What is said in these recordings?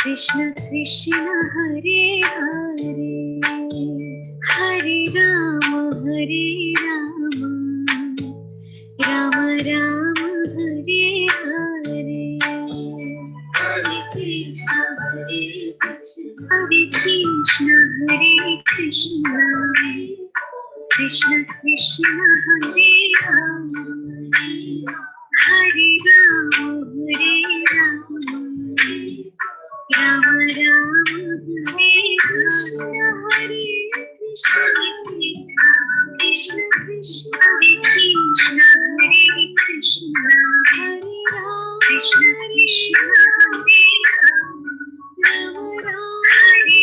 Krishna Krishna Hare Hare Hare Rama Rama Rama Hare Hare Hare Krishna Hare Krishna Krishna Krishna Hare Hare Hare Rama Rama Rama Hare Krishna Hare Krishna Krishna Krishna Hare Krishna Hare Rama Krishna Krishna Hare Rama Rama Hare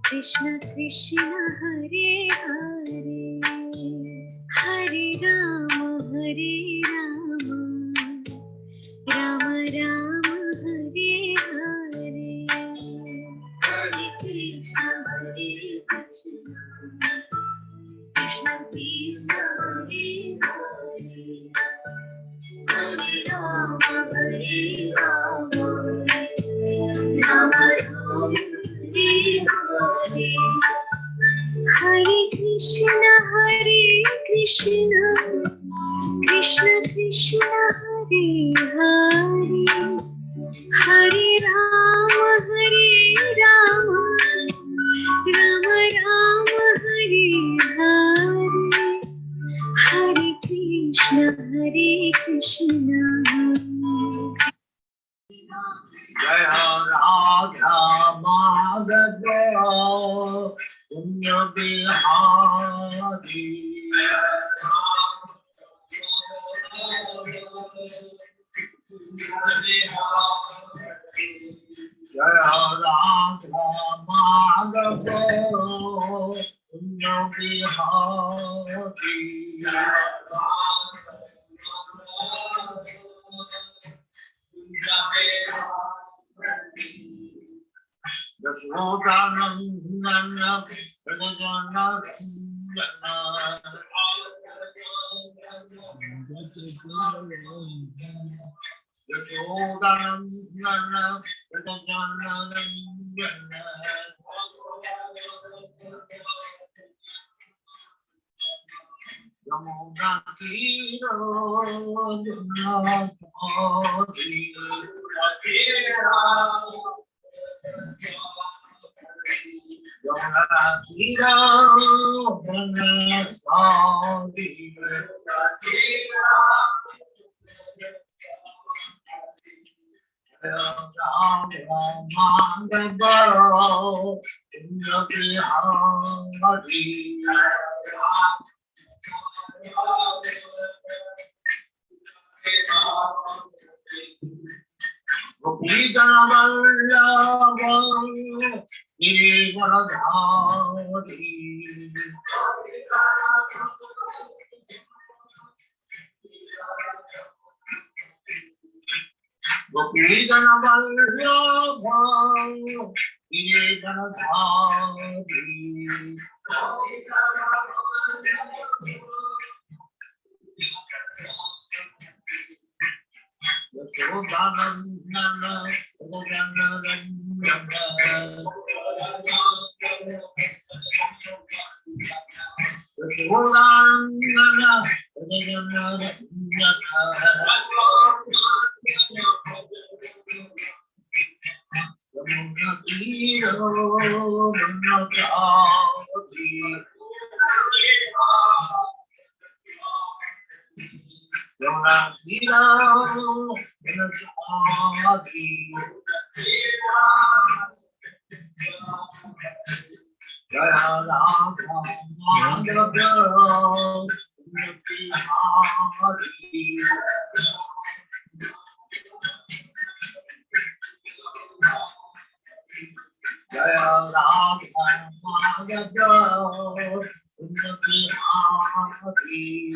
Krishna Krishna Hare Hare Hare Rama Rama Rama Hare Hare Hare Krishna Krishna Krishna Hare Hare Hare Rama Rama Rama Hare Krishna Krishna Krishna Hare Hare Hare Rama Rama Rama Hare Hare Hare Krishna Jaya Radha Madhava Punya Bihari Jaya Radha Madhava Punya Bihari Yashodanandana Prajanandana Yashodanandana Prajanandana Yamuna Tiro Jaya Ram Bhagavato Unnati Hari.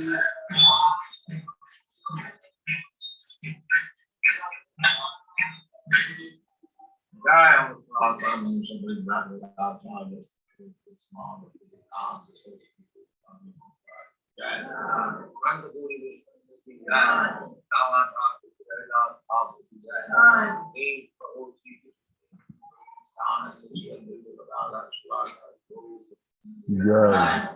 Jaya Ram Bhagavato Yeah.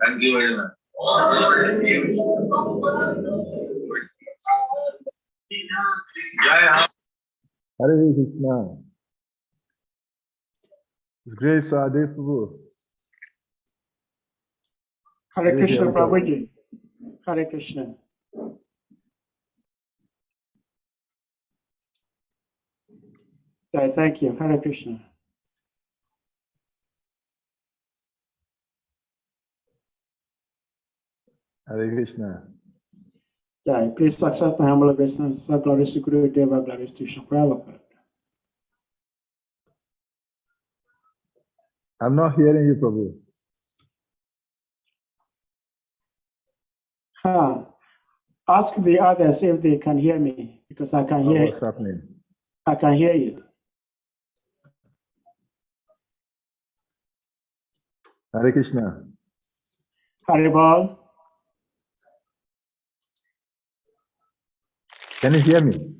Thank you very much. Hare Krishna. His Grace Ade Prabhu. Hare Krishna Prabhuji. Hare Krishna. Okay, thank you. Hare Krishna. Hare Krishna. Yeah, please accept my humble obeisance. Glory to Guru Deva, glory to Krishna Prabhupada. I'm not hearing you, Prabhu. Ask the others if they can hear me, because I can hear. What's happening? I can hear you. Hare Krishna. Haribol. Can you hear me?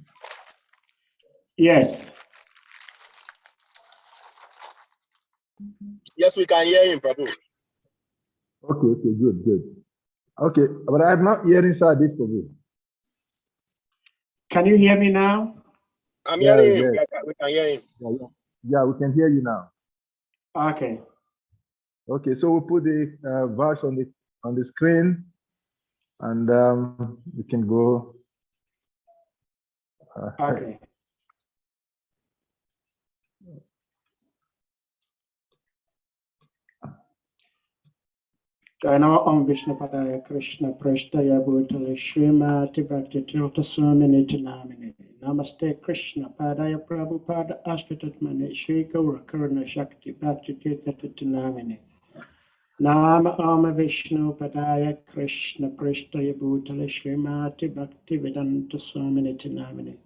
Yes. Yes, we can hear him, Prabhu. Okay, good. Okay, but I'm not hearing Sadi, Prabhu. Can you hear me now? I'm hearing him. Yes. We can hear him. Yeah, we can hear you now. Okay. Okay, so we'll put the verse on the screen, and we can go. Okay. Now Om Vishnu Padaya Krishna Prashtaya Bhutale Srimati Bhakti Tirtha Swamini Namini. Namaste Krishna Padaya Prabhupada Ashtatatmani Shri Gaura Karuna Shakti Bhakti Tirtha Namini. Nama Om Vishnu Padaya Krishna Prashtaya Bhutale Srimati Bhakti Vedanta Swamini Namini.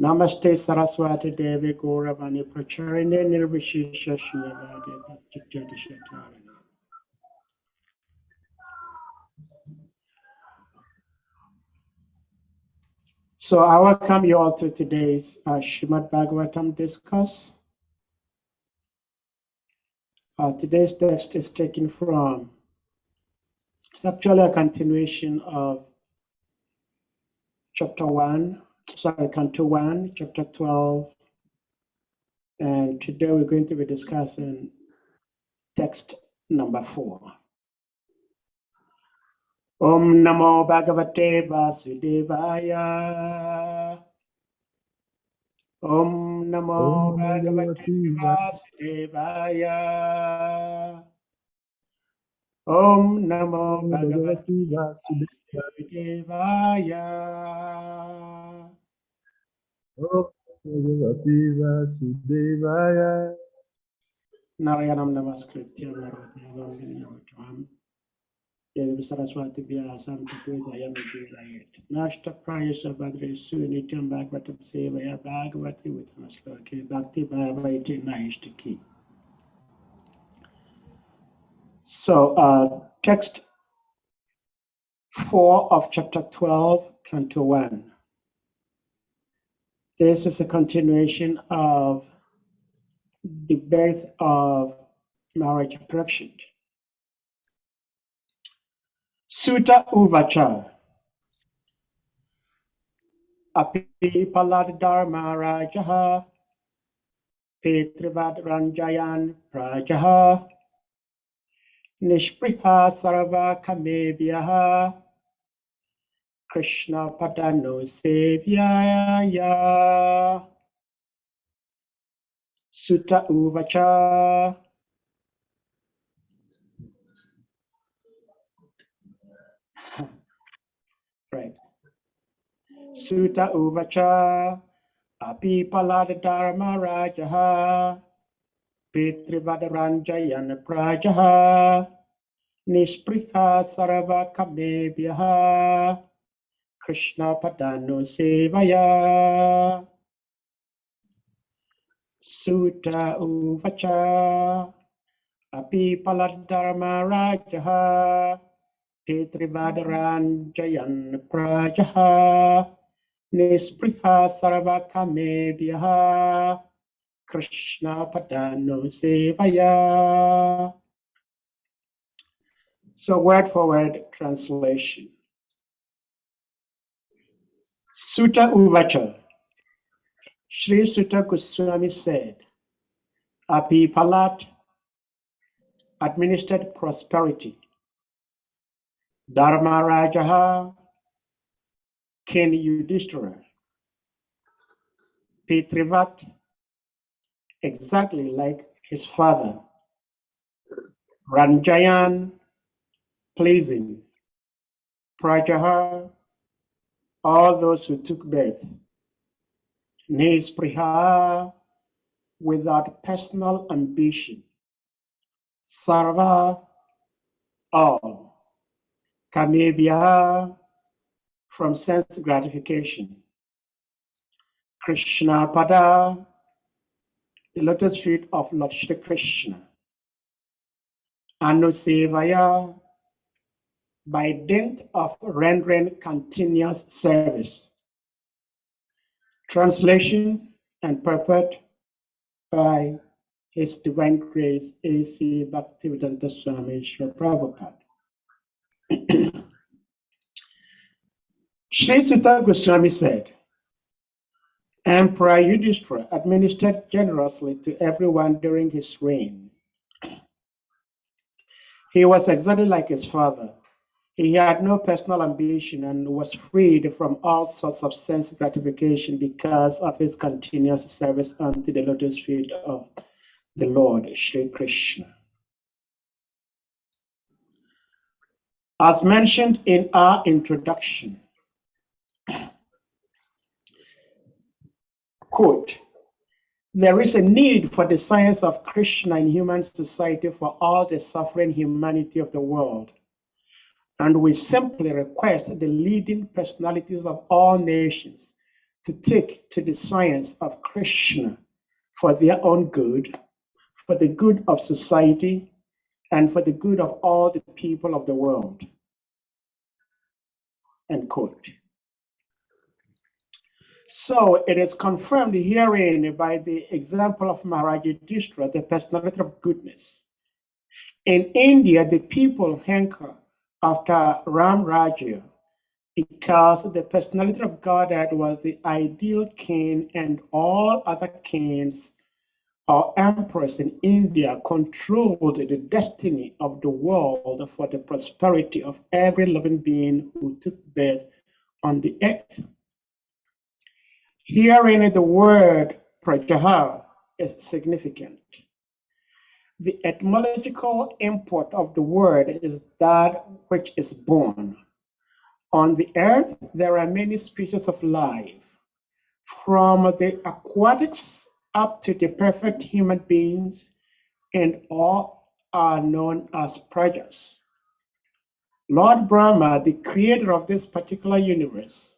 Namaste Saraswati Devi Gauravani Pracharini Nirvishisha Shinavadi Bhakti Jadishatari. So I welcome you all to today's Srimad Bhagavatam discuss. Today's text is taken from, it's actually a continuation of Canto 1, chapter 12. And today we're going to be discussing text number 4. Om Namo Bhagavate Vasudevaya. Om Namo Bhagavate Vasudevaya. Om Namo Bhagavate Vasudevaya. Narayanam Namaskrityam Narottam Devi Saraswati Vyasam Tatudayam Virayet. Nashta Prayasa Badri Sunityam Bhagavatam Sevaya Bhagavati with Nasloke Bhakti Bhagavati Naishtaki. So text 4 of chapter 12, Canto 1. This is a continuation of the birth of Maharaj Parikshit. Sutta Uvacha. Api Paladar Maharajaha Petrivad Ranjayan Prajaha Nishpriha Sarva Kamebhyaha Krishna Padano Sevyaya Sutta Uvacha. Right. Sutta Uvacha Api Palada Dharma Rajaha Pitrivadaranjayan Prajaha Nishpriha Sarva Kamebhyaha Krishna Padano Sevaya Sutta Uvacha Api Paladharma Rajaha Pitrivadaranjayan Prajaha Nispriha Sarva Kamebhyaha Krishna Padano Sevaya. So word for word translation. Sutta Uvacha. Sri Sutta Goswami said, Api Palat administered prosperity. Dharma Rajaha, King Yudhishthira. Pitrivat, exactly like his father. Ranjayan, pleasing. Prajaha, all those who took birth. Nispriha, without personal ambition. Sarva, all. Kamebhyaha, from sense gratification. Krishna Pada, the lotus feet of Lord Shri Krishna. Anusevaya, by dint of rendering continuous service. Translation and purport by His Divine Grace A.C. Bhaktivedanta Swami Srila Prabhupada. Sri Sutta Goswami said, Emperor Yudhishthira administered generously to everyone during his reign. He was exactly like his father. He had no personal ambition and was freed from all sorts of sense gratification because of his continuous service unto the lotus feet of the Lord, Shri Krishna. As mentioned in our introduction, quote, there is a need for the science of Krishna in human society for all the suffering humanity of the world. And we simply request the leading personalities of all nations to take to the science of Krishna for their own good, for the good of society, and for the good of all the people of the world. End quote. So it is confirmed herein by the example of Maharaj Yudhishthira, the personality of goodness. In India, the people hanker after Ram Rajya because the personality of Godhead was the ideal king, and all other kings or emperors in India controlled the destiny of the world for the prosperity of every living being who took birth on the earth. Herein the word prajaha is significant. The etymological import of the word is that which is born. On the earth, there are many species of life, from the aquatics up to the perfect human beings, and all are known as prajas. Lord Brahma, the creator of this particular universe,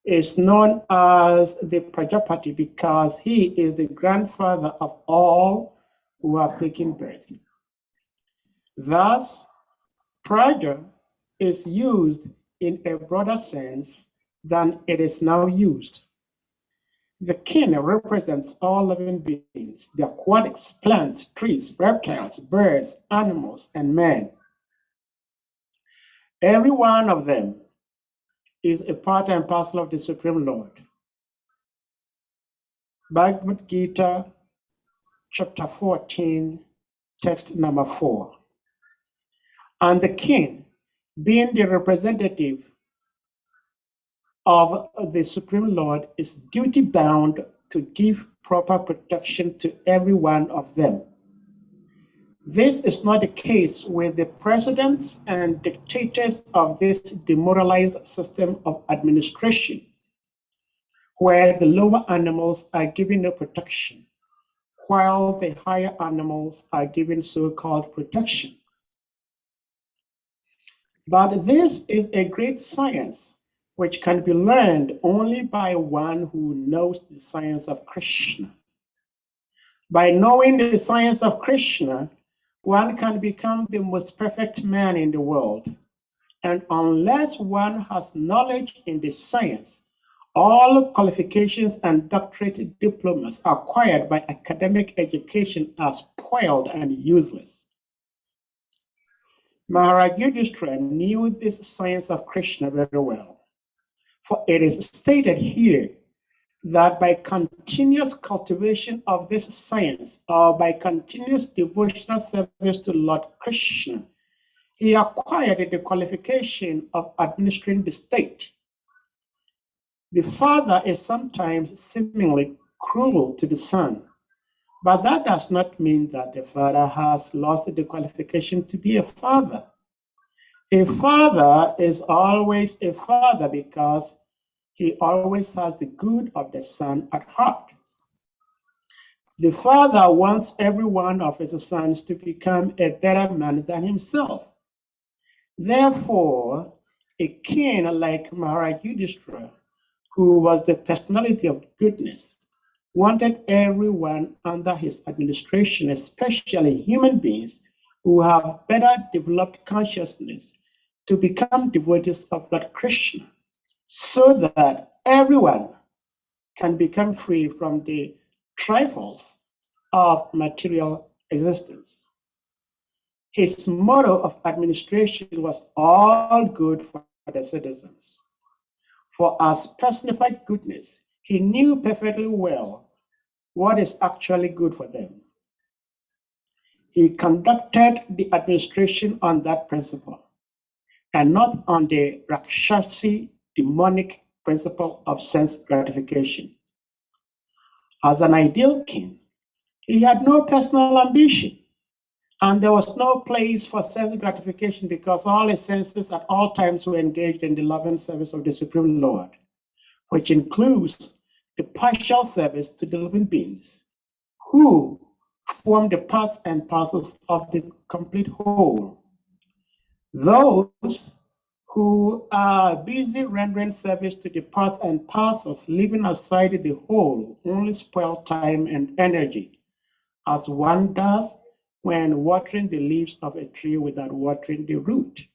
is known as the Prajapati because he is the grandfather of all who have taken birth. Thus, Praja is used in a broader sense than it is now used. The king represents all living beings, the aquatics, plants, trees, reptiles, birds, animals, and men. Every one of them is a part and parcel of the Supreme Lord. Bhagavad Gita chapter 14, text number 4. And the king, being the representative of the Supreme Lord, is duty bound to give proper protection to every one of them. This is not the case with the presidents and dictators of this demoralized system of administration, where the lower animals are given no protection, while the higher animals are given so-called protection. But this is a great science which can be learned only by one who knows the science of KRSNA. By knowing the science of KRSNA, one can become the most perfect man in the world. And unless one has knowledge in the science, all qualifications and doctorate diplomas acquired by academic education are spoiled and useless. Maharaj Yudhishthira knew this science of KRSNA very well, for it is stated here that by continuous cultivation of this science, or by continuous devotional service to Lord KRSNA, he acquired the qualification of administering the state. The father is sometimes seemingly cruel to the son, but that does not mean that the father has lost the qualification to be a father. A father is always a father because he always has the good of the son at heart. The father wants every one of his sons to become a better man than himself. Therefore, a king like Maharaj Yudhishthira, who was the personality of goodness, wanted everyone under his administration, especially human beings who have better developed consciousness, to become devotees of Lord KRSNA, so that everyone can become free from the trifles of material existence. His motto of administration was all good for the citizens. For as personified goodness, he knew perfectly well what is actually good for them. He conducted the administration on that principle, and not on the Rakshasi demonic principle of sense gratification. As an ideal king, he had no personal ambition, and there was no place for sense gratification because all his senses at all times were engaged in the loving service of the Supreme Lord, which includes the partial service to the living beings, who form the parts and parcels of the complete whole. Those who are busy rendering service to the parts and parcels, leaving aside the whole, only spoil time and energy, as one does when watering the leaves of a tree without watering the root.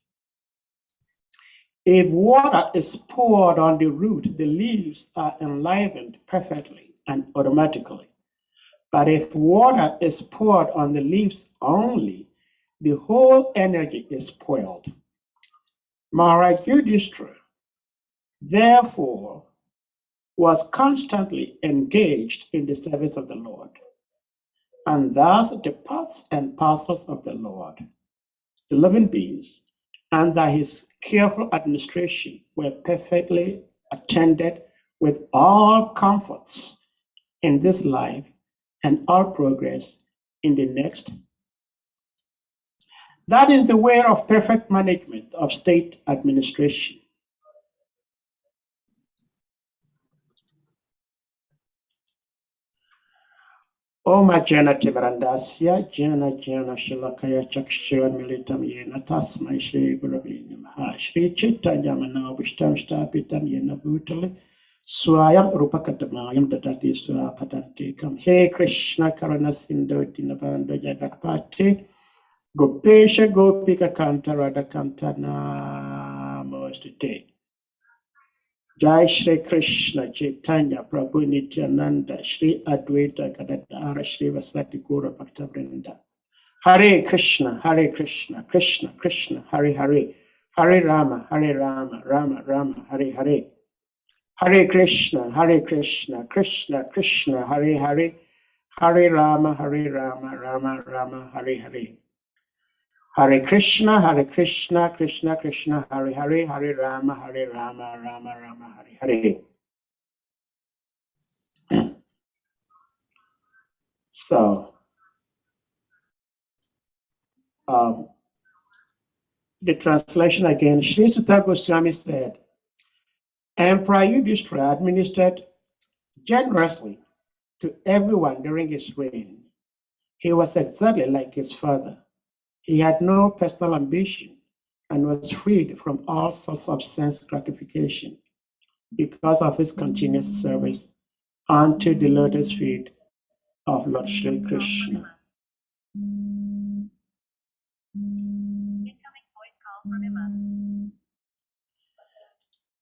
If water is poured on the root, the leaves are enlivened perfectly and automatically. But if water is poured on the leaves only, the whole energy is spoiled. Maharaj Yudhishthira, therefore, was constantly engaged in the service of the Lord. And thus the parts and parcels of the Lord, the living beings, under his careful administration, were perfectly attended with all comforts in this life and all progress in the next. That is the way of perfect management of state administration. Om Jana Tivarandasya, Jana Shilakaya Chakshira Militam Yena Tasma Shri Gurave Namaha Shri Chaitanya Mana Vishtam Stapitam Yena Bhutale Swayam Rupakadamayam Dadati Swapadantikam. He Krishna Karana Sindhu Dinabanda Jagatpati Gopesha Gopika Kanta Radha Kanta Namostite. Jai Shri Krishna Chaitanya Prabhu Nityananda Shri Advaita Gadadhara Shri Vasati Guru Bhakta Vrinda. Hare Krishna, Krishna Krishna, Hare Hare, Hare Rama, Rama Rama, Hare Hare. Hare Krishna, Krishna Krishna, Hare Hare, Hare Rama, Hare Rama, Rama Rama, Hare Hare. Hare Krishna, Krishna Krishna, Hare Hare, Hare Rama, Rama Rama, Hare Hare. So, the translation again, Sri Sutta Goswami said, Emperor Yudhishthira administered generously to everyone during his reign. He was exactly like his father. He had no personal ambition and was freed from all sorts of sense gratification because of his continuous service unto the lotus feet of Lord Shri Krishna.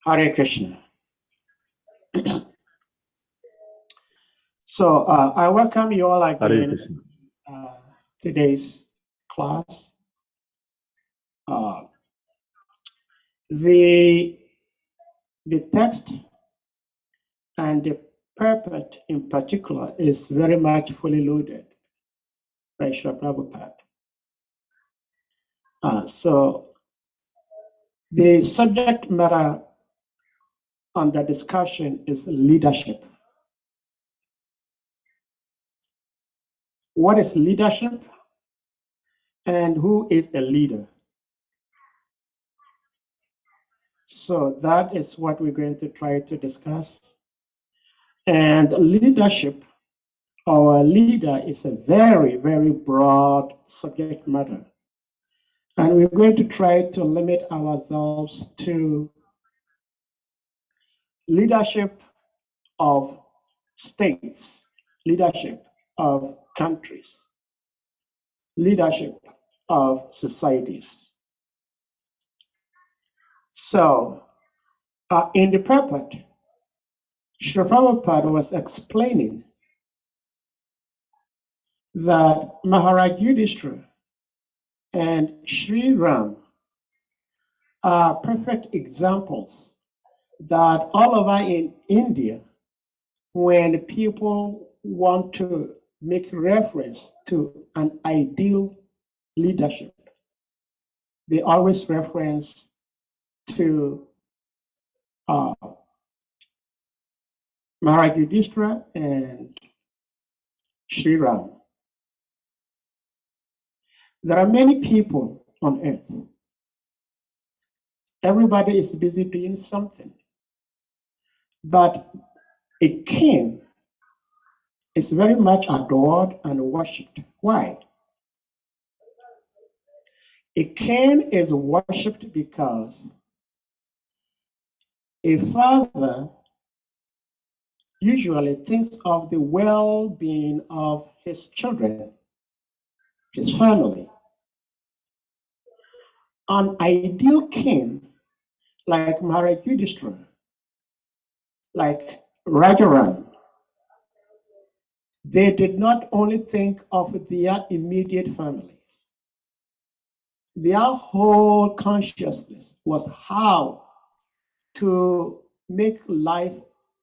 Hare Krishna. So I welcome you all again today's class. The text and the purport in particular is very much fully loaded by Srila Prabhupada. So the subject matter under discussion is leadership. What is leadership and who is a leader? So that is what we're going to try to discuss. And leadership, our leader, is a very, very broad subject matter. And we're going to try to limit ourselves to leadership of states, leadership of countries, leadership of societies. So in the purport, Srila Prabhupada was explaining that Maharaj Yudhishthira and Sri Ram are perfect examples that all over in India, when people want to make reference to an ideal leadership, they always reference to Maharaj Yudhishthira and Sri Ram. There are many people on earth. Everybody is busy doing something. But a king is very much adored and worshipped. Why? A king is worshipped because a father usually thinks of the well-being of his children, his family. An ideal king like Maharaj Yudhishthira, like Rajaram, they did not only think of their immediate families. Their whole consciousness was how to make life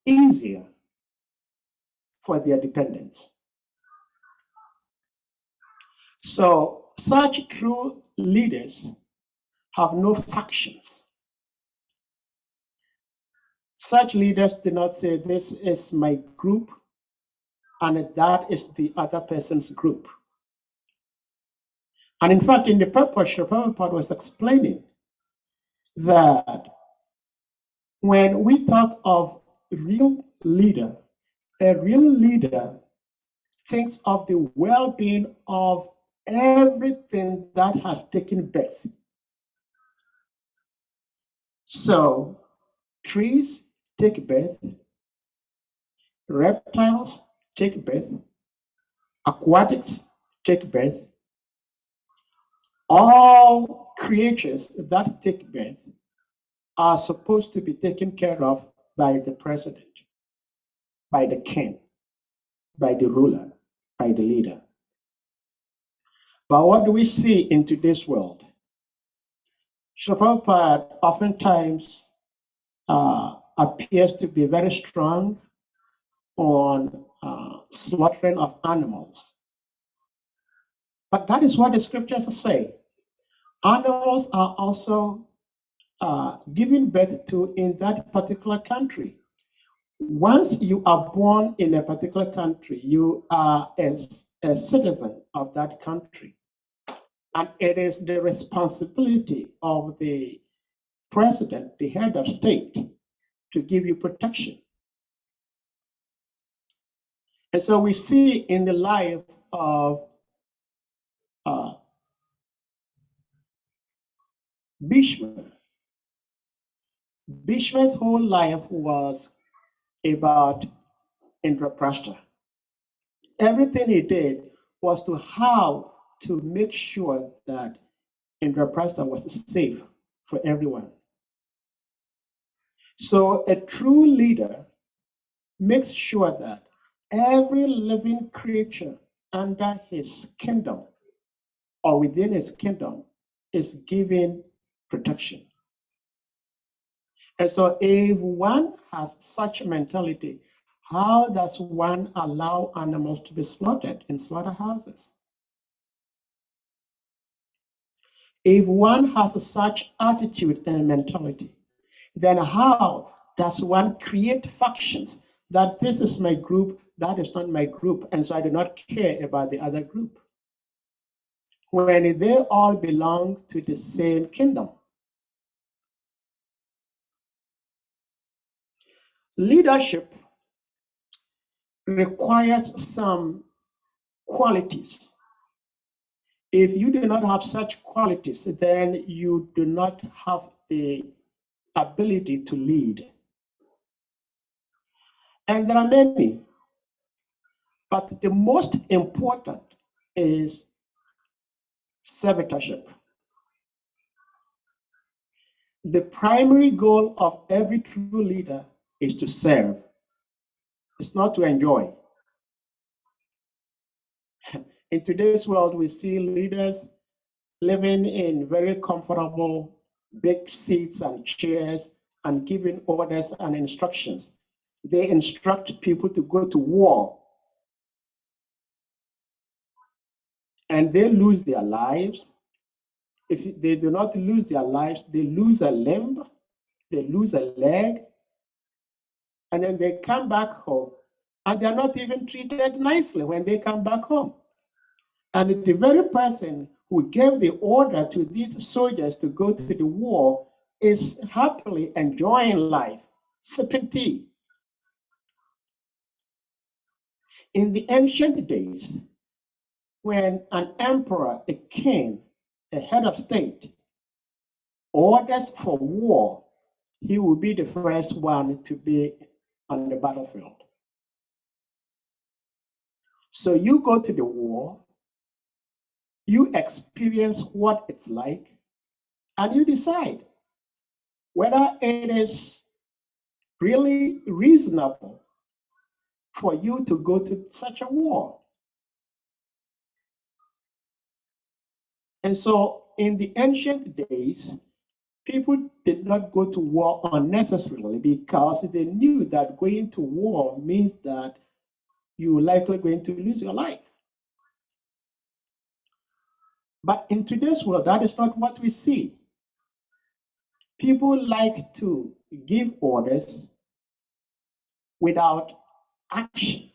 easier for their dependents. So such true leaders have no factions. Such leaders do not say, this is my group and that is the other person's group. And in fact, in the purport, Srila Prabhupada was explaining that when we talk of real leader, a real leader thinks of the well-being of everything that has taken birth. So trees take birth, reptiles take birth, aquatics take birth. All creatures that take birth are supposed to be taken care of by the president, by the king, by the ruler, by the leader. But what do we see in today's world? Srila Prabhupada oftentimes appears to be very strong on slaughtering of animals. But that is what the scriptures say. Animals are also given birth to in that particular country. Once you are born in a particular country, you are a citizen of that country. And it is the responsibility of the president, the head of state, to give you protection. And so we see in the life of Bhishma. Bhishma's whole life was about Indraprastha. Everything he did was to how to make sure that Indraprastha was safe for everyone. So a true leader makes sure that every living creature under his kingdom or within his kingdom is given protection. And so if one has such a mentality, how does one allow animals to be slaughtered in slaughterhouses? If one has such attitude and mentality, then how does one create factions that this is my group, that is not my group, and so I do not care about the other group, when they all belong to the same kingdom? Leadership requires some qualities. If you do not have such qualities, then you do not have the ability to lead. And there are many, but the most important is servitorship. The primary goal of every true leader is to serve. It's not to enjoy. In today's world, we see leaders living in very comfortable big seats and chairs and giving orders and instructions. They instruct people to go to war, and they lose their lives. If they do not lose their lives, they lose a limb, they lose a leg, and then they come back home, and they're not even treated nicely when they come back home. And the very person who gave the order to these soldiers to go to the war is happily enjoying life, sipping tea. In the ancient days, when an emperor, a king, a head of state, orders for war, he will be the first one to be on the battlefield. So you go to the war, you experience what it's like, and you decide whether it is really reasonable for you to go to such a war. And so in the ancient days, people did not go to war unnecessarily because they knew that going to war means that you're likely going to lose your life. But in today's world, that is not what we see. People like to give orders without action.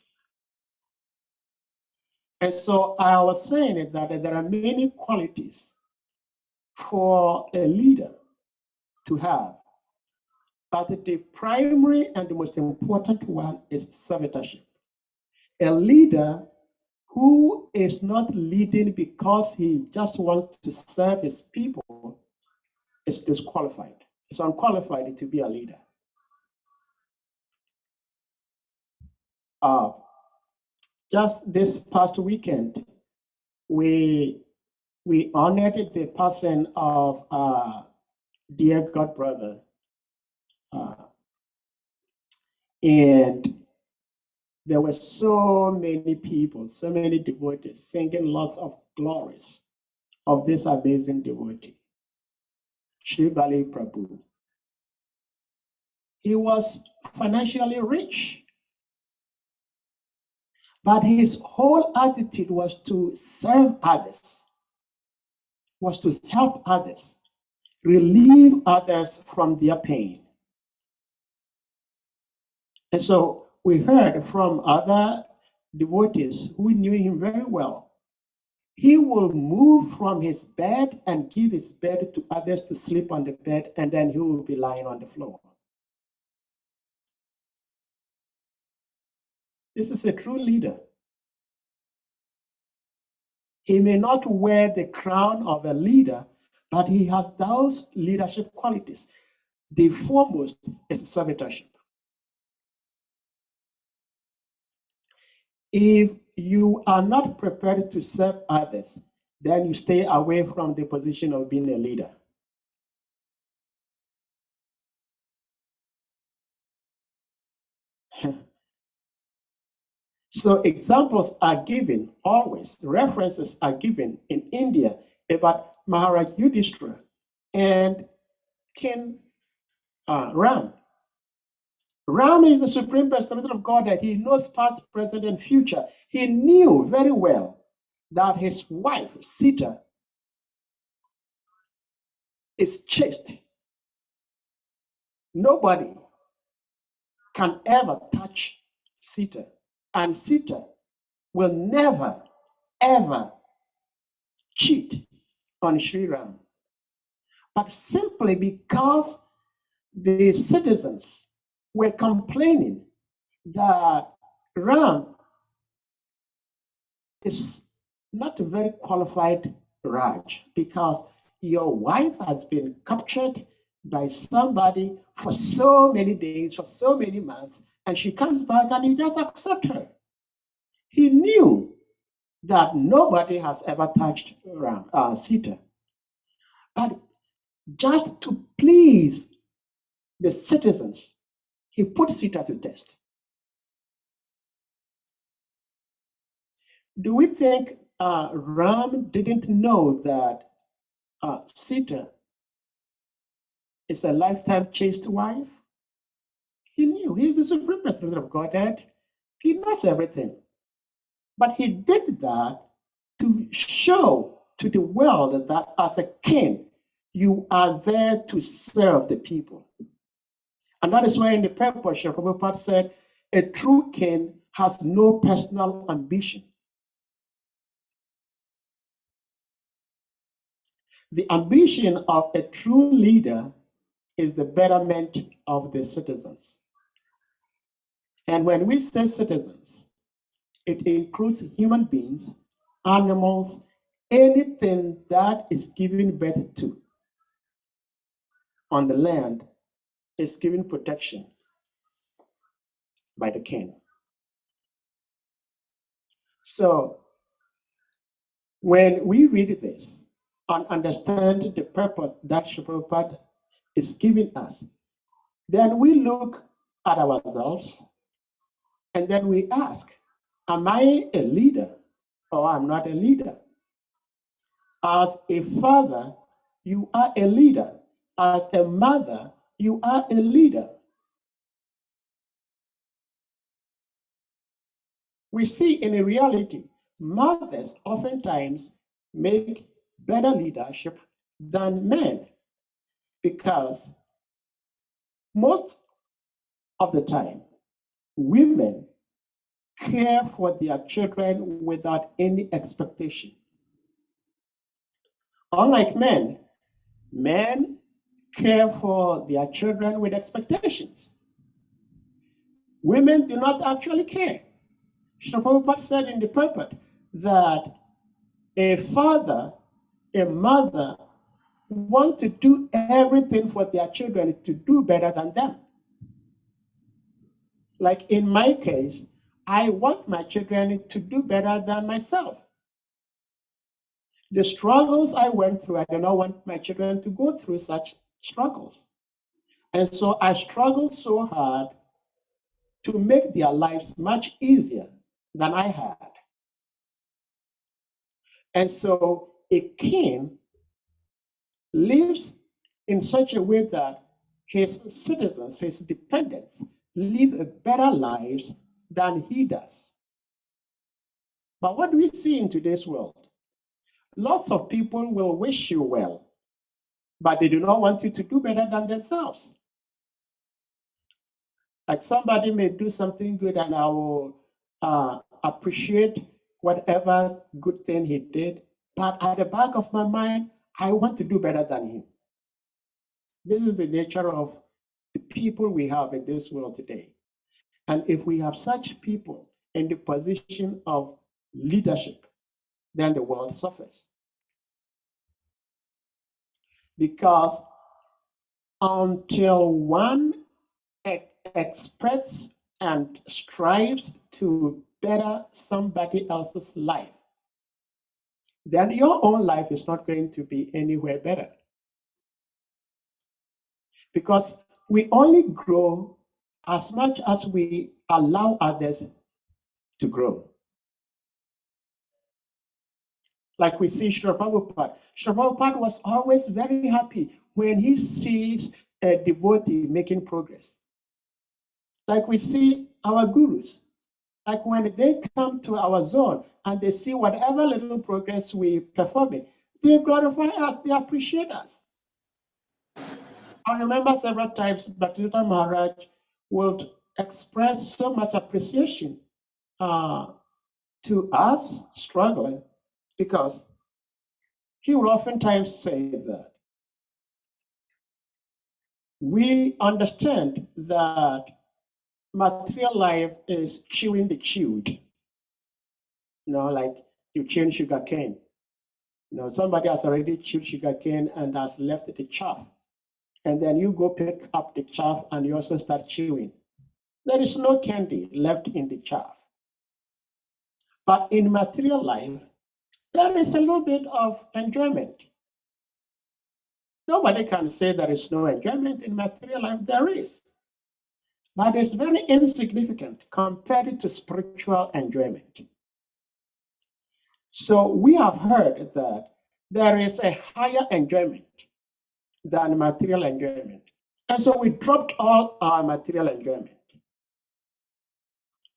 And so I was saying that there are many qualities for a leader to have, but the primary and the most important one is servitorship. A leader who is not leading because he just wants to serve his people is disqualified. It's unqualified to be a leader. Just this past weekend, we honored the passing of dear God brother, and there were so many people, so many devotees singing lots of glories of this amazing devotee, Sri Bali Prabhu. He was financially rich. But his whole attitude was to serve others, was to help others, relieve others from their pain. And so we heard from other devotees who knew him very well. He will move from his bed and give his bed to others to sleep on the bed, and then he will be lying on the floor. This is a true leader. He may not wear the crown of a leader, but he has those leadership qualities. The foremost is servitorship. If you are not prepared to serve others, then you stay away from the position of being a leader. So examples are given, always references are given in India about Maharaj Yudhishthira and King Ram. Ram is the supreme personality of God, that he knows past, present, and future. He knew very well that his wife, Sita, is chaste. Nobody can ever touch Sita, and Sita will never, ever cheat on Sri Ram. But simply because the citizens were complaining that Ram is not a very qualified Raj, because your wife has been captured by somebody for so many days, for so many months, and she comes back and you just accept her. He knew that nobody has ever touched Sita. But just to please the citizens, he put Sita to test. Do we think Ram didn't know that Sita is a lifetime chaste wife? He knew. He's the supreme personality of Godhead. He knows everything. But he did that to show to the world that as a king, you are there to serve the people. And that is why in the purpose, Prabhupada said, a true king has no personal ambition. The ambition of a true leader is the betterment of the citizens. And when we say citizens, it includes human beings, animals, anything that is given birth to on the land is given protection by the king. So when we read this and understand the purpose that Prabhupada is giving us, then we look at ourselves and then we ask, am I a leader or I'm not a leader? As a father, you are a leader. As a mother, you are a leader. We see in a reality, mothers oftentimes make better leadership than men, because most of the time, women care for their children without any expectation. Unlike men, men care for their children with expectations. Women do not actually care. Srila Prabhupada said in the purport that a father, a mother want to do everything for their children to do better than them. Like in my case, I want my children to do better than myself. The struggles I went through, I do not want my children to go through such struggles. And so I struggled so hard to make their lives much easier than I had. And so a king lives in such a way that his citizens, his dependents, live better lives than he does. But what do we see in today's world? Lots of people will wish you well, but they do not want you to do better than themselves. Like somebody may do something good and I will appreciate whatever good thing he did, but at the back of my mind, I want to do better than him. This is the nature of the people we have in this world today. And if we have such people in the position of leadership, then the world suffers. Because until one expects and strives to better somebody else's life, then your own life is not going to be anywhere better. Because we only grow as much as we allow others to grow. Like we see Srila Prabhupada. Srila Prabhupada was always very happy when he sees a devotee making progress. Like we see our gurus. Like when they come to our zone and they see whatever little progress we perform, they glorify us, they appreciate us. I remember several times Bhaktivedanta Maharaj would express so much appreciation to us struggling, because he would oftentimes say that we understand that material life is chewing the chewed. You know, like you chewing sugar cane. You know, somebody has already chewed sugar cane and has left the chaff. And then you go pick up the chaff and you also start chewing. There is no candy left in the chaff. But in material life, there is a little bit of enjoyment. Nobody can say there is no enjoyment in material life. There is. But it's very insignificant compared to spiritual enjoyment. So we have heard that there is a higher enjoyment than material enjoyment. And so we dropped all our material enjoyment.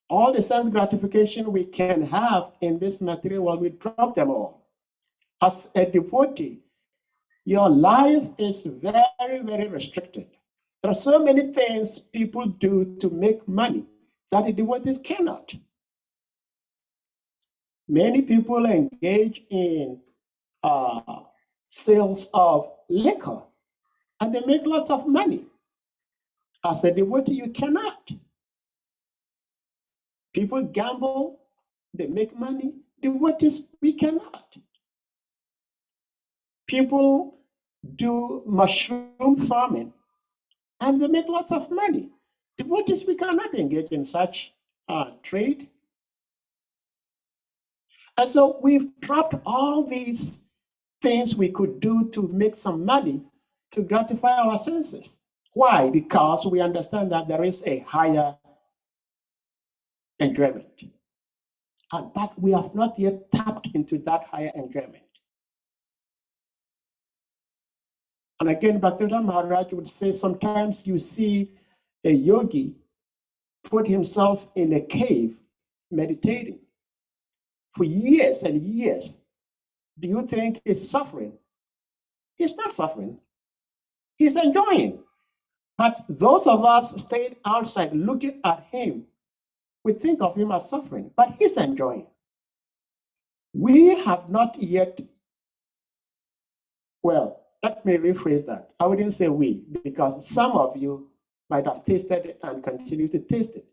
All the sense gratification we can have in this material world, we drop them all. As a devotee, your life is very, very restricted. There are so many things people do to make money that the devotees cannot. Many people engage in sales of liquor, and they make lots of money. As a devotee, you cannot. People gamble, they make money. Devotees, we cannot. People do mushroom farming, and they make lots of money. Devotees, we cannot engage in such trade. And so we've dropped all these things we could do to make some money to gratify our senses. Why? Because we understand that there is a higher enjoyment. But we have not yet tapped into that higher enjoyment. And again, Bhaktivedanta Maharaj would say sometimes you see a yogi put himself in a cave meditating for years and years. Do you think he's suffering? He's not suffering. He's enjoying. But those of us stayed outside looking at him, we think of him as suffering, but he's enjoying. We have not yet, well, let me rephrase that. I wouldn't say we, because some of you might have tasted it and continue to taste it.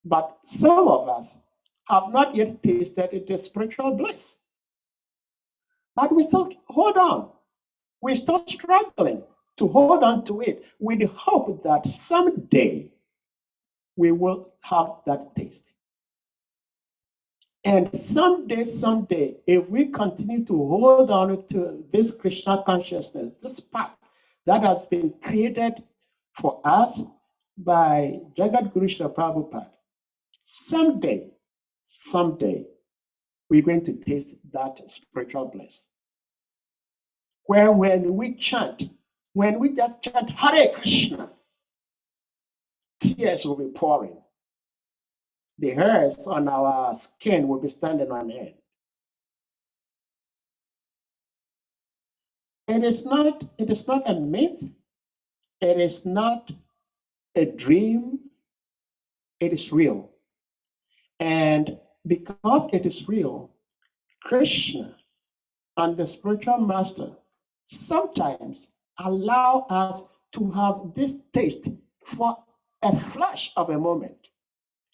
But some of us have not yet tasted the spiritual bliss. But we still hold on. We're still struggling to hold on to it with the hope that someday we will have that taste. And someday, if we continue to hold on to this Krishna consciousness, this path that has been created for us by Jagat Guru Srila Prabhupada, someday, we're going to taste that spiritual bliss. Where when we just chant Hare Krishna, tears will be pouring. the hairs on our skin will be standing on end. It is not a myth. It is not a dream. It is real. And because it is real, Krishna and the spiritual master sometimes allow us to have this taste for a flash of a moment,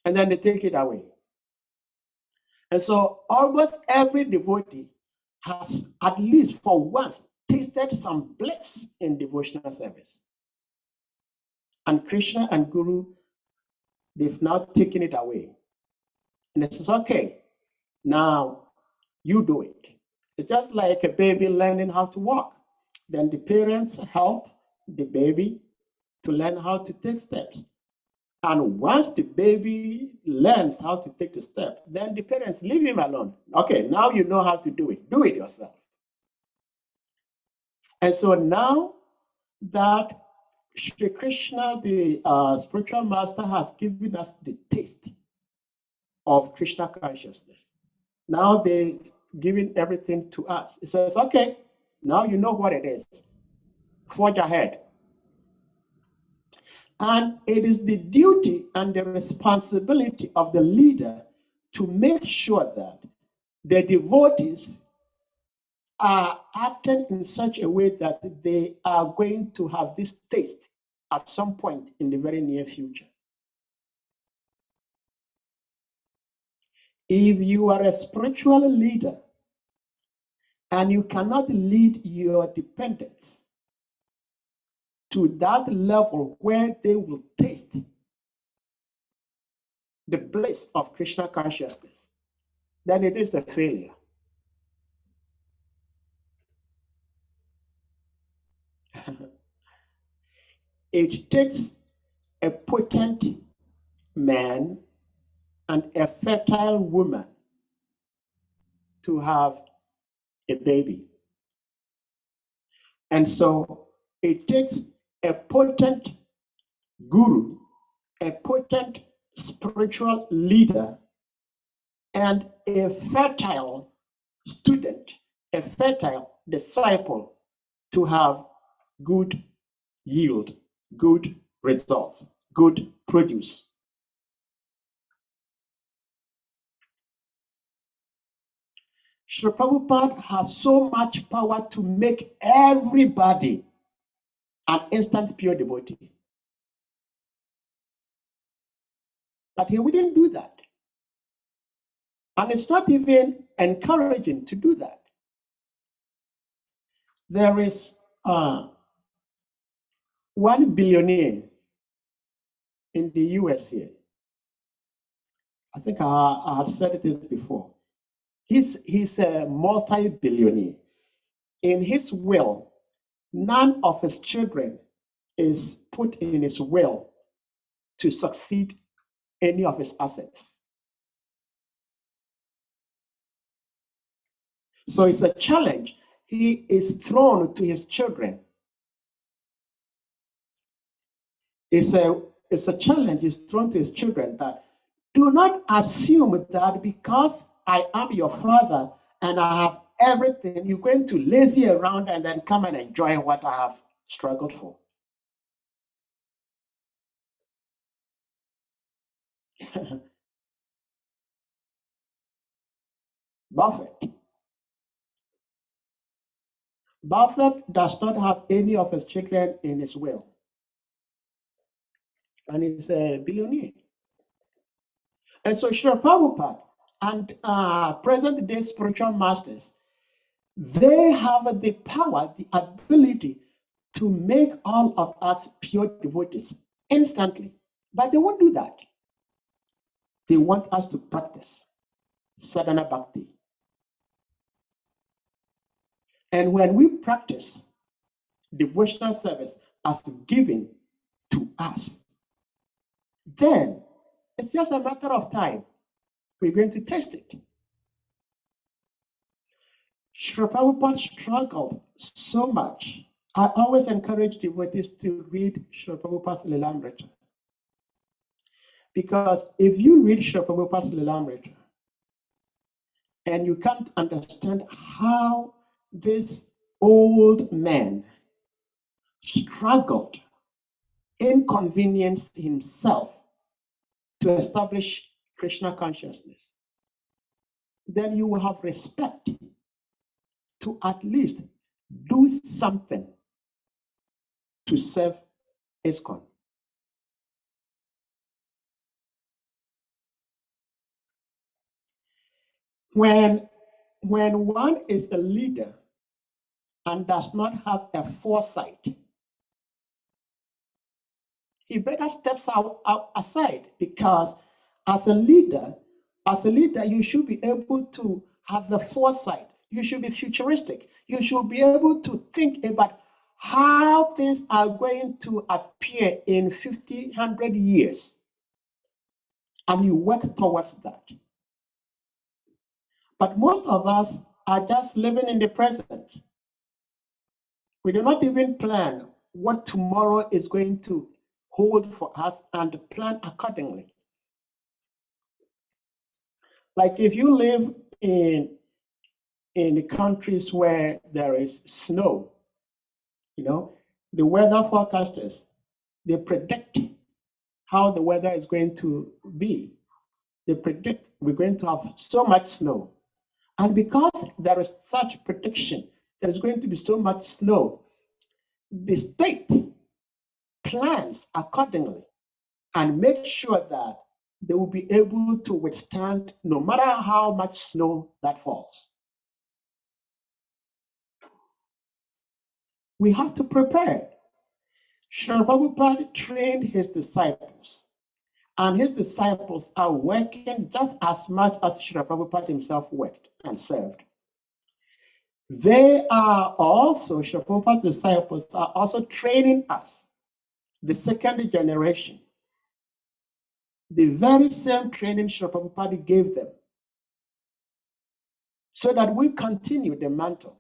and then they take it away. And so almost every devotee has at least for once tasted some bliss in devotional service. And Krishna and Guru, they've now taken it away. And it says, okay, now you do it. It's just like a baby learning how to walk. Then the parents help the baby to learn how to take steps. And once the baby learns how to take the step, then the parents leave him alone. Okay, now you know how to do it. Do it yourself. And so now that Shri Krishna, the spiritual master, has given us the taste of Krishna consciousness, now they've given everything to us. It says, okay, now you know what it is. Forge ahead. And it is the duty and the responsibility of the leader to make sure that the devotees are acting in such a way that they are going to have this taste at some point in the very near future. If you are a spiritual leader and you cannot lead your dependents to that level where they will taste the bliss of Krishna consciousness, then it is a failure. It takes a potent man and a fertile woman to have a baby. And so it takes a potent guru, a potent spiritual leader, and a fertile student, a fertile disciple to have good yield, good results, good produce. Srila Prabhupada has so much power to make everybody an instant pure devotee. But he wouldn't do that. And it's not even encouraging to do that. There is one billionaire in the US here. I think I had said this before. He's a multi-billionaire. In his will, none of his children is put in his will to succeed any of his assets. So it's a challenge he is thrown to his children. It's a challenge he's thrown to his children that do not assume that because I am your father and I have everything, you're going to lazy around and then come and enjoy what I have struggled for. Buffett does not have any of his children in his will. And he's a billionaire. And so Srila Prabhupada and present-day spiritual masters, they have the power, the ability to make all of us pure devotees instantly. But they won't do that. They want us to practice sadhana bhakti. And when we practice devotional service as given to us, then it's just a matter of time. We're going to test it. Srila Prabhupada struggled so much. I always encourage devotees to read Srila Prabhupada's Lilamrita. Because if you read Srila Prabhupada's Lilamrita and you can't understand how this old man struggled, inconvenienced himself to establish Krishna consciousness, then you will have respect to at least do something to serve ISKCON. When one is a leader and does not have a foresight, he better steps out aside, because as a leader, you should be able to have the foresight. You should be futuristic. You should be able to think about how things are going to appear in 50, 100 years. And you work towards that. But most of us are just living in the present. We do not even plan what tomorrow is going to hold for us and plan accordingly. Like if you live in the countries where there is snow, the weather forecasters, they predict how the weather is going to be. They predict we're going to have so much snow. And because there is such prediction, there is going to be so much snow, the state plans accordingly and make sure that they will be able to withstand no matter how much snow that falls. We have to prepare. Srila Prabhupada trained his disciples, and his disciples are working just as much as Srila Prabhupada himself worked and served. They are also, Srila Prabhupada's disciples are also training us, the second generation, the very same training Srila Prabhupada gave them, so that we continue the mantle.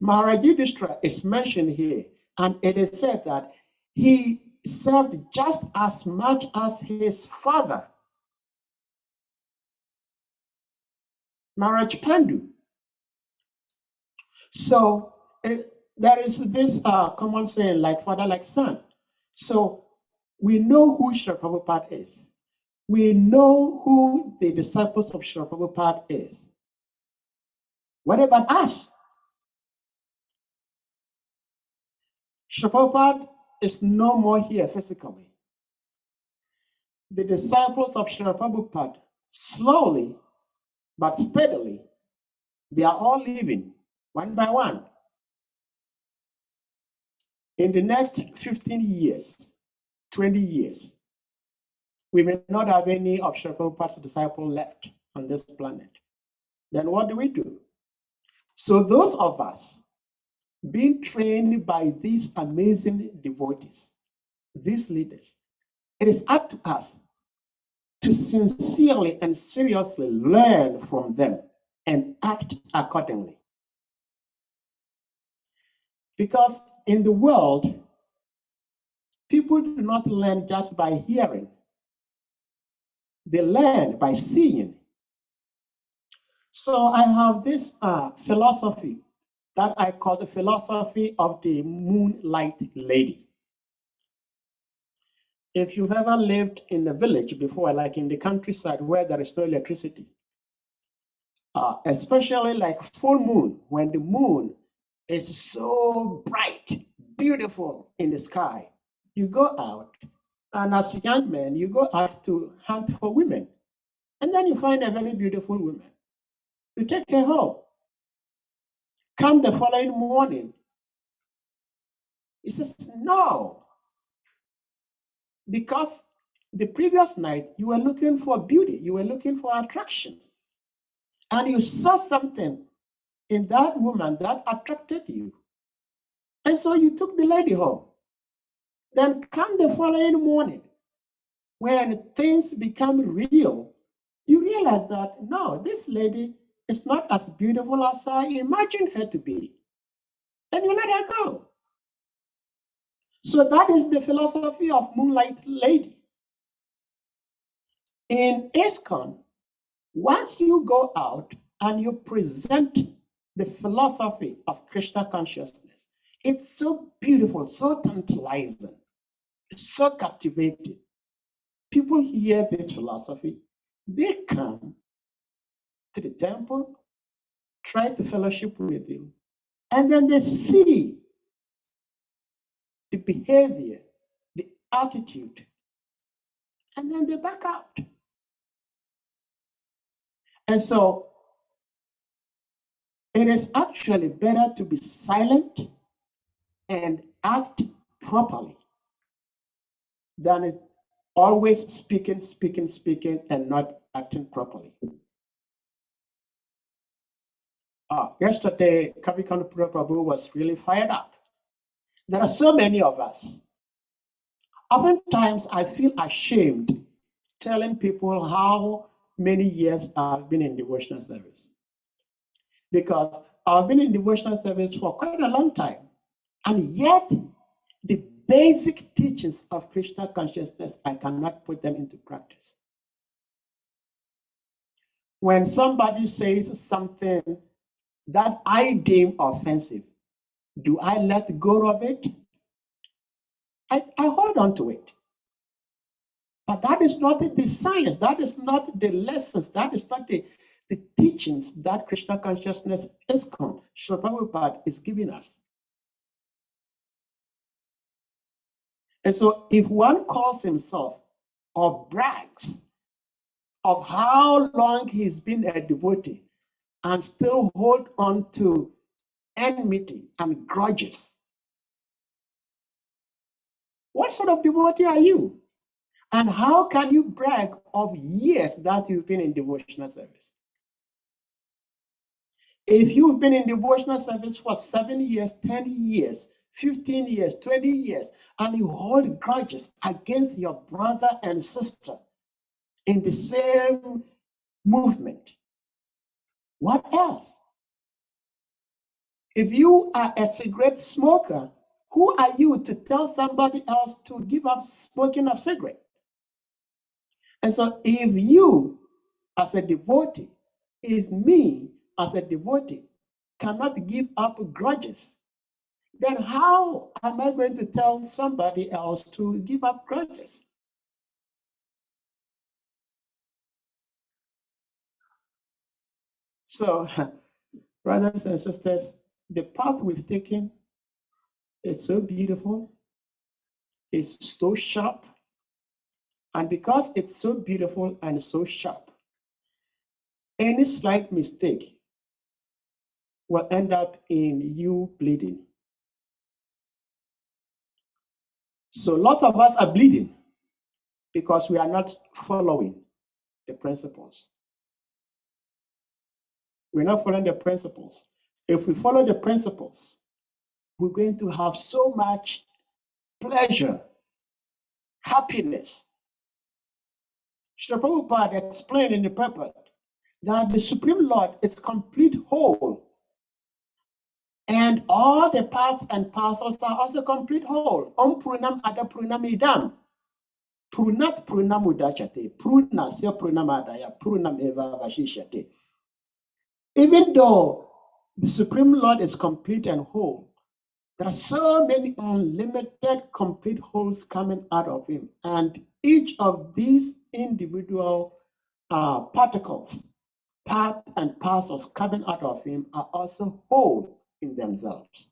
Maharaj Yudhishthira is mentioned here, and it is said that he served just as much as his father, Maharaj Pandu. So there is this common saying, like father, like son. So we know who Srila Prabhupada is. We know who the disciples of Srila Prabhupada is. What about us? Srila Prabhupada is no more here physically. The disciples of Srila Prabhupada, slowly but steadily, they are all leaving one by one. In the next 15 years, 20 years, we may not have any of Srila Prabhupada's disciples left on this planet. Then what do? So those of us being trained by these amazing devotees, these leaders, it is up to us to sincerely and seriously learn from them and act accordingly. Because in the world, people do not learn just by hearing. They learn by seeing. So I have this philosophy that I call the philosophy of the moonlight lady. If you've ever lived in a village before, like in the countryside where there is no electricity, especially like full moon, when the moon is so bright, beautiful in the sky, you go out, and as a young man, you go out to hunt for women. And then you find a very beautiful woman. You take her home. Come the following morning, he says, no. Because the previous night, you were looking for beauty. You were looking for attraction. And you saw something in that woman that attracted you. And so you took the lady home. Then come the following morning, when things become real, you realize that, no, this lady is not as beautiful as I imagined her to be. And you let her go. So that is the philosophy of moonlight lady. In ISKCON, once you go out and you present the philosophy of Krishna consciousness, it's so beautiful, so tantalizing, so captivating. People hear this philosophy, they come to the temple, try to fellowship with you, and then they see the behavior, the attitude, and then they back out. And so it is actually better to be silent and act properly than always speaking, and not acting properly. Yesterday, Kavikan Prabhu was really fired up. There are so many of us. Oftentimes, I feel ashamed telling people how many years I've been in devotional service, because I've been in devotional service for quite a long time, and yet the basic teachings of Krishna consciousness, I cannot put them into practice. When somebody says something that I deem offensive, do I let go of it? I hold on to it. But that is not the science, that is not the lessons, that is not the teachings that Krishna consciousness ISKCON, Srila Prabhupada, is giving us. And so if one calls himself or brags of how long he's been a devotee and still hold on to enmity and grudges, what sort of devotee are you? And how can you brag of years that you've been in devotional service? If you've been in devotional service for 7 years, 10 years, 15 years, 20 years, and you hold grudges against your brother and sister in the same movement, what else? If you are a cigarette smoker, who are you to tell somebody else to give up smoking of cigarette? And so if you, as a devotee, if me, as a devotee, cannot give up grudges, then how am I going to tell somebody else to give up grudges? So, brothers and sisters, the path we've taken is so beautiful, it's so sharp, and because it's so beautiful and so sharp, any slight mistake will end up in you bleeding. So lots of us are bleeding because we are not following the principles. We're not following the principles. If we follow the principles, we're going to have so much pleasure, happiness. Srila Prabhupada explained in the purport that the Supreme Lord is complete whole, and all the parts and parcels are also complete whole. Om Prunam Ada Prunam Idam. Prunat Prunam Udachate. Prunasya Prunamadaya. Prunam Eva Vashishate. Even though the Supreme Lord is complete and whole, there are so many unlimited complete wholes coming out of him. And each of these individual particles, part and parcels coming out of him are also whole in themselves.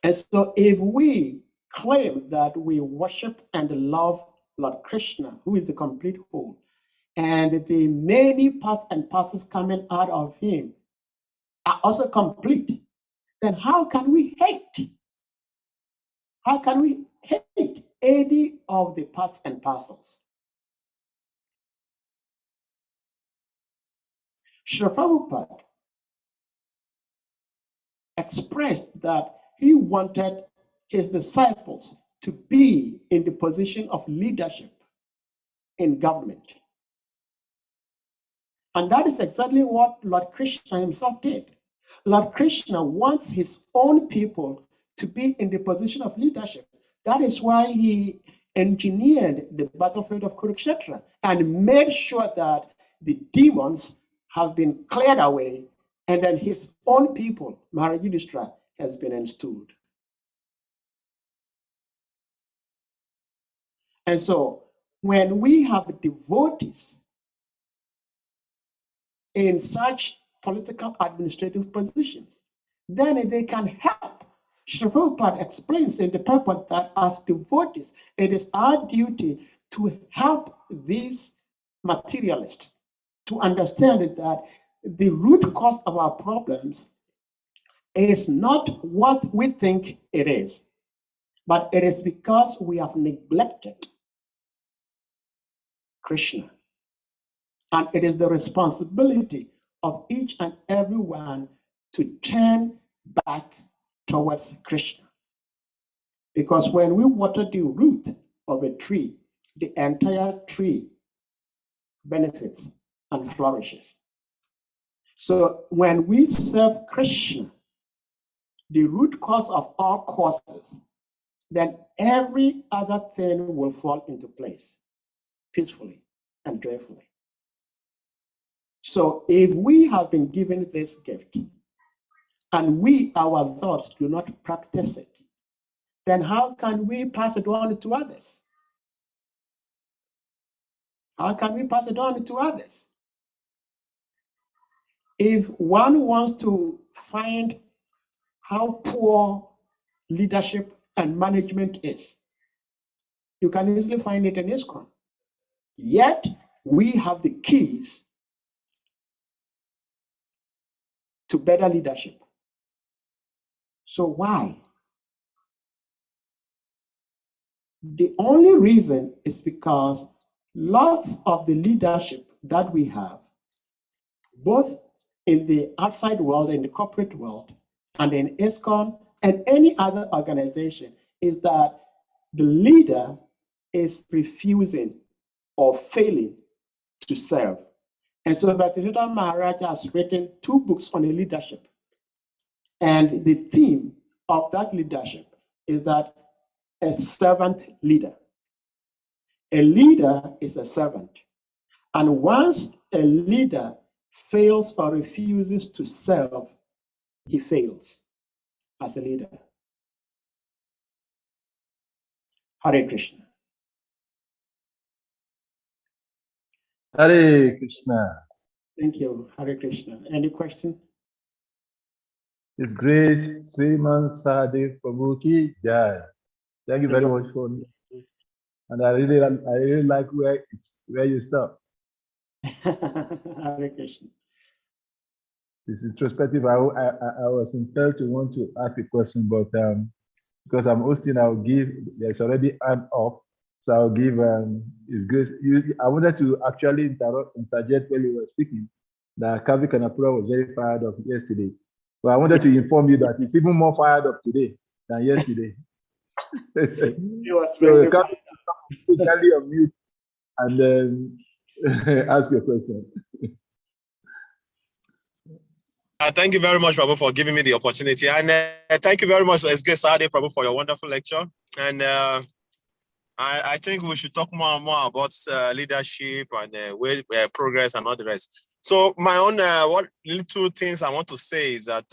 And so if we claim that we worship and love Lord Krishna, who is the complete whole, and the many parts and parcels coming out of him are also complete, then how can we hate? How can we hate any of the parts and parcels? Srila Prabhupada expressed that he wanted his disciples to be in the position of leadership in government. And that is exactly what Lord Krishna himself did. Lord Krishna wants his own people to be in the position of leadership. That is why he engineered the battlefield of KRSNA and made sure that the demons have been cleared away, and then his own people, Maharaja Yudhishthira, has been installed. And so when we have devotees in such political administrative positions, then they can help. Srila Prabhupada explains in the purport that as devotees, it is our duty to help these materialists to understand that the root cause of our problems is not what we think it is, but it is because we have neglected Krishna. And it is the responsibility of each and every one to turn back towards Krishna. Because when we water the root of a tree, the entire tree benefits and flourishes. So when we serve Krishna, the root cause of all causes, then every other thing will fall into place peacefully and joyfully. So if we have been given this gift and we ourselves do not practice it, then how can we pass it on to others? How can we pass it on to others? If one wants to find how poor leadership and management is, you can easily find it in ISKCON. Yet, we have the keys to better leadership. So why? The only reason is because lots of the leadership that we have, both in the outside world, in the corporate world, and in ISKCON and any other organization, is that the leader is refusing or failing to serve. And so Bhaktivedanta Maharaj has written 2 books on leadership. And the theme of that leadership is that a servant leader. A leader is a servant. And once a leader fails or refuses to serve, he fails as a leader. Hare Krishna. Hare Krishna. Thank you. Hare Krishna. Any question? His Grace Sriman Sahadev Prabhu ki jai. Thank you very much for me. And I really like where you stop. Hare Krishna. It's introspective. I was impelled to want to ask a question, but because I'm hosting, I'll give. There's already hand up, so I'll give His Grace. I wanted to actually interject when you were speaking that Kavi Kanapura was very fired up yesterday. But I wanted to inform you that he's even more fired up today than yesterday. He was very so Kavi, on mute and then ask your question. Thank you very much, Prabhu, for giving me the opportunity. And thank you very much, His Grace Sahadev Prabhu, for your wonderful lecture. And I think we should talk more and more about leadership and progress and all the rest. So my own what little things I want to say is that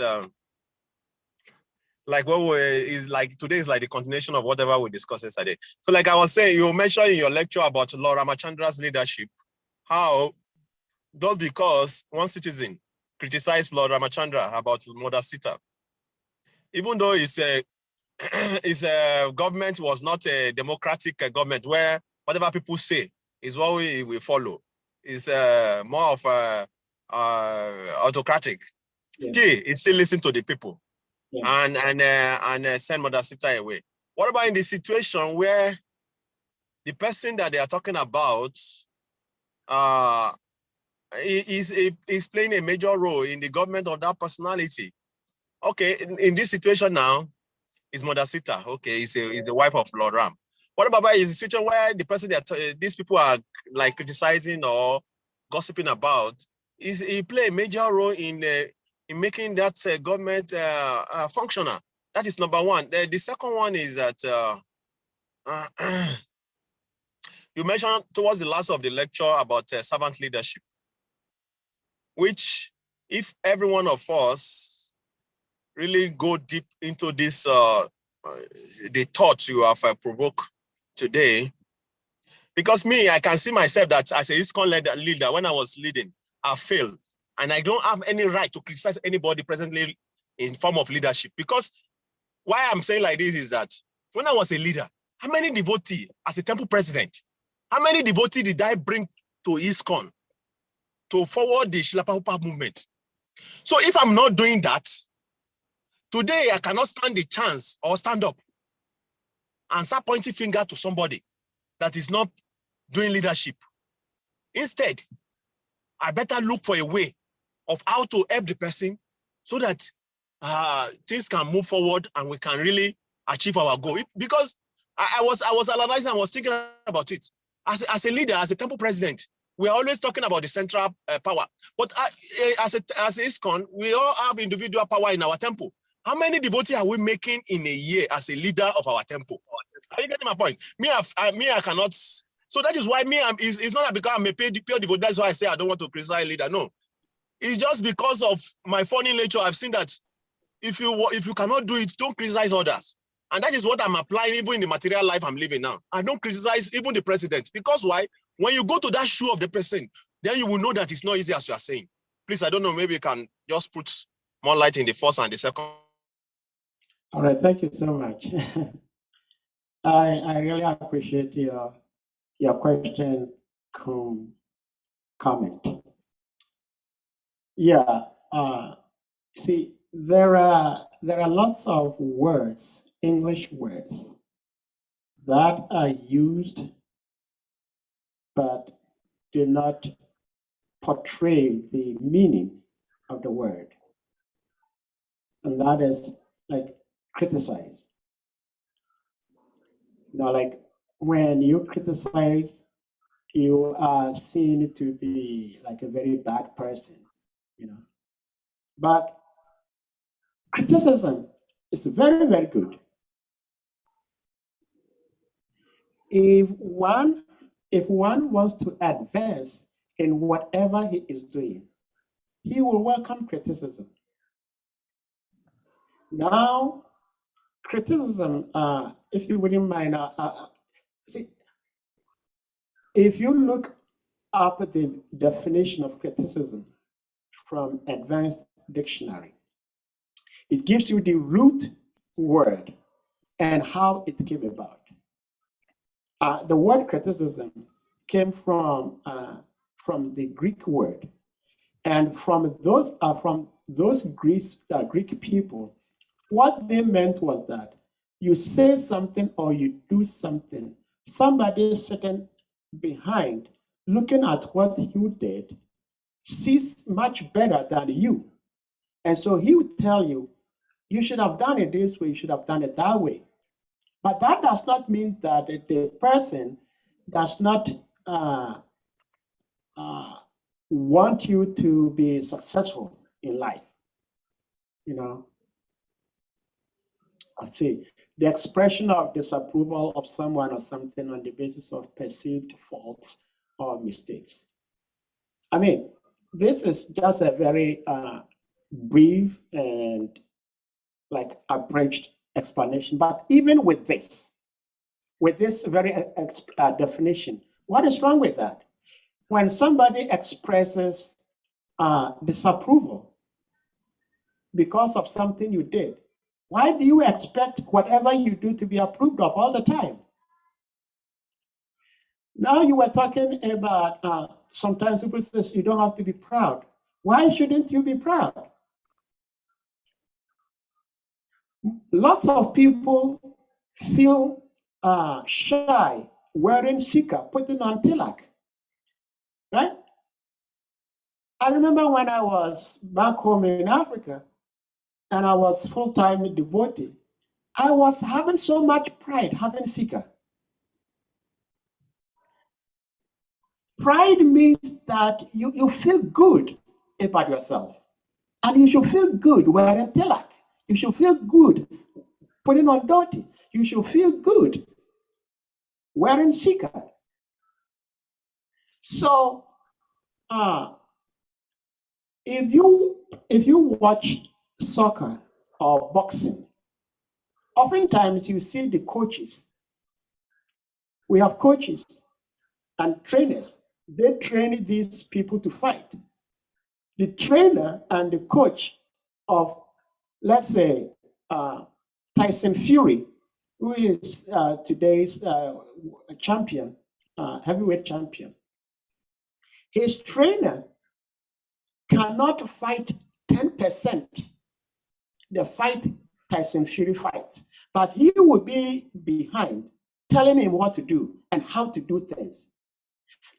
like today is like the continuation of whatever we discussed yesterday. So like I was saying, you mentioned in your lecture about Lord Ramachandra's leadership, how just because one citizen criticized Lord Ramachandra about Mother Sita, even though his government was not a democratic government where whatever people say is what we follow. It's more of autocratic. Yeah. Still, he still listen to the people. Yeah. And send Mother Sita away. What about in the situation where the person that they are talking about is playing a major role in the government of that personality? Okay, in this situation now, is Mother Sita. Okay, he's the wife of Lord Ram. What about in the situation where the person that these people are like criticizing or gossiping about, he play a major role in making that government functional? That is number one. The second one is that You mentioned towards the last of the lecture about servant leadership, which if every one of us really go deep into this, the thoughts you have provoked today, because me, I can see myself that as a ISKCON leader, when I was leading, I failed. And I don't have any right to criticize anybody presently in form of leadership. Because why I'm saying like this is that when I was a leader, how many devotees as a temple president, how many devotees did I bring to ISKCON to forward the Srila Prabhupada movement? So if I'm not doing that, today I cannot stand the chance or stand up and start pointing finger to somebody that is not doing leadership. Instead, I better look for a way of how to help the person so that things can move forward and we can really achieve our goal. Because I was analyzing, I was thinking about it. As a leader, as a temple president, we are always talking about the central power. But as ISKCON, we all have individual power in our temple. How many devotees are we making in a year as a leader of our temple? Are you getting my point? I cannot. So that is why it's not because I'm a pure devotee. That's why I say I don't want to criticize leader. No, it's just because of my funny nature. I've seen that if you cannot do it, don't criticize others. And that is what I'm applying even in the material life I'm living now. I don't criticize even the president. Because why? When you go to that shoe of the president, then you will know that it's not easy as you are saying. Please, I don't know, maybe you can just put more light in the first and the second. All right, thank you so much. I really appreciate your question, comment. Yeah, see, there are lots of words, English words, that are used but do not portray the meaning of the word. And that is like criticize. Like when you criticize, you are seen to be like a very bad person, But criticism is very, very good. If one wants to advance in whatever he is doing, he will welcome criticism. Now, criticism, if you wouldn't mind, see, if you look up the definition of criticism from Advanced Dictionary, it gives you the root word and how it came about. The word criticism came from the Greek word, and from those Greek people, what they meant was that you say something or you do something, somebody sitting behind, looking at what you did, sees much better than you, and so he would tell you, you should have done it this way, you should have done it that way. But that does not mean that the person does not want you to be successful in life. Let's see, the expression of disapproval of someone or something on the basis of perceived faults or mistakes. I mean, this is just a very brief and like abridged explanation, but even with this very definition, what is wrong with that? When somebody expresses disapproval because of something you did, why do you expect whatever you do to be approved of all the time? Now you were talking about sometimes people say you don't have to be proud. Why shouldn't you be proud? Lots of people feel shy wearing sika, putting on tilak, right? I remember when I was back home in Africa and I was full-time devotee, I was having so much pride having sika. Pride means that you feel good about yourself, and you should feel good wearing tilak. You should feel good putting on dhoti. You should feel good wearing sika. So if you watch soccer or boxing, oftentimes you see the coaches. We have coaches and trainers. They train these people to fight. The trainer and the coach of, let's say, Tyson Fury, who is today's champion, heavyweight champion, his trainer cannot fight 10% the fight Tyson Fury fights, but he will be behind telling him what to do and how to do things.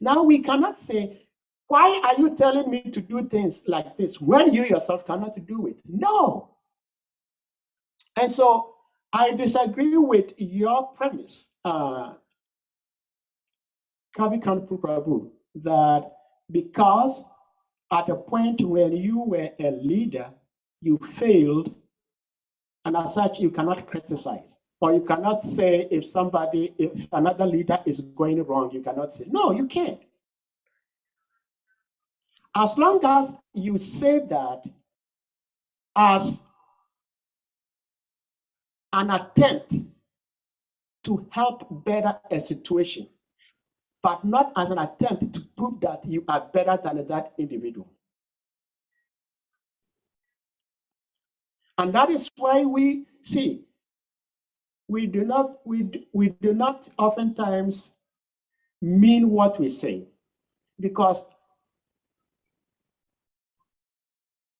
Now we cannot say, why are you telling me to do things like this when you yourself cannot do it? No. And so I disagree with your premise, Kavi Kanpu Prabhu, that because at a point when you were a leader, you failed, and as such, you cannot criticize. Or you cannot say if another leader is going wrong, you cannot say, no, you can't. As long as you say that as an attempt to help better a situation, but not as an attempt to prove that you are better than that individual. And that is why we see, we do not oftentimes mean what we say, because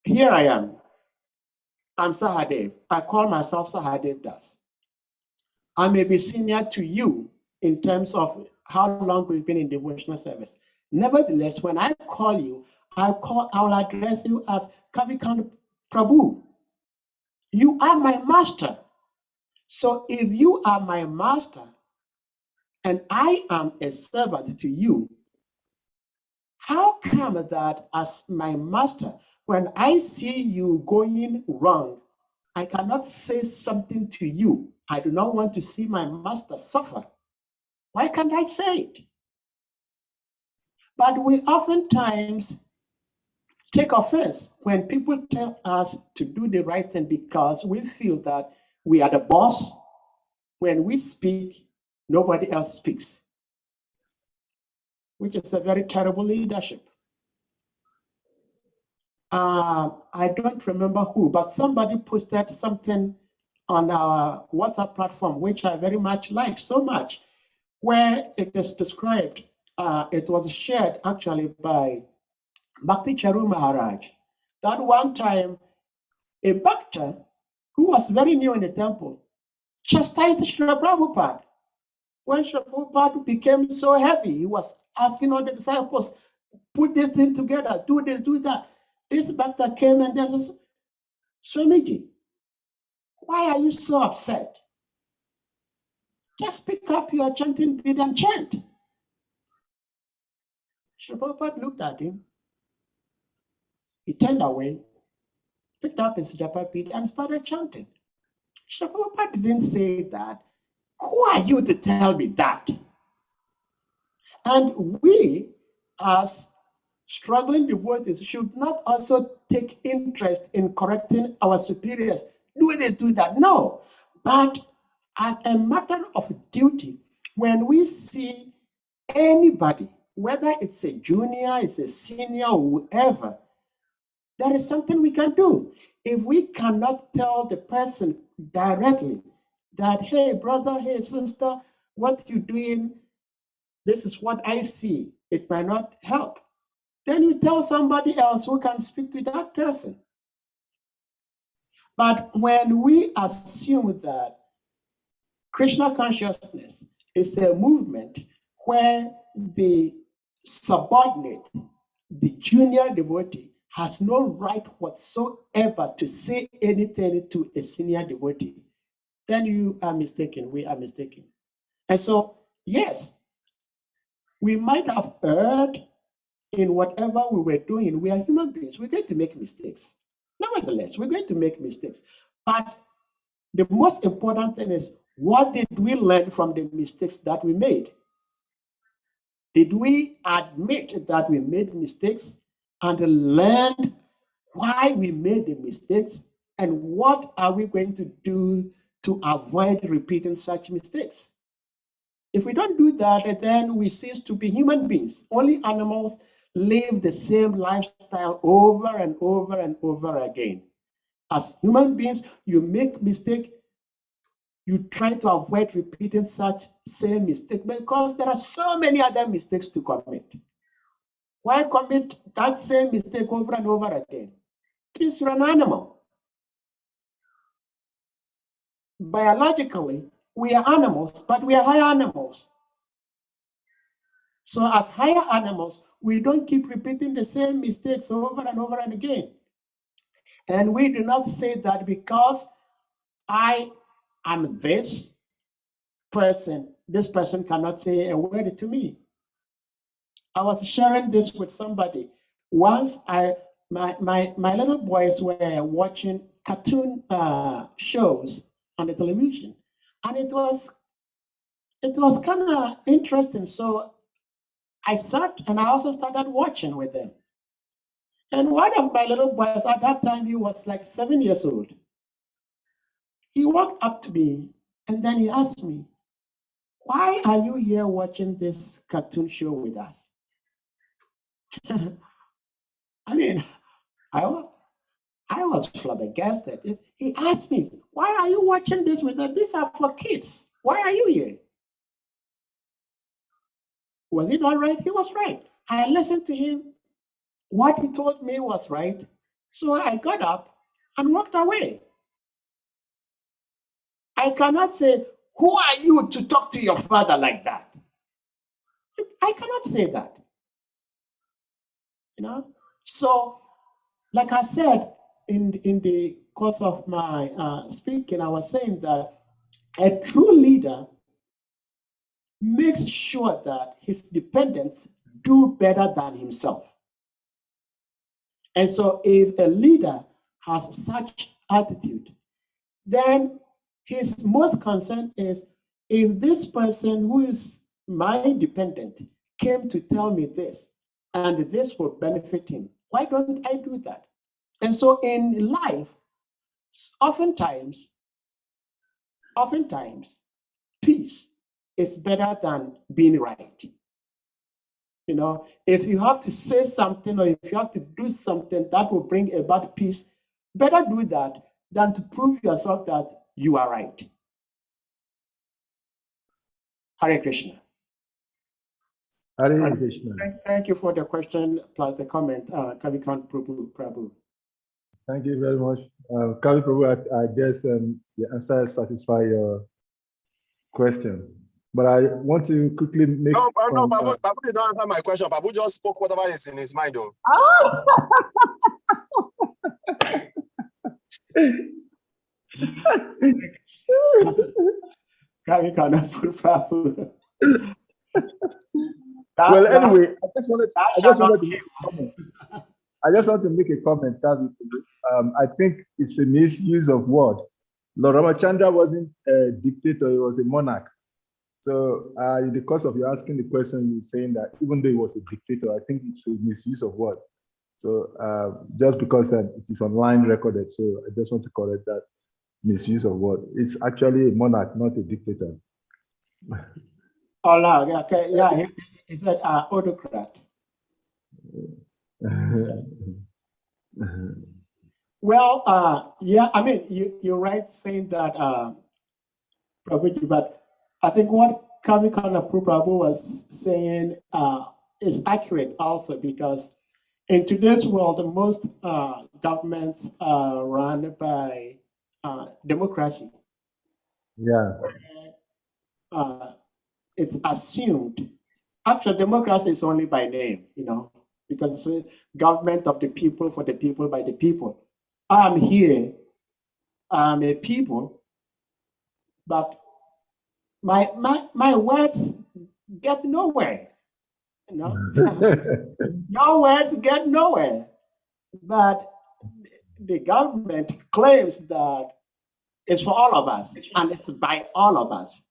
here I am, I'm Sahadev. I call myself Sahadev Das. I may be senior to you in terms of how long we've been in devotional service. Nevertheless, when I call you, I will address you as Kavikan Prabhu. You are my master. So if you are my master and I am a servant to you, how come that as my master, when I see you going wrong, I cannot say something to you? I do not want to see my master suffer. Why can't I say it? But we oftentimes take offense when people tell us to do the right thing because we feel that we are the boss. When we speak, nobody else speaks, which is a very terrible leadership. I don't remember who, but somebody posted something on our WhatsApp platform, which I very much like so much, where it is described, it was shared actually by Bhakti Charu Maharaj, that one time a Bhakta who was very new in the temple chastised Srila Prabhupada. When Srila Prabhupada became so heavy, he was asking all the disciples, put this thing together, do this, do that. This Bhakta came and then says, Swamiji, why are you so upset? Just pick up your chanting bead and chant. Srila Prabhupada looked at him. He turned away, picked up his japa bead and started chanting. Srila Prabhupada didn't say that. Who are you to tell me that? And we, as struggling devotees, should not also take interest in correcting our superiors. Do this, do that. No. But as a matter of duty, when we see anybody, whether it's a junior, it's a senior, or whoever, there is something we can do. If we cannot tell the person directly that, hey, brother, hey, sister, what you're doing, this is what I see, it might not help, then you tell somebody else who can speak to that person. But when we assume that Krishna consciousness is a movement where the subordinate, the junior devotee, has no right whatsoever to say anything to a senior devotee, then you are mistaken, we are mistaken. And so, yes, we might have erred in whatever we were doing. We are human beings, we're going to make mistakes. Nevertheless, we're going to make mistakes. But the most important thing is, what did we learn from the mistakes that we made? Did we admit that we made mistakes and learned why we made the mistakes? And what are we going to do to avoid repeating such mistakes? If we don't do that, then we cease to be human beings. Only animals live the same lifestyle over and over and over again. As human beings, you make mistake, you try to avoid repeating such same mistake because there are so many other mistakes to commit. Why commit that same mistake over and over again? Because you're an animal. Biologically, we are animals, but we are higher animals. So as higher animals, we don't keep repeating the same mistakes over and over and again. And we do not say that because I am this person cannot say a word to me. I was sharing this with somebody. Once my little boys were watching cartoon shows on the television, and it was kind of interesting. So I sat and I also started watching with them. And one of my little boys, at that time, he was like 7 years old. He walked up to me and then he asked me, "Why are you here watching this cartoon show with us?" I mean, I was flabbergasted. He asked me, "Why are you watching this with us? These are for kids. Why are you here?" Was it all right? He was right. I listened to him. What he told me was right. So I got up and walked away. I cannot say, "Who are you to talk to your father like that?" I cannot say that. You know? So, like I said in the course of my speaking, I was saying that a true leader makes sure that his dependents do better than himself. And so if a leader has such attitude, then his most concern is, if this person who is my dependent came to tell me this, and this will benefit him, why don't I do that? And so in life, oftentimes, peace is better than being right. You know, if you have to say something or if you have to do something that will bring about peace, better do that than to prove yourself that you are right. Hare Krishna. Hare Krishna. Thank you for the question plus the comment, Kavikant Prabhu. Thank you very much. Kavi Prabhu, I guess the answer satisfies your question. But I want to quickly make No, Babu did not answer my question. Babu just spoke whatever is in his mind, though. Kavikant Prabhu. Well, anyway, I just want to make a comment, Kavi. I think it's a misuse of word. Lord Ramachandra wasn't a dictator, he was a monarch. So in the course of you asking the question, you're saying that even though he was a dictator, I think it's a misuse of word. So just because it is online recorded, so I just want to correct that misuse of word. It's actually a monarch, not a dictator. Oh, no, okay, yeah, he said autocrat. Well, yeah, I mean, you're right saying that, Prabhuji, but I think what Kavikant Prabhu was saying is accurate also, because in today's world, most governments are run by democracy. Yeah. It's assumed. Actually, democracy is only by name, you know, because it's a government of the people, for the people, by the people. I'm here, I'm a people, but my words get nowhere. You know, your words get nowhere. But the government claims that it's for all of us, and it's by all of us,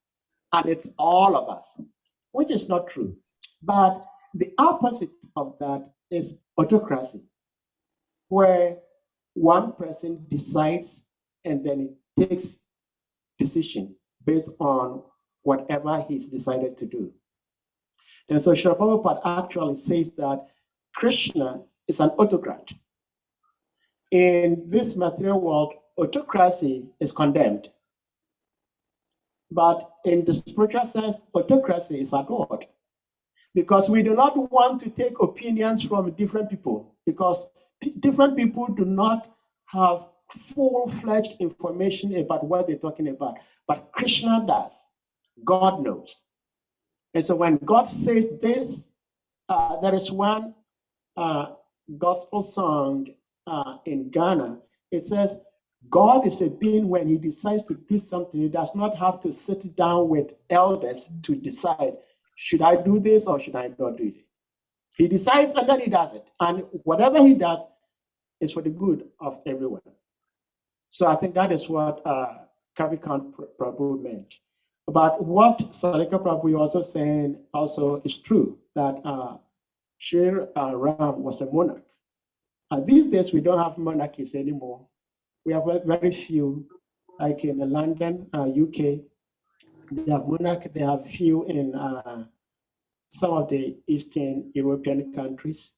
and it's all of us, which is not true. But the opposite of that is autocracy, where one person decides and then it takes decision based on whatever he's decided to do. And so Srila Prabhupada actually says that Krishna is an autocrat. In this material world, autocracy is condemned. But in the spiritual sense, autocracy is adored. Because we do not want to take opinions from different people, because different people do not have full-fledged information about what they're talking about. But Krishna does. God knows. And so when God says this, there is one gospel song in Ghana. It says, God is a being. When he decides to do something, he does not have to sit down with elders to decide, should I do this or should I not do it? He decides and then he does it. And whatever he does is for the good of everyone. So I think that is what Kavikant Prabhu meant. But what Sarika Prabhu also saying also is true, that Sri Ram was a monarch. These days, we don't have monarchies anymore. We have very few, like in London, UK, they have monarch, they have few in some of the Eastern European countries.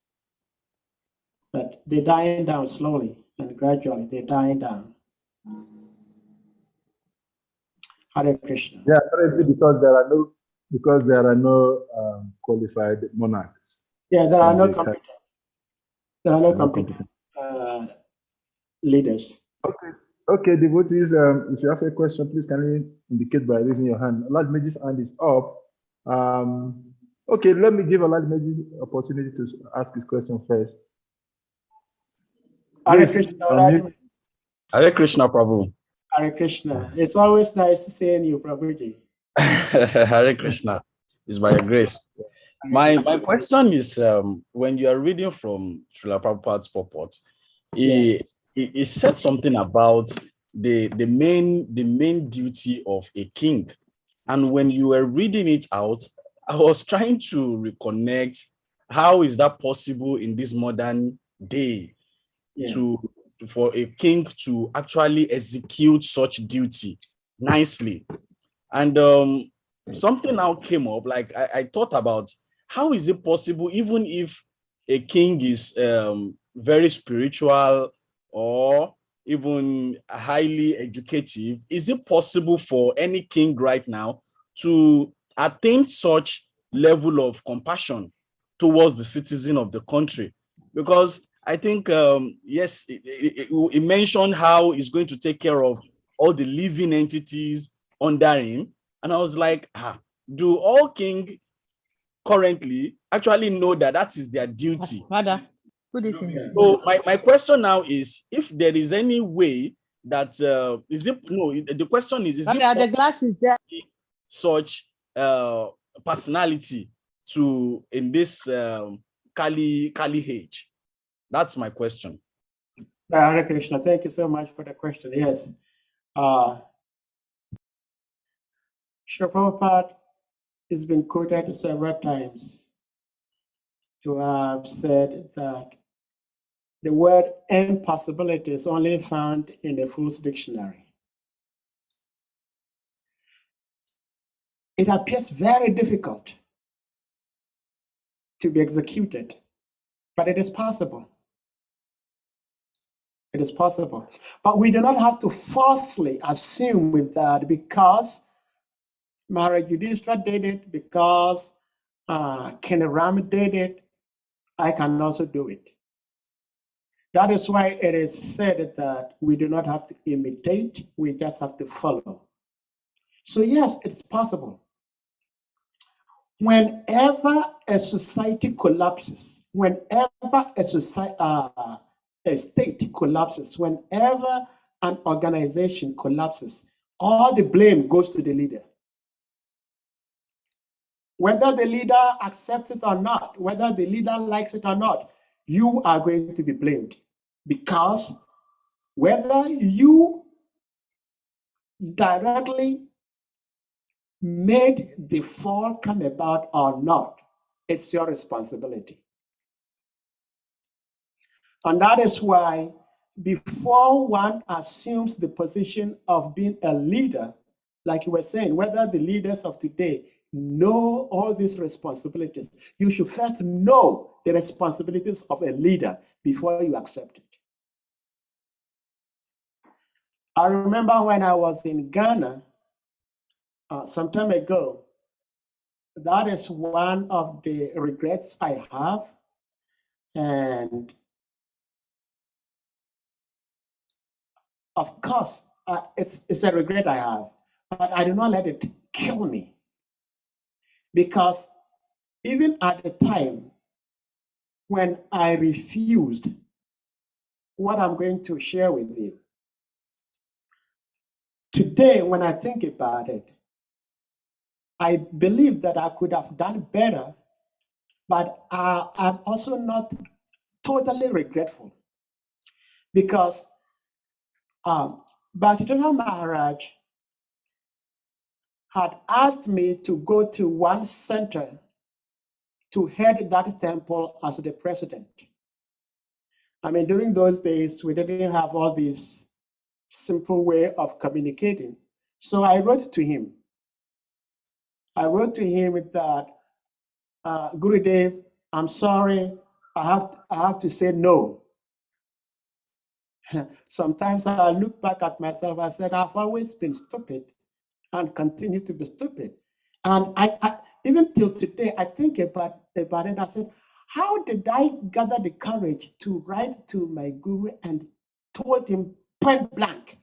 But they're dying down slowly and gradually, they're dying down. Hare Krishna. Yeah, currently because there are no qualified monarchs. Yeah, there are no competent. There are no competent leaders. Okay, devotees, if you have a question, please can you indicate by raising your hand. Lord Maji's hand is up. Okay, let me give Lord Maji opportunity to ask his question first. Hare Please, Krishna. Hare Krishna, Prabhu. Hare Krishna. It's always nice to see you, Prabhuji. Hare Krishna. It's by your grace. My question is, when you are reading from Srila Prabhupada's purport, he said something about the main duty of a king. And when you were reading it out, I was trying to reconnect, how is that possible in this modern day for a king to actually execute such duty nicely? And something now came up, like I thought about, how is it possible, even if a king is very spiritual or even highly educative, is it possible for any king right now to attain such level of compassion towards the citizen of the country? Because I think, yes, it mentioned how he's going to take care of all the living entities under him. And I was like, do all kings currently actually know that that is their duty? So my question now is, if there is any way that, the question is the glass is there. Such personality in this Kali age? That's my question. Hare Krishna, thank you so much for the question. Yes. Srila Prabhupada has been quoted several times to have said that the word impossibility is only found in a fool's dictionary. It appears very difficult to be executed, but it is possible. It is possible. But we do not have to falsely assume with that because Maharaj Yudhishthira did it, because King Ram did it, I can also do it. That is why it is said that we do not have to imitate, we just have to follow. So yes, it's possible. Whenever a society collapses, whenever a state collapses, whenever an organization collapses, all the blame goes to the leader. Whether the leader accepts it or not, whether the leader likes it or not, you are going to be blamed. Because whether you directly made the fall come about or not, It's your responsibility. And that is why before one assumes the position of being a leader, like you were saying, whether the leaders of today know all these responsibilities, you should first know the responsibilities of a leader before you accept it. I remember when I was in Ghana some time ago, that is one of the regrets I have. And of course, it's a regret I have, but I do not let it kill me. Because even at the time when I refused what I'm going to share with you, today, when I think about it, I believe that I could have done better, but I'm also not totally regretful. Because Bhaktivinoda Maharaj had asked me to go to one center to head that temple as the president. I mean, during those days, we didn't have all this simple way of communicating. So I wrote to him. I wrote to him that, Gurudev, I'm sorry, I have to say no. Sometimes I look back at myself, I said, I've always been stupid and continue to be stupid. And I even till today, I think about it. I said, how did I gather the courage to write to my guru and told him point blank,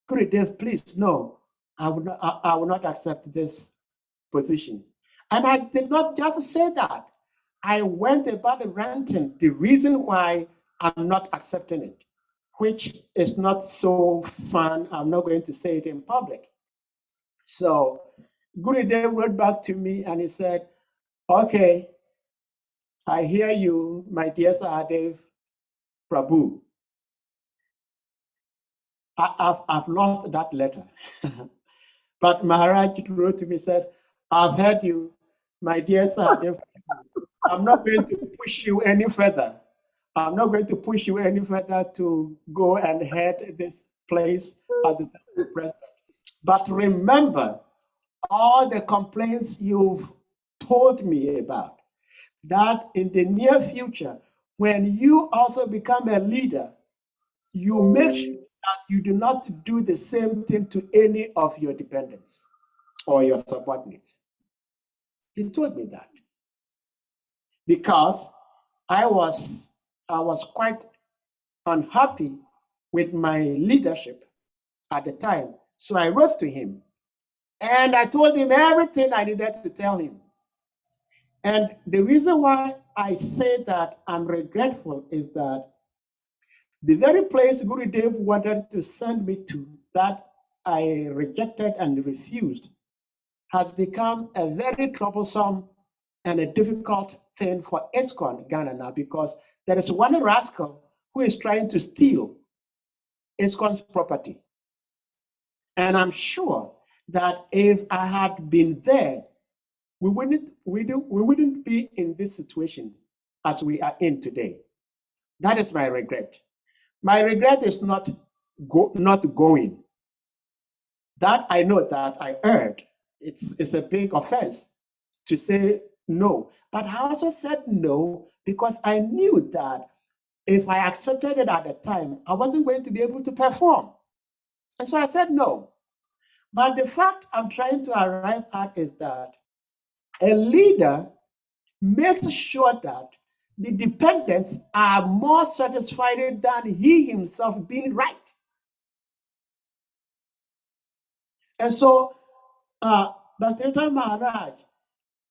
Gurudev, please, no, I will not accept this position. And I did not just say that. I went about ranting the reason why I'm not accepting it, which is not so fun. I'm not going to say it in public. So Gurudev wrote back to me and he said, okay, I hear you, my dear Sahadev Prabhu. I've lost that letter. But Maharaj wrote to me, says, I've heard you, my dear Sahadev. I'm not going to push you any further. I'm not going to push you any further to go and head this place as the president. But remember all the complaints you've told me about, that in the near future, when you also become a leader, you make sure that you do not do the same thing to any of your dependents or your subordinates. He told me that because I was quite unhappy with my leadership at the time. So I wrote to him and I told him everything I needed to tell him. And the reason why I say that I'm regretful is that the very place Gurudev wanted to send me to, that I rejected and refused, has become a very troublesome and a difficult thing for ISKCON Ghana now, because there is one rascal who is trying to steal ISKCON's property. And I'm sure that if I had been there, we wouldn't be in this situation as we are in today. That is my regret. My regret is not going. That I know that I erred. It's a big offense to say no. But I also said no because I knew that if I accepted it at the time, I wasn't going to be able to perform. And so I said no. But the fact I'm trying to arrive at is that a leader makes sure that the dependents are more satisfied than he himself being right. And so, Bhaktivinoda Maharaj,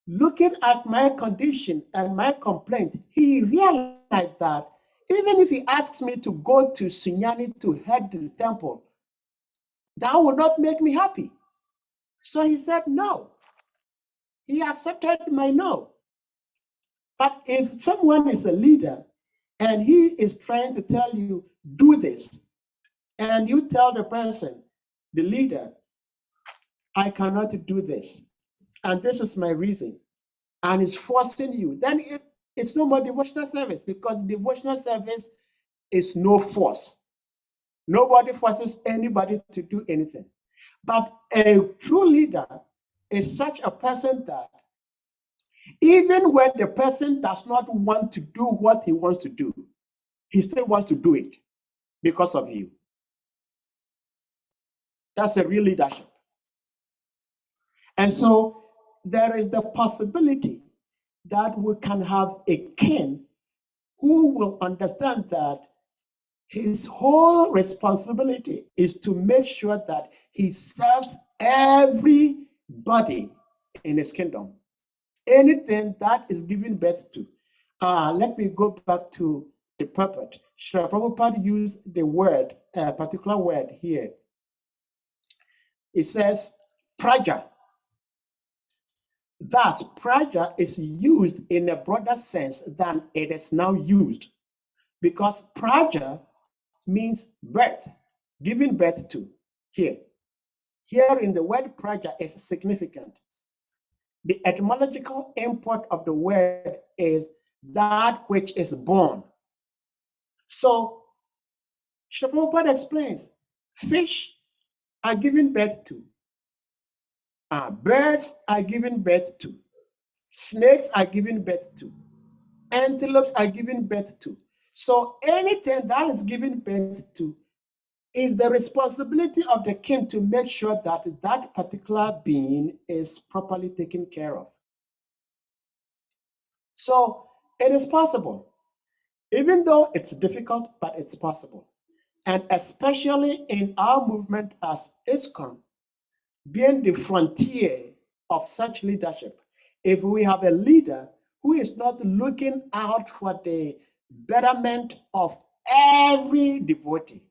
looking at my condition and my complaint, he realized that even if he asks me to go to Sunyani to head the temple, that would not make me happy. So he said no. He accepted my no. But if someone is a leader and he is trying to tell you, do this, and you tell the person, the leader, I cannot do this, and this is my reason, and is forcing you, then it's no more devotional service, because devotional service is no force. Nobody forces anybody to do anything. But a true leader is such a person that even when the person does not want to do what he wants to do, he still wants to do it because of you. That's a real leadership. And so there is the possibility that we can have a king who will understand that his whole responsibility is to make sure that he serves everybody in his kingdom. Anything that is given birth to. Let me go back to the purport. Srila Prabhupada used the word, a particular word here. It says praja. Thus, praja is used in a broader sense than it is now used, because praja means birth, giving birth to. Here in the word praja is significant. The etymological import of the word is that which is born. So, Srila Prabhupada explains, fish are given birth to, birds are given birth to, snakes are given birth to, antelopes are given birth to. So anything that is given birth to is the responsibility of the king to make sure that that particular being is properly taken care of. So it is possible, even though it's difficult, but it's possible. And especially in our movement as ISKCON, being the frontier of such leadership, if we have a leader who is not looking out for the betterment of every devotee,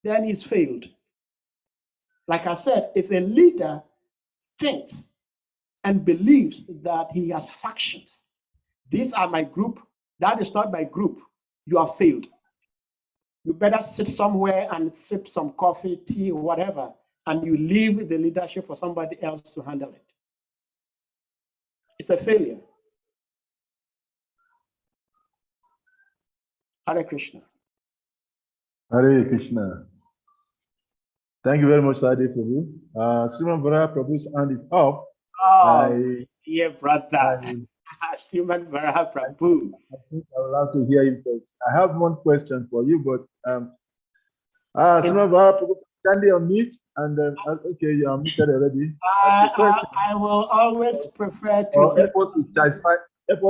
then he's failed. Like I said, if a leader thinks and believes that he has factions, these are my group, that is not my group, you have failed. You better sit somewhere and sip some coffee, tea, whatever, and you leave the leadership for somebody else to handle it. It's a failure. Hare Krishna. Hare Krishna. Thank you very much, Sadi Prabhu. Sriman Vara Prabhu's hand is up. Oh, dear brother. Sriman Vara Prabhu. I think I would love to hear you first. I have one question for you, but Sriman Vara Prabhu, kindly unmute, and okay, you are muted already. I will always prefer to help us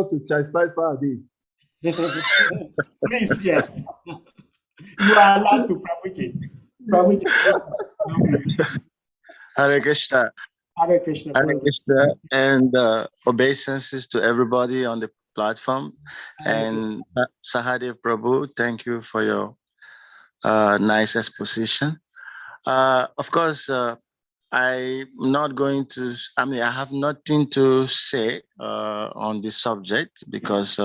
to chastise Sadi. Please, yes. You are allowed to Prabhuji. Hare Krishna. Hare Krishna. Hare Krishna, and obeisances to everybody on the platform. And Sahadev Prabhu, thank you for your nice exposition. Of course, I'm not going to, I have nothing to say on this subject, because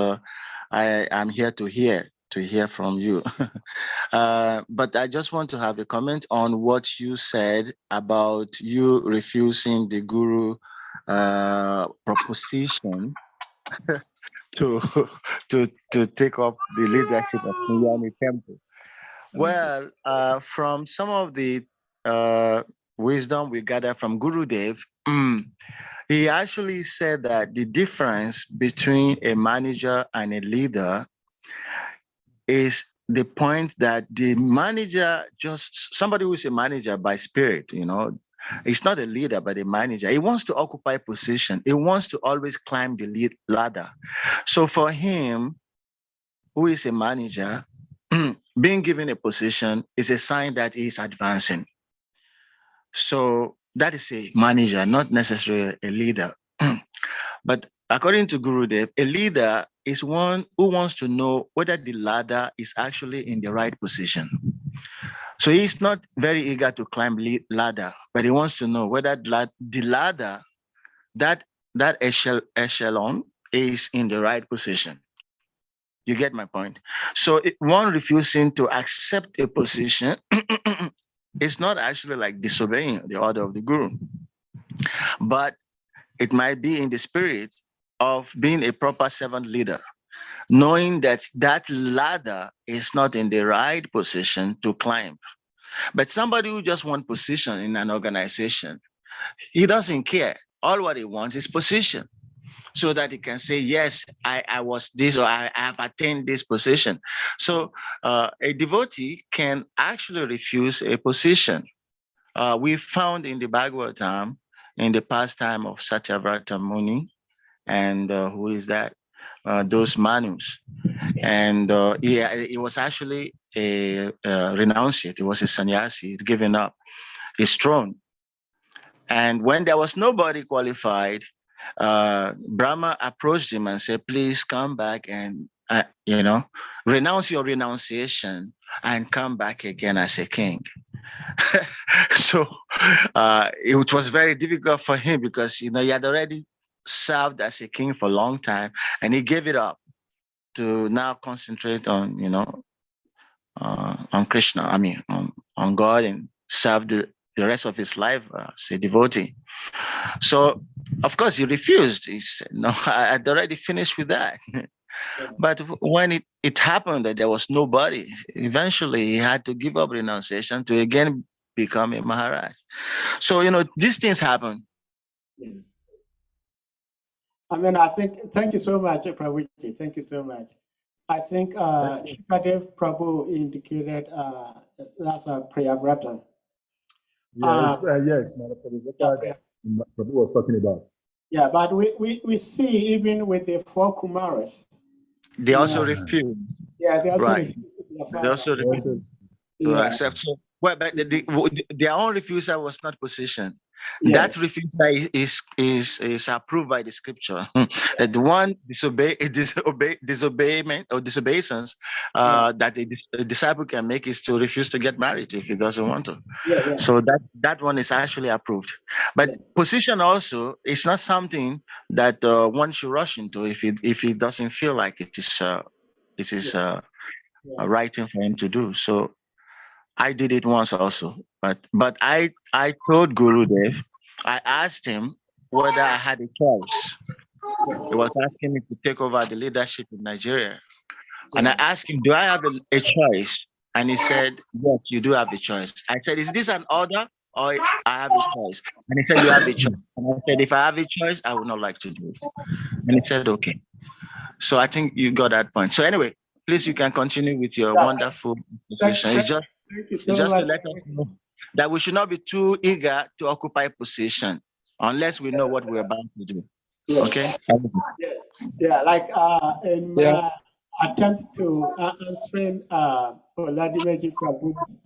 I am here to hear from you. But I just want to have a comment on what you said about you refusing the guru proposition to take up the leadership of Niyani Temple. Well, from some of the wisdom we gather from Gurudev, he actually said that the difference between a manager and a leader is the point that the manager, just somebody who is a manager by spirit, he's not a leader, but a manager. He wants to occupy position. He wants to always climb the ladder. So for him, who is a manager, being given a position is a sign that he is advancing. So that is a manager, not necessarily a leader. But according to Gurudev, a leader is one who wants to know whether the ladder is actually in the right position. So he's not very eager to climb ladder, but he wants to know whether the ladder, that echelon is in the right position. You get my point? So one refusing to accept a position is not actually like disobeying the order of the guru, but it might be in the spirit of being a proper servant leader, knowing that that ladder is not in the right position to climb. But somebody who just wants position in an organization, he doesn't care. All what he wants is position, so that he can say, yes, I was this, or I have attained this position. So a devotee can actually refuse a position. We found in the Bhagavatam, in the pastime of Satyavrata Muni, and who is that? Those Manus. And he was actually a renunciate. He was a sannyasi. He's given up his throne. And when there was nobody qualified, Brahma approached him and said, please come back and, renounce your renunciation and come back again as a king. So it was very difficult for him because, he had already served as a king for a long time, and he gave it up to now concentrate on, on Krishna, on God, and serve the rest of his life as a devotee. So, of course, he refused. He said, no, I'd already finished with that. But when it happened that there was nobody, eventually he had to give up renunciation to again become a Maharaj. So, these things happen. I mean, I think, thank you so much, Prabhuji. Thank you so much. I think Shikadev Prabhu indicated that's a Priyavrata. Yes, yes, that's what Prabhu was talking about. Yeah, but we see even with the 4 Kumaras. They also refuse. Yeah, they also right. refuse. They also refuse to accept. So, well, but their own refusal was not position. Yes. That refusal is approved by the scripture. That the one disobeyment or disobeisance that a disciple can make is to refuse to get married if he doesn't want to. Yeah. So that one is actually approved. But position also is not something that one should rush into if he doesn't feel like it is a right thing for him to do. So I did it once also, but I told Gurudev, I asked him whether I had a choice. He was asking me to take over the leadership in Nigeria. And I asked him, do I have a choice? And he said, yes, you do have a choice. I said, is this an order or I have a choice? And he said, you have a choice. And I said, if I have a choice, I would not like to do it. And he said, okay. So I think you got that point. So anyway, please, you can continue with your wonderful position. It's just to let us know that we should not be too eager to occupy position unless we know what we're about to do. Okay? Yeah, like in my attempt to answering Vladimir Prabhu's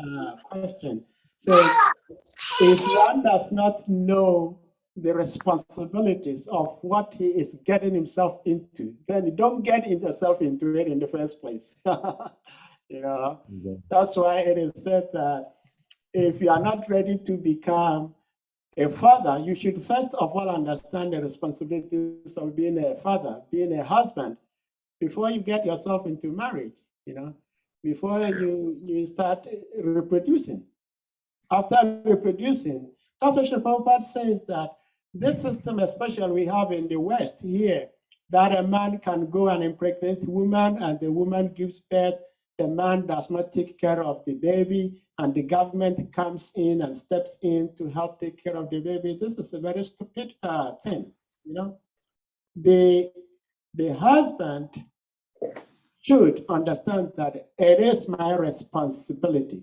question. So if one does not know the responsibilities of what he is getting himself into, then you don't get yourself into it in the first place. That's why it is said that if you are not ready to become a father, you should first of all understand the responsibilities of being a father, being a husband, before you get yourself into marriage, before you start reproducing. After reproducing, that's what Srila Prabhupada says, that this system, especially we have in the West here, that a man can go and impregnate a woman and the woman gives birth, the man does not take care of the baby, and the government comes in and steps in to help take care of the baby. This is a very stupid thing, The husband should understand that it is my responsibility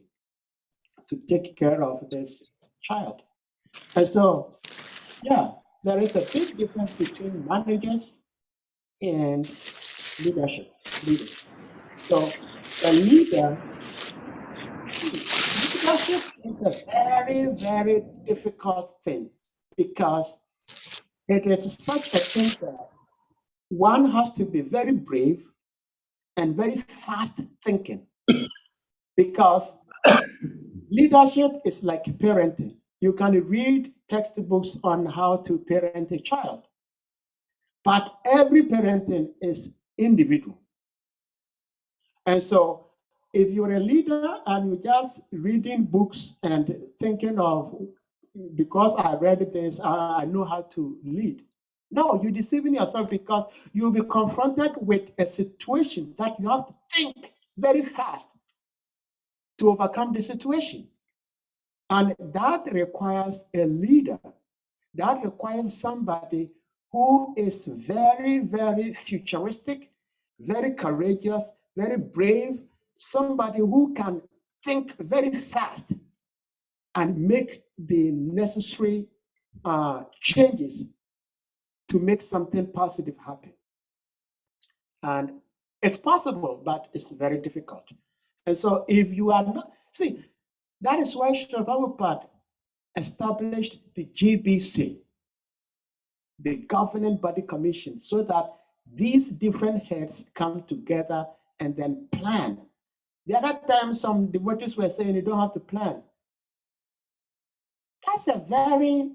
to take care of this child. And so, there is a big difference between managers and leadership. So the leadership is a very, very difficult thing because it is such a thing that one has to be very brave and very fast thinking because leadership is like parenting. You can read textbooks on how to parent a child, but every parenting is individual. And so if you're a leader and you're just reading books and thinking of, because I read this, I know how to lead, No, you're deceiving yourself because you'll be confronted with a situation that you have to think very fast to overcome the situation. And that requires a leader. That requires somebody who is very, very futuristic, very courageous, very brave, somebody who can think very fast and make the necessary changes to make something positive happen. And it's possible, but it's very difficult. And so if you are not, see, that is why Srila Prabhupada established the GBC, the Governing Body Commission, so that these different heads come together and then plan. The other time some devotees were saying you don't have to plan. That's a very,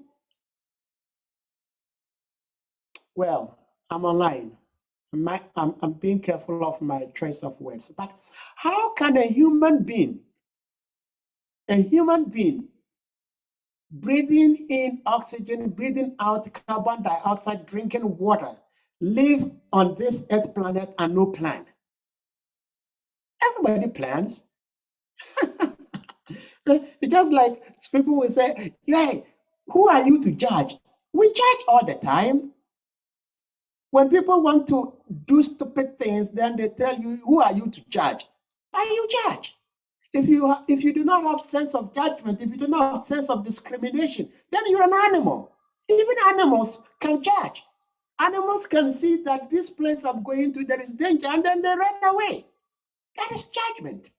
well, I'm online. I'm being careful of my choice of words. But how can a human being breathing in oxygen, breathing out carbon dioxide, drinking water, live on this earth planet and no plan? Everybody plans. It's just like people will say, yeah, who are you to judge? We judge all the time. When people want to do stupid things, then they tell you, who are you to judge? And you judge. If you do not have sense of judgment, if you do not have sense of discrimination, then you're an animal. Even animals can judge. Animals can see that this place I'm going to, there is danger, and then they run away. That is judgment.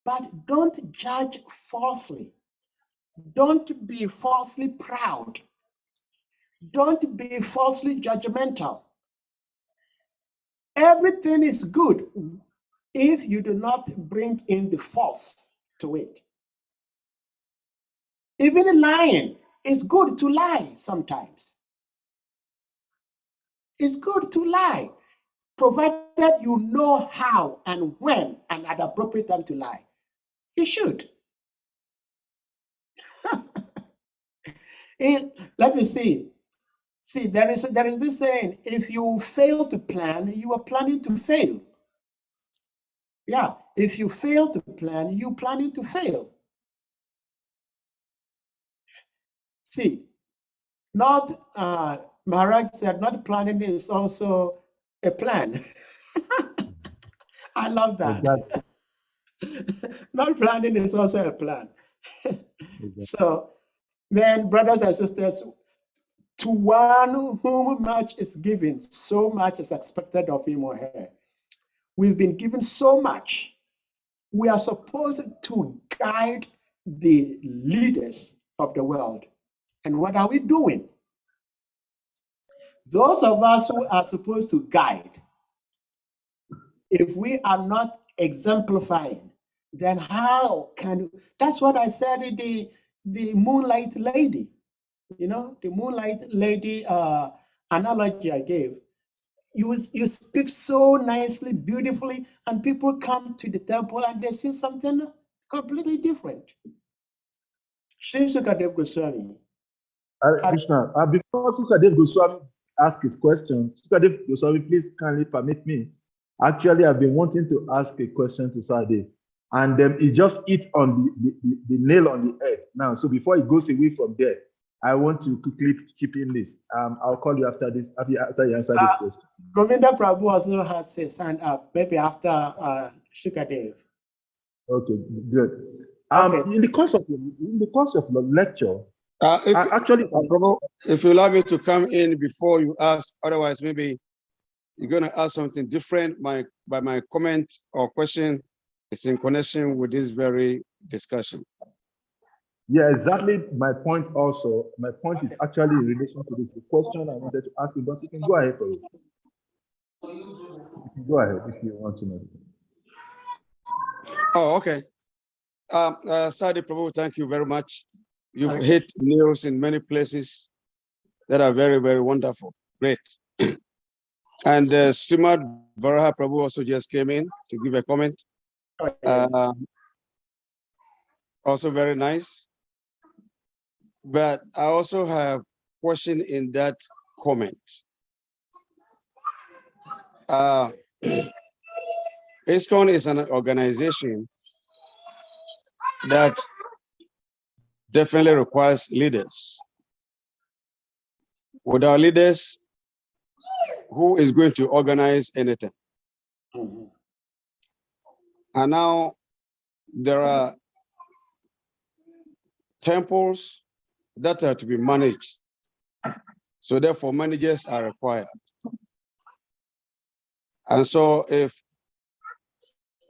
But don't judge falsely. Don't be falsely proud. Don't be falsely judgmental. Everything is good if you do not bring in the false to it. Even lying, it's good to lie sometimes. It's good to lie, provided you know how and when and at the appropriate time to lie. You should. Let me see. See, there is this saying, if you fail to plan, you are planning to fail. Yeah, if you fail to plan, you're planning to fail. See, not, Maharaj said, not planning is also a plan. I love that. Exactly. Not planning is also a plan. Exactly. So, men, brothers and sisters, to one whom much is given, so much is expected of him or her. We've been given so much. We are supposed to guide the leaders of the world. And what are we doing? Those of us who are supposed to guide, if we are not exemplifying, then how can, that's what I said in the moonlight lady, you know, the moonlight lady analogy I gave. You speak so nicely, beautifully, and people come to the temple and they see something completely different. Shri Sukadev Goswami. Krishna, before Sukadev Goswami ask his question, Sukadev Goswami, please kindly permit me. Actually, I've been wanting to ask a question to Sadev, and then he just hit on the nail on the head. Now, so before he goes away from there, I want to quickly chip in this. I'll call you after this, after you answer this question. Govinda Prabhu also has his hand up, maybe after Sukadev. Okay, good. Okay. In the course of the lecture, if you allow me to come in before you ask, otherwise maybe you're going to ask something different. My comment or question is in connection with this very discussion. Yeah, exactly. My point also. My point is actually in relation to this. The question I wanted to ask you, but you can go ahead for it. You can go ahead if you want to know. Oh, okay. Sadi Prabhu, thank you very much. You've hit nails in many places that are very, very wonderful. Great. And Srimad Varaha Prabhu also just came in to give a comment. Also very nice. But I also have question in that comment. ISKCON is an organization that definitely requires leaders. Without leaders, who is going to organize anything? Mhm. And now there are temples that are to be managed. So therefore, managers are required. And so if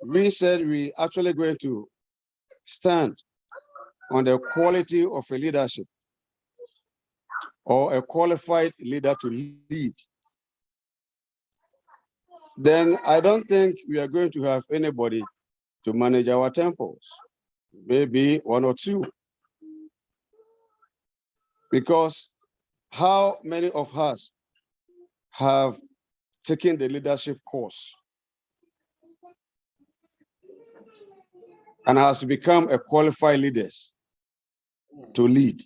we said we actually going to stand on the quality of a leadership or a qualified leader to lead, then I don't think we are going to have anybody to manage our temples, maybe one or two. Because how many of us have taken the leadership course and has to become a qualified leaders to lead?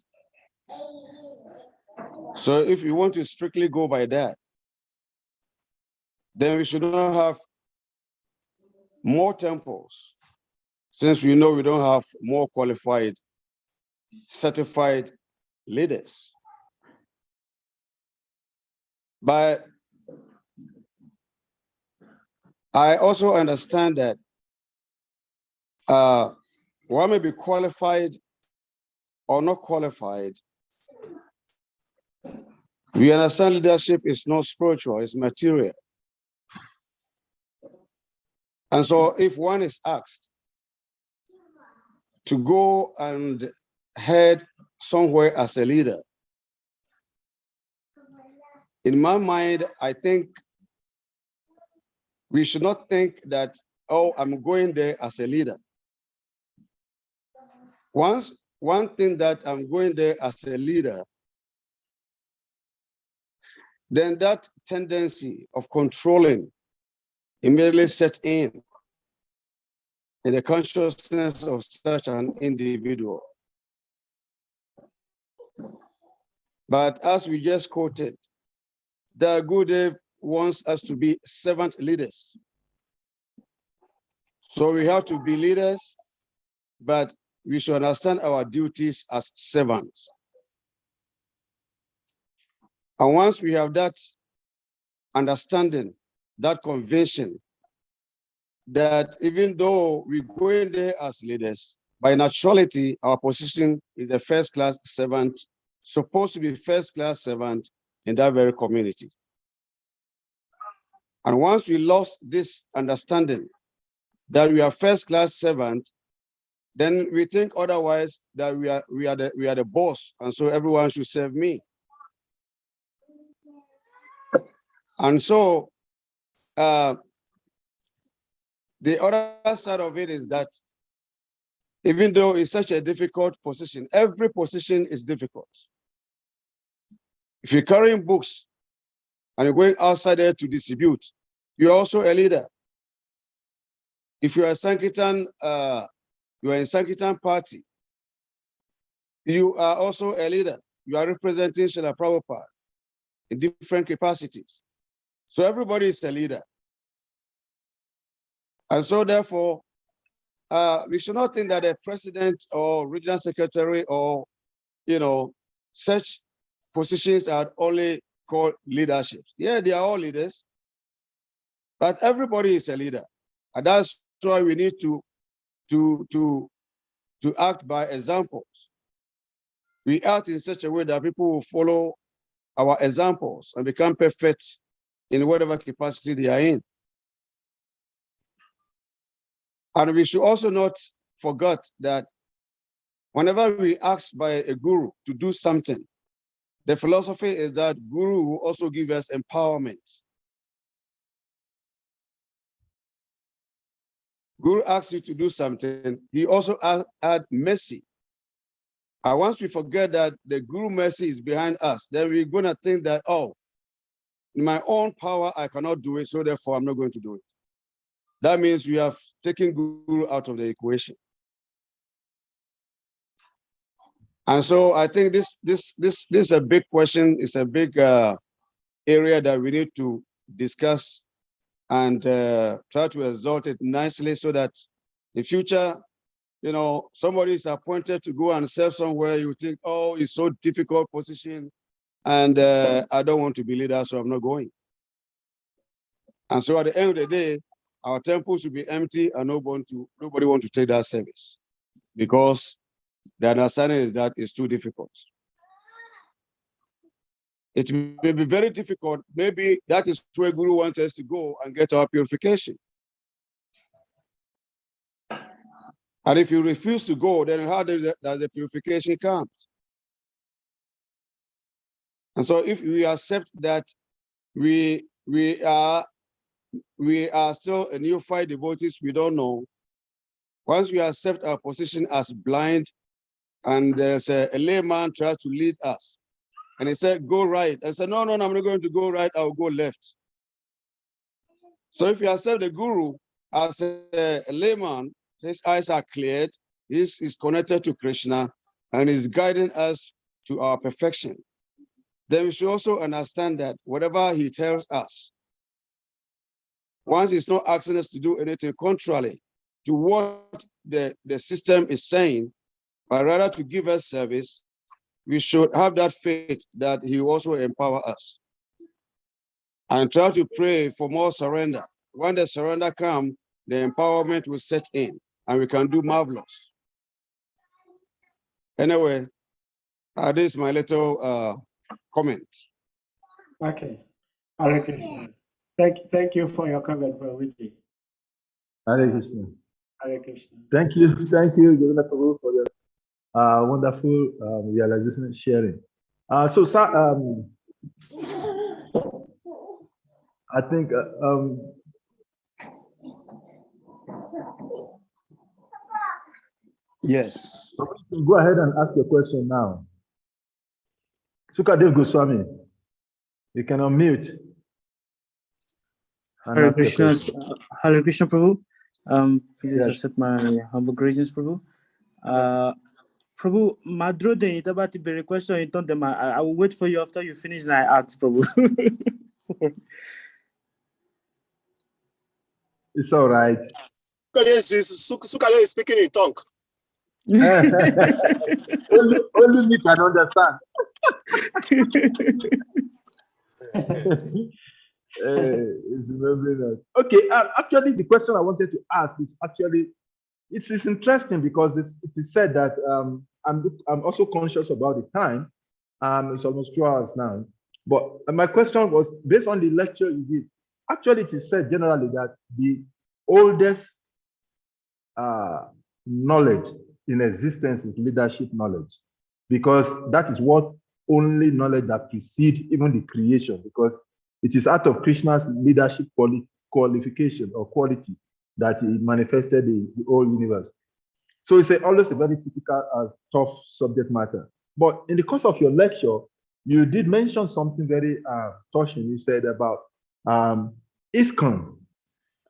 So if you want to strictly go by that, then we should not have more temples, since we know we don't have more qualified, certified leaders. But I also understand that one may be qualified or not qualified. We understand leadership is not spiritual, it's material. And so if one is asked to go and head somewhere as a leader, in my mind, I think we should not think that, oh, I'm going there as a leader. One thing that I'm going there as a leader, then that tendency of controlling immediately set in the consciousness of such an individual. But as we just quoted, the Gurudev wants us to be servant leaders. So we have to be leaders, but we should understand our duties as servants. And once we have that understanding, that conviction, that even though we go in there as leaders, by naturality, our position is a first-class servant, supposed to be first-class servant in that very community. And once we lost this understanding that we are first-class servant, then we think otherwise that we are the boss, and so everyone should serve me. And so the other side of it is that even though it's such a difficult position, every position is difficult. If you're carrying books and you're going outside there to distribute, you're also a leader. If you're a Sankirtan, you are in Sankirtan party, you are also a leader. You are representing Srila Prabhupada in different capacities. So everybody is a leader. And so therefore, we should not think that a president or regional secretary or, such positions are only called leadership. Yeah, they are all leaders, but everybody is a leader. And that's why we need to act by examples. We act in such a way that people will follow our examples and become perfect in whatever capacity they are in. And we should also not forget that whenever we ask by a guru to do something, the philosophy is that guru will also give us empowerment. Guru asks you to do something, he also add mercy. And once we forget that the guru mercy is behind us, then we're gonna think that, oh, in my own power, I cannot do it, so therefore I'm not going to do it. That means we have taken guru out of the equation. And so I think this is a big question. It's a big area that we need to discuss and try to exalt it nicely so that in future, you know, somebody is appointed to go and serve somewhere, you think, oh, it's so difficult position, and I don't want to be leader, so I'm not going. And so at the end of the day, our temples will be empty and nobody want to take that service because the understanding is that it's too difficult. It may be very difficult. Maybe that is where Guru wants us to go and get our purification. And if you refuse to go, then how does the purification come? And so if we accept that we are still a neophyte devotees, we don't know. Once we accept our position as blind, and there's a layman tries to lead us, and he said, go right. I said, no, I'm not going to go right, I'll go left. So if you accept the Guru as a layman, his eyes are cleared, he's connected to Krishna, and is guiding us to our perfection. Then we should also understand that whatever he tells us, once he's not asking us to do anything contrary to what the system is saying, but rather to give us service, we should have that faith that he will also empower us. And try to pray for more surrender. When the surrender comes, the empowerment will set in, and we can do marvelous. Anyway, this is my little comment. Okay. Hare Krishna. Thank you for your comment, Prabhuji. Hare Krishna. Hare Krishna. Thank you, Governor Prabhu, for your wonderful realization and sharing. I think Yes. go ahead and ask your question now. Sukadev Goswami, you can unmute. Hare Krishna, Hare Krishna, Prabhu. Please Yes. accept my humble greetings, Prabhu. Prabhu, Madro de Itabati be request on them. I will wait for you after you finish and I ask, Prabhu. Sorry. It's all right. Sukade is speaking in tongue. only me can understand. Okay, actually, the question I wanted to ask is actually, it's interesting because it is said that I'm also conscious about the time. It's almost 2 hours now. But my question was based on the lecture you did. Actually, it is said generally that the oldest knowledge in existence is leadership knowledge, because that is what only knowledge that precedes even the creation, because it is out of Krishna's leadership qualification or quality that he manifested the whole universe. So it's always a very typical, tough subject matter. But in the course of your lecture, you did mention something very touching. You said about ISKCON.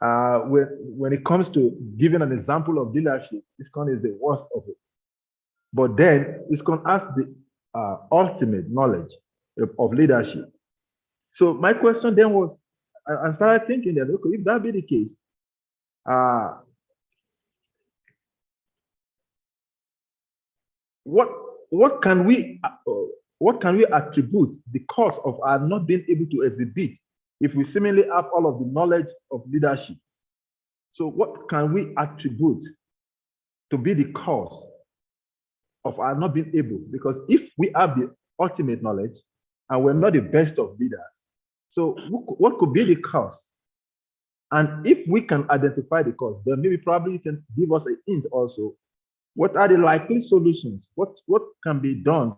When it comes to giving an example of leadership, ISKCON is the worst of it. But then ISKCON has the ultimate knowledge of leadership. So my question then was, I started thinking that, okay, if that be the case, what can we attribute the cause of our not being able to exhibit if we seemingly have all of the knowledge of leadership? So what can we attribute to be the cause of our not being able? Because if we have the ultimate knowledge and we're not the best of leaders, so what could be the cause? And if we can identify the cause, then maybe probably you can give us a hint also. What are the likely solutions? What can be done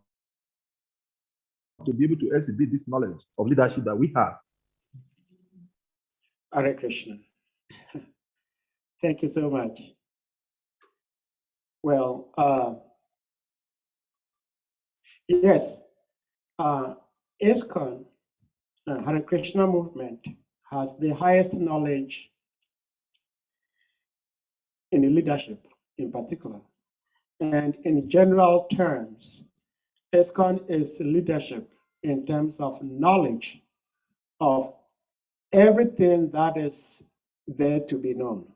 to be able to exhibit this knowledge of leadership that we have? Hare Krishna. Thank you so much. Well, yes, ISKCON, Hare Krishna movement, has the highest knowledge in the leadership in particular. And in general terms, HARE is leadership in terms of knowledge of everything that is there to be known.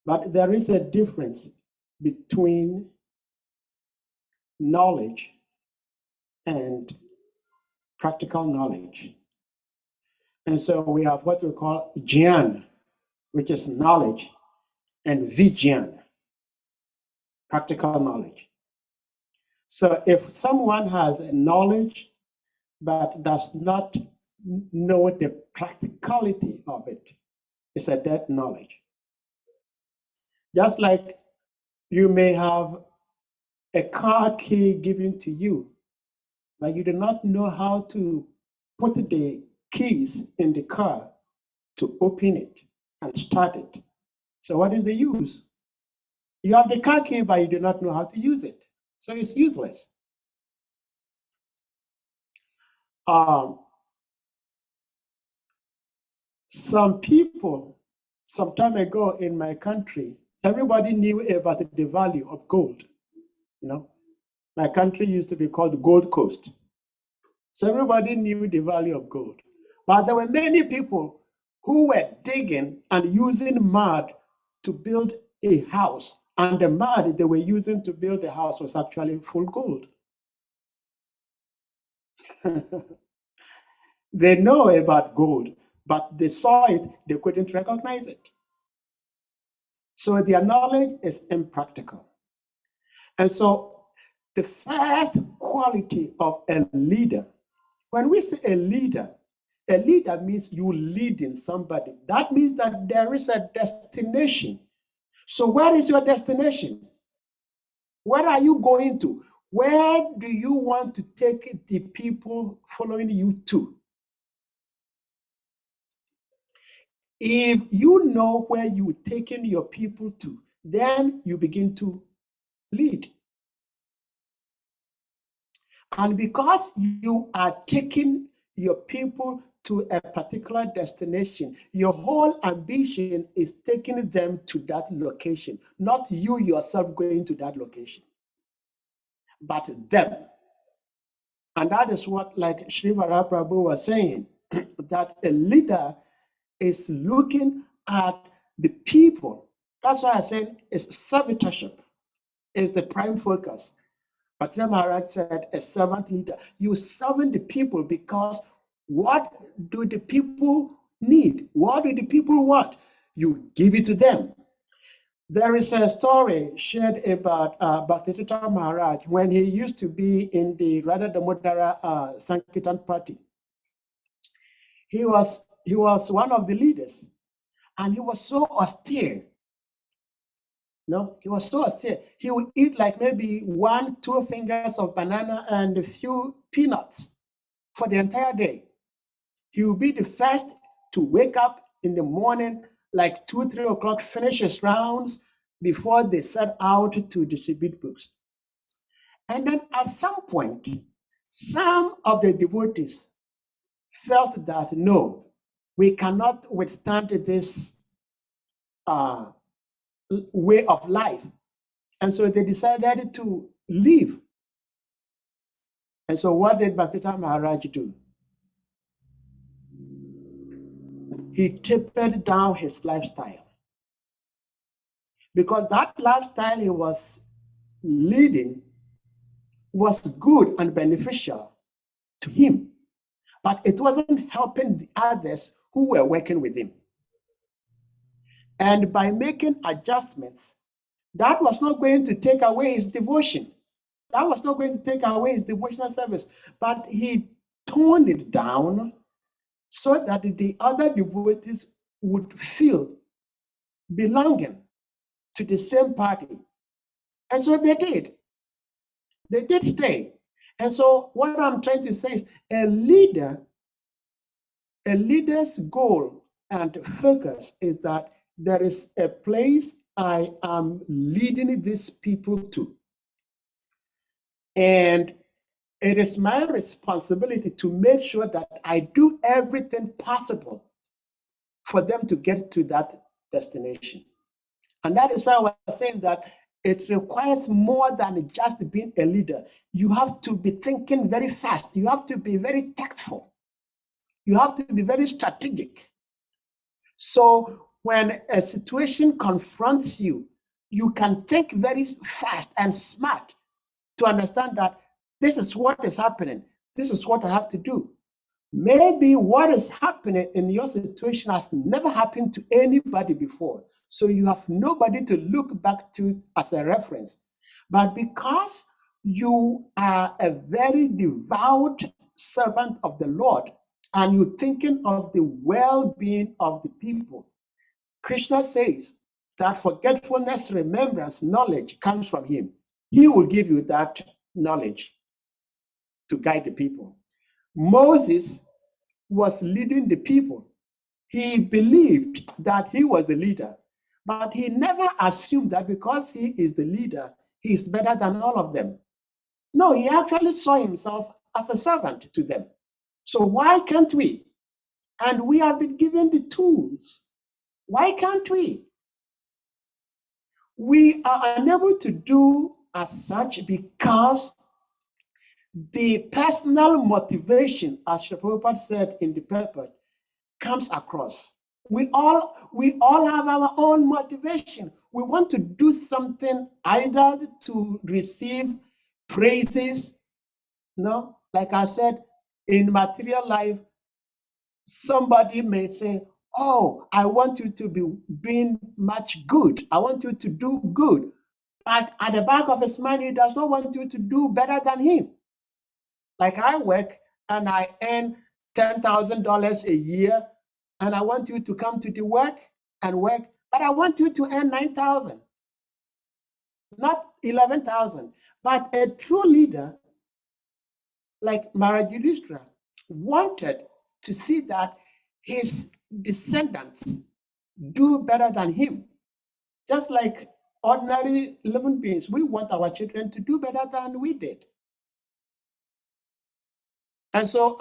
But there is a difference between knowledge and practical knowledge. And so we have what we call Jian, which is knowledge, and Vijian, practical knowledge. So if someone has knowledge but does not know the practicality of it, it's a dead knowledge. Just like you may have a car key given to you, but you do not know how to put the keys in the car to open it and start it. So what is the use? You have the car key, but you do not know how to use it. So it's useless. Some people, some time ago in my country, everybody knew about the value of gold. You know, my country used to be called Gold Coast. So everybody knew the value of gold. But there were many people who were digging and using mud to build a house. And the mud they were using to build the house was actually full gold. They know about gold, but they saw it, they couldn't recognize it. So their knowledge is impractical. And so the first quality of a leader, when we say a leader means you leading somebody. That means that there is a destination. So where is your destination? Where are you going to? Where do you want to take the people following you to? If you know where you're taking your people to, then you begin to lead. And because you are taking your people to a particular destination, your whole ambition is taking them to that location, not you yourself going to that location, but them. And that is what, like Sri Prabhu was saying, that a leader is looking at the people. That's why I said it's servitorship is the prime focus. But Maharaj said, a servant leader, you serve the people because what do the people need? What do the people want? You give it to them. There is a story shared about Bhaktivedanta Maharaj when he used to be in the Radha Damodara Sankirtan party. He was one of the leaders, and he was so austere. No, he was so austere. He would eat like maybe 1-2 fingers of banana and a few peanuts for the entire day. He would be the first to wake up in the morning, like 2-3 o'clock, finish his rounds before they set out to distribute books. And then at some point, some of the devotees felt that, no, we cannot withstand this way of life. And so they decided to leave. And so what did Bhaktivedanta Maharaj do? He tapered down his lifestyle. Because that lifestyle he was leading was good and beneficial to him, but it wasn't helping the others who were working with him. And by making adjustments, that was not going to take away his devotion. That was not going to take away his devotional service, but he toned it down so that the other devotees would feel belonging to the same party. And so they did. They did stay. And so what I'm trying to say is a leader's goal and focus is that there is a place I am leading these people to. And it is my responsibility to make sure that I do everything possible for them to get to that destination. And that is why I was saying that It requires more than just being a leader. You have to be thinking very fast. You have to be very tactful. You have to be very strategic. So when a situation confronts you, you can think very fast and smart to understand that this is what is happening. This is what I have to do. Maybe what is happening in your situation has never happened to anybody before. So you have nobody to look back to as a reference. But because you are a very devout servant of the Lord and you're thinking of the well-being of the people, Krishna says that forgetfulness, remembrance, knowledge comes from him. He will give you that knowledge to guide the people. Moses was leading the people. He believed that he was the leader, but he never assumed that because he is the leader, he is better than all of them. No, he actually saw himself as a servant to them. So why can't we? And we have been given the tools. Why can't we? We are unable to do as such because the personal motivation, as Prabhupada said in the paper, comes across. We all have our own motivation. We want to do something either to receive praises, no? Like I said, in material life, somebody may say, oh, I want you to be doing much good. I want you to do good. But at the back of his mind, he does not want you to do better than him. Like I work and I earn $10,000 a year, and I want you to come to the work and work, but I want you to earn 9,000, not 11,000. But a true leader, like Maharaj Yudhishthira, wanted to see that his descendants do better than him. Just like ordinary living beings, we want our children to do better than we did. And so,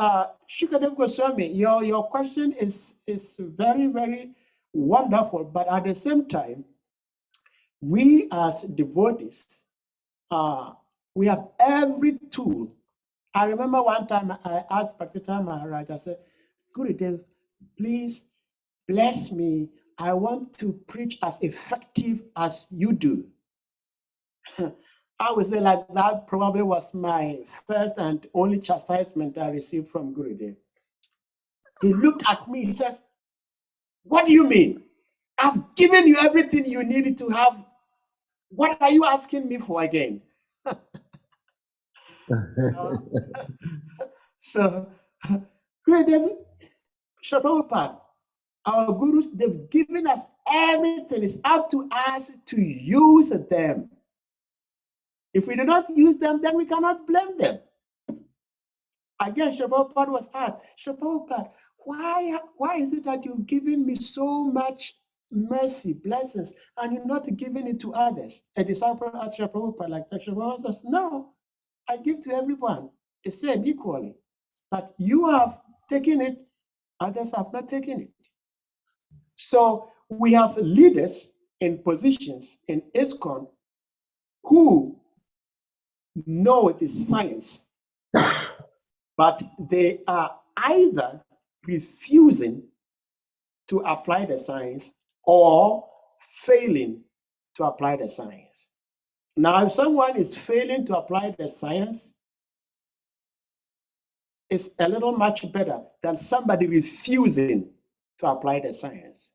Shukadev Goswami, your question is very, very wonderful, but at the same time, we as devotees, we have every tool. I remember one time I asked Bhaktivedanta Maharaj, I said, Gurudev, please bless me. I want to preach as effective as you do. I would say like that probably was my first and only chastisement I received from Gurudev. He looked at me, he says, what do you mean? I've given you everything you needed to have. What are you asking me for again? So, Gurudev, Prabhupada, our gurus, they've given us everything. It's up to us to use them. If we do not use them, then we cannot blame them. Again, Prabhupada was asked, Prabhupada, why is it that you've given me so much mercy, blessings, and you're not giving it to others? A disciple asked Prabhupada like that. Prabhupada says, no, I give to everyone the same equally. But you have taken it, others have not taken it. So we have leaders in positions in ISKCON who know the science, but they are either refusing to apply the science or failing to apply the science. Now, if someone is failing to apply the science, it's a little much better than somebody refusing to apply the science.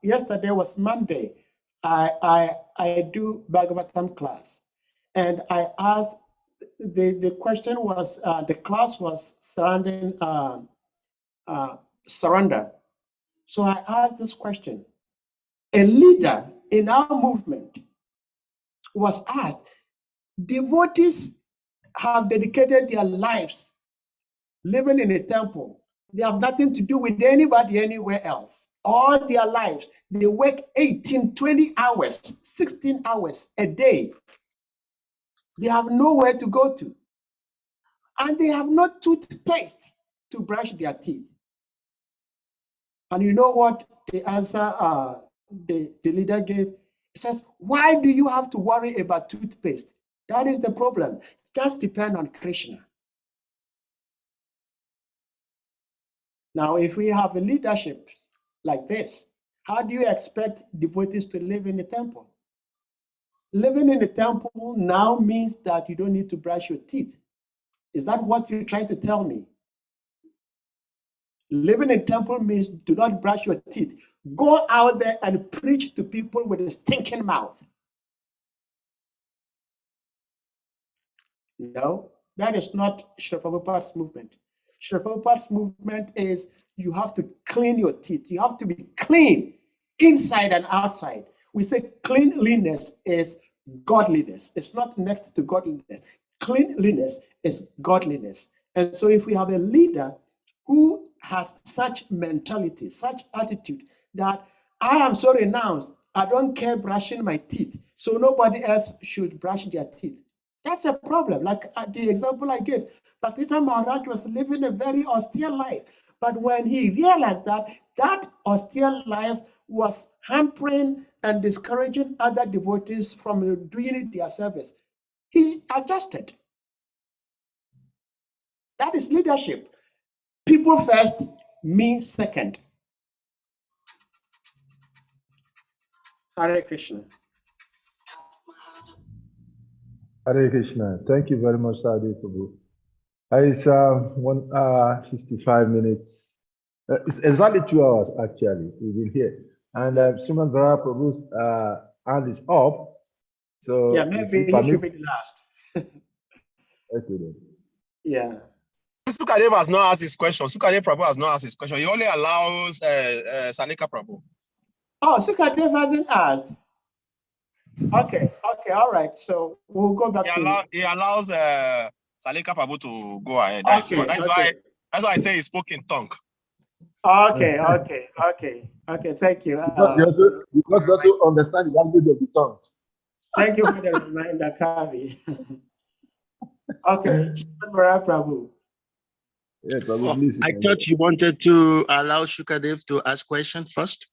Yesterday was Monday. I do Bhagavatam class, and I asked, the question was, the class was surrounding surrender. So I asked this question. A leader in our movement was asked, devotees have dedicated their lives living in a temple. They have nothing to do with anybody anywhere else. All their lives, they work 18, 20 hours, 16 hours a day. They have nowhere to go to. And they have no toothpaste to brush their teeth. And you know what the answer the leader gave. He says, why do you have to worry about toothpaste? That is the problem. Just depend on Krishna. Now, if we have a leadership like this, how do you expect devotees to live in the temple? Living in the temple now means that you don't need to brush your teeth. Is that what you're trying to tell me? Living in temple means do not brush your teeth. Go out there and preach to people with a stinking mouth. No, that is not Srila Prabhupada's movement. Srila Prabhupada's movement is you have to clean your teeth. You have to be clean inside and outside. We say cleanliness is godliness. It's not next to godliness. Cleanliness is godliness. And so if we have a leader who has such mentality, such attitude that I am so renounced, I don't care brushing my teeth, so nobody else should brush their teeth. That's a problem. Like the example I gave, Patita Maharaj was living a very austere life. But when he realized that that austere life was hampering and discouraging other devotees from doing their service, he adjusted. That is leadership. People first, me second. Hare Krishna. Hare Krishna. Thank you very much, Sadhu Prabhu. It's 1 hour, 55 minutes. It's exactly 2 hours, actually. We've been here. And Sriman Vara Prabhu's hand is up. So Yeah, maybe he should be the last. Okay, then. Yeah. Sukadev has not asked his question. Sukadev Prabhu has not asked his question. He only allows Salika Prabhu. Oh, Sukadev hasn't asked. Okay, all right. So we'll go back to. He allows Salika Prabhu to go ahead. That's why I say he spoke in tongue. Okay. Thank you. Because you also understand the language of the tongues. Thank you for the reminder, Kavi. Okay, Shambhara Prabhu. Yeah, Prabhu, please. I thought you wanted to allow Shukadev to ask questions first.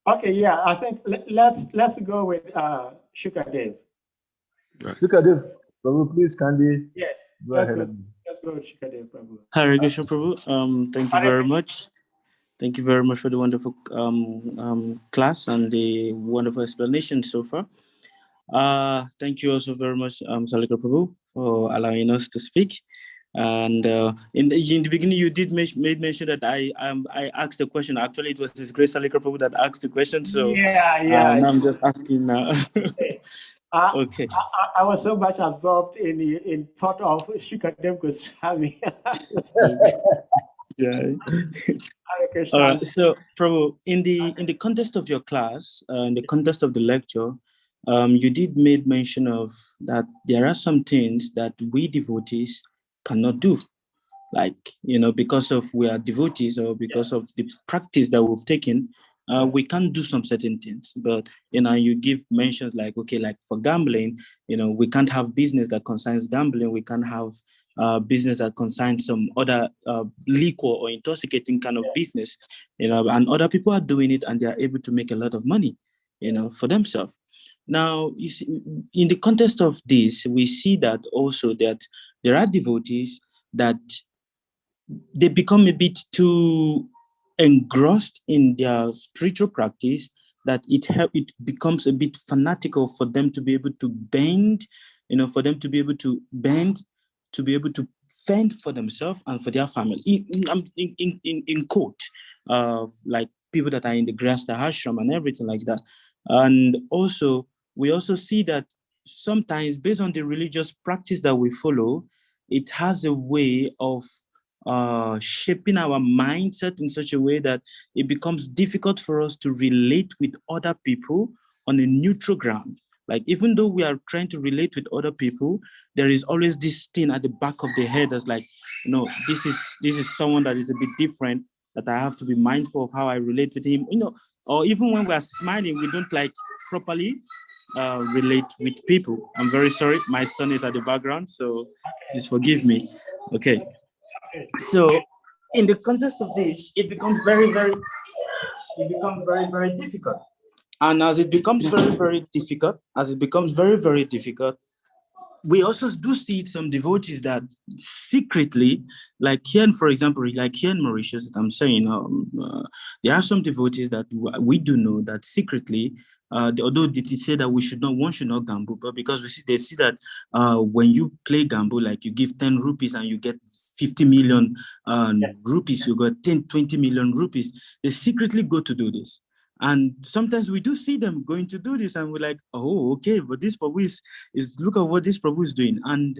Okay, yeah, I think let's go with Shukadev. Shukadev, Prabhu, please, kindly. Yes. Go ahead. Let's go with Shukadev Prabhu. Hare Krishna Prabhu. Thank you very much. Thank you very much for the wonderful class and the wonderful explanation so far. Thank you also very much, Salika Prabhu, for allowing us to speak. And in the beginning, you did made mention that I asked the question. Actually, it was His Grace Salika Prabhu that asked the question. So yeah. Now I'm just asking now. Okay. I was so much absorbed in thought of Shukadev Goswami. Yeah. All right. So, Prabhu, in the context of your class, in the context of the lecture, you did made mention of that there are some things that we devotees cannot do, like because of we are devotees or because of the practice that we've taken, we can't do some certain things. But you give mentions like for gambling, we can't have business that concerns gambling. We can't have business that concerns some other liquor or intoxicating kind of business, and other people are doing it and they are able to make a lot of money, for themselves. Now, you see, in the context of this, we see that also that there are devotees that they become a bit too engrossed in their spiritual practice, that it becomes a bit fanatical for them to be able to bend, for them to be able to bend, to be able to fend for themselves and for their family. In quote, like people that are in the Grihastha ashram and everything like that. And also, we also see that sometimes based on the religious practice that we follow, it has a way of shaping our mindset in such a way that it becomes difficult for us to relate with other people on a neutral ground. Like, even though we are trying to relate with other people, there is always this thing at the back of the head that's like, this is someone that is a bit different, that I have to be mindful of how I relate with him, or even when we are smiling, we don't properly relate with people. I'm very sorry, my son is at the background, so please forgive me. Okay. So in the context of this, it becomes very, very it becomes very, very difficult. And as it becomes very, very difficult, we also do see some devotees that secretly, like here, for example, like here in Mauritius, that I'm saying, there are some devotees that we do know that secretly, although it is said that one should not gamble, but because they see that when you play gamble, like you give 10 rupees and you get 50 million rupees, you got 20 million rupees, they secretly go to do this. And sometimes we do see them going to do this, and we're like, oh, okay, but this Prabhu is look at what this Prabhu is doing. And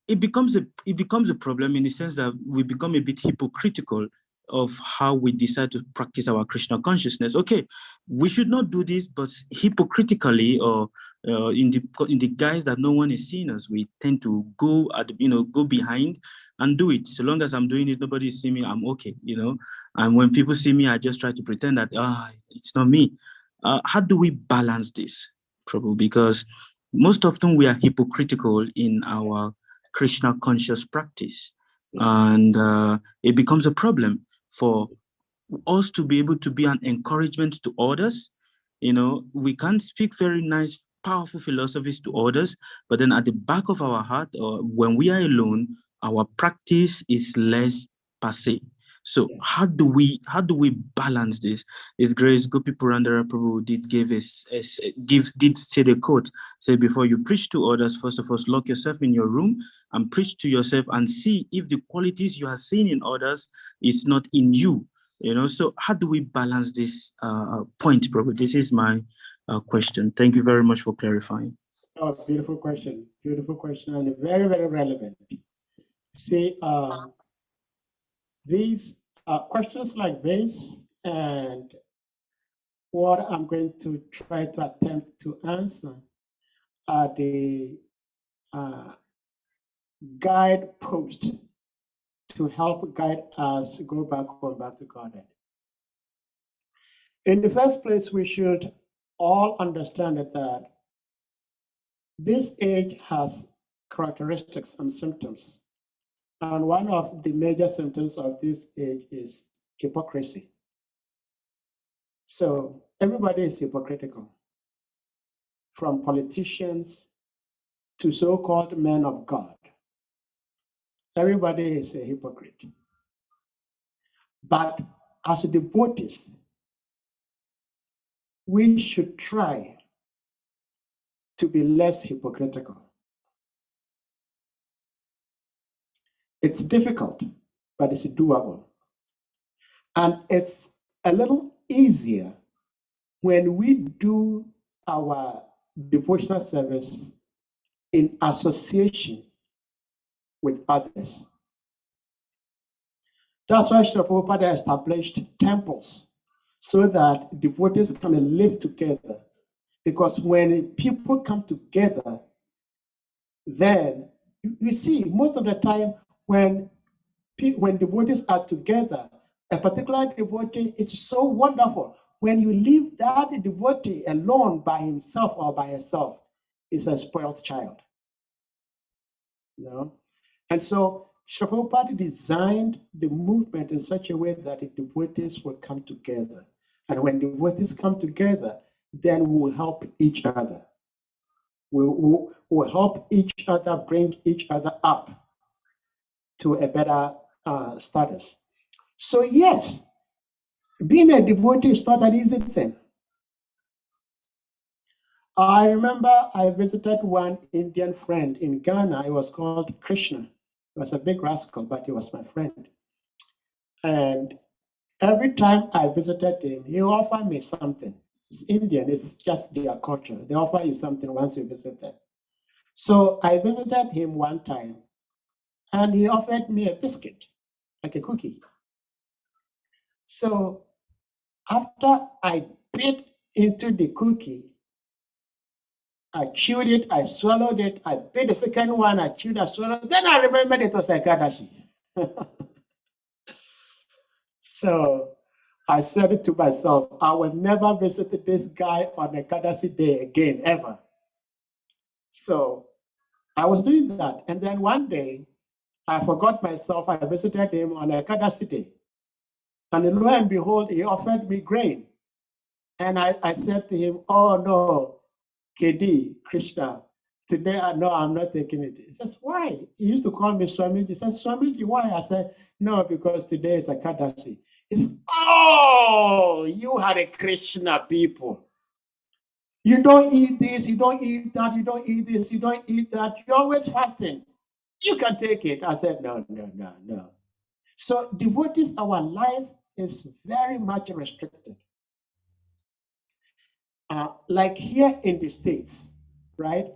it becomes a problem in the sense that we become a bit hypocritical of how we decide to practice our Krishna consciousness. Okay, we should not do this, but hypocritically or in the guise that no one is seeing us, we tend to go behind and do it. So long as I'm doing it, nobody is seeing me, I'm okay, And when people see me, I just try to pretend that it's not me. How do we balance this, Prabhu? Because most often we are hypocritical in our Krishna conscious practice, and it becomes a problem for us to be able to be an encouragement to others. We can't speak very nice, powerful philosophies to others, but then at the back of our heart, or when we are alone, our practice is less passe. So how do we balance this? His Grace Gopi Purandara Prabhu did say the quote, say, before you preach to others, first of all, lock yourself in your room and preach to yourself and see if the qualities you are seeing in others is not in you. So how do we balance this point, Prabhu? This is my question. Thank you very much for clarifying. Oh, beautiful question, and very, very relevant. See, these questions like this and what I'm going to try to attempt to answer are the guideposts to help guide us go back to Godhead. In the first place, we should all understand that this age has characteristics and symptoms. And one of the major symptoms of this age is hypocrisy. So everybody is hypocritical, from politicians to so-called men of God. Everybody is a hypocrite. But as devotees, we should try to be less hypocritical. It's difficult, but it's doable. And it's a little easier when we do our devotional service in association with others. That's why Srila Prabhupada established temples, so that devotees can live together. Because when people come together, then you see, most of the time when devotees are together, a particular devotee, it's so wonderful. When you leave that devotee alone by himself or by herself, it's a spoiled child. And so Srila Prabhupada designed the movement in such a way that the devotees will come together. And when devotees come together, then we'll help each other. We'll help each other, bring each other up to a better status. So yes, being a devotee is not an easy thing. I remember I visited one Indian friend in Ghana. He was called KRSNA. He was a big rascal, but he was my friend. And every time I visited him, he offered me something. It's Indian, it's just their culture. They offer you something once you visit them. So I visited him one time, and he offered me a biscuit, like a cookie. So after I bit into the cookie, I chewed it, I swallowed it, I bit the second one, I chewed, I swallowed. Then I remembered it was a Kadashi. So I said to myself, I will never visit this guy on a Kadashi day again, ever. So I was doing that. And then one day, I forgot myself, I visited him on a Kadashi day. And lo and behold, he offered me grain. And I said to him, oh no, KD, Krishna, today no, I'm not taking it. He says, why? He used to call me Swamiji. He says, Swamiji, why? I said, no, because today is a Kadashi. He says, oh, you Hare Krishna people. You don't eat this, you don't eat that, you don't eat this, you don't eat that. You're always fasting. You can take it. I said, no. So devotees, our life is very much restricted. Like here in the States, right?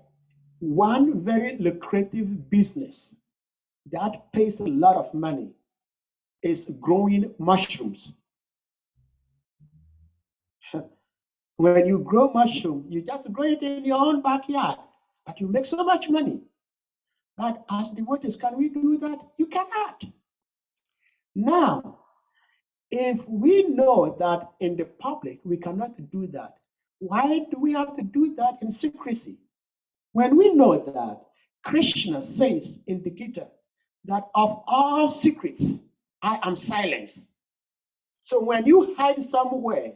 One very lucrative business that pays a lot of money is growing mushrooms. When you grow mushroom, you just grow it in your own backyard, but you make so much money. But as devotees, can we do that? You cannot. Now, if we know that in the public we cannot do that, why do we have to do that in secrecy? When we know that Krishna says in the Gita that of all secrets, I am silence. So when you hide somewhere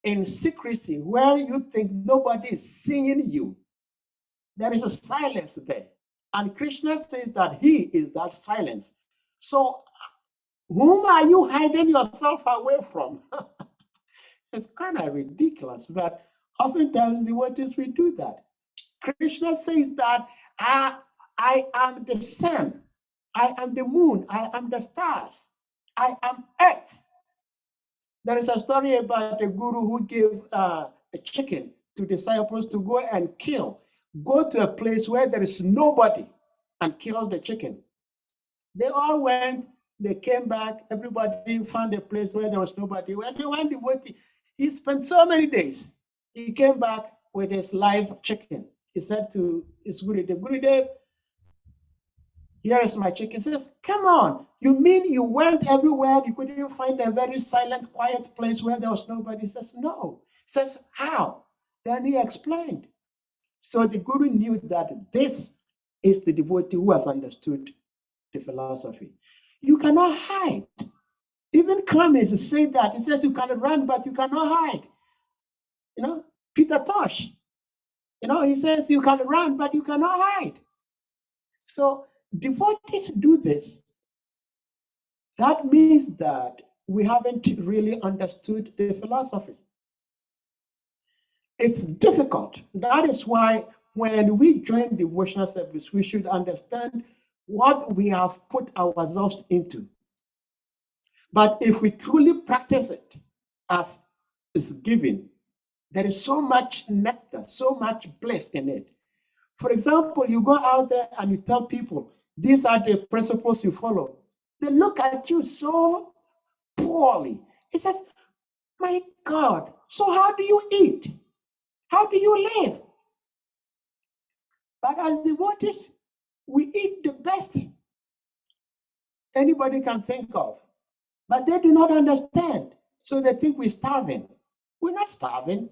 in secrecy where you think nobody is seeing you, there is a silence there. And Krishna says that he is that silence. So whom are you hiding yourself away from? It's kind of ridiculous, but oftentimes devotees will do that. Krishna says that I am the sun, I am the moon, I am the stars, I am earth. There is a story about a guru who gave a chicken to disciples to go and kill. Go to a place where there is nobody and kill the chicken. They all went, they came back, everybody found a place where there was nobody. When they went devotee, he spent so many days. He came back with his live chicken. He said to his Gurudev, here is my chicken. He says, come on, you mean you went everywhere, you couldn't find a very silent, quiet place where there was nobody? He says, no. He says, how? Then he explained. So the Guru knew that this is the devotee who has understood the philosophy. You cannot hide. Even Clemens said that. He says you can run, but you cannot hide. You know, Peter Tosh, you know, he says you can run, but you cannot hide. So devotees do this. That means that we haven't really understood the philosophy. It's difficult. That is why when we join devotional service, we should understand what we have put ourselves into. But if we truly practice it as is given, there is so much nectar, so much bliss in it. For example, you go out there and you tell people, these are the principles you follow. They look at you so poorly. It says, my God, so how do you eat? How do you live? But as devotees, we eat the best anybody can think of. But they do not understand. So they think we're starving. We're not starving.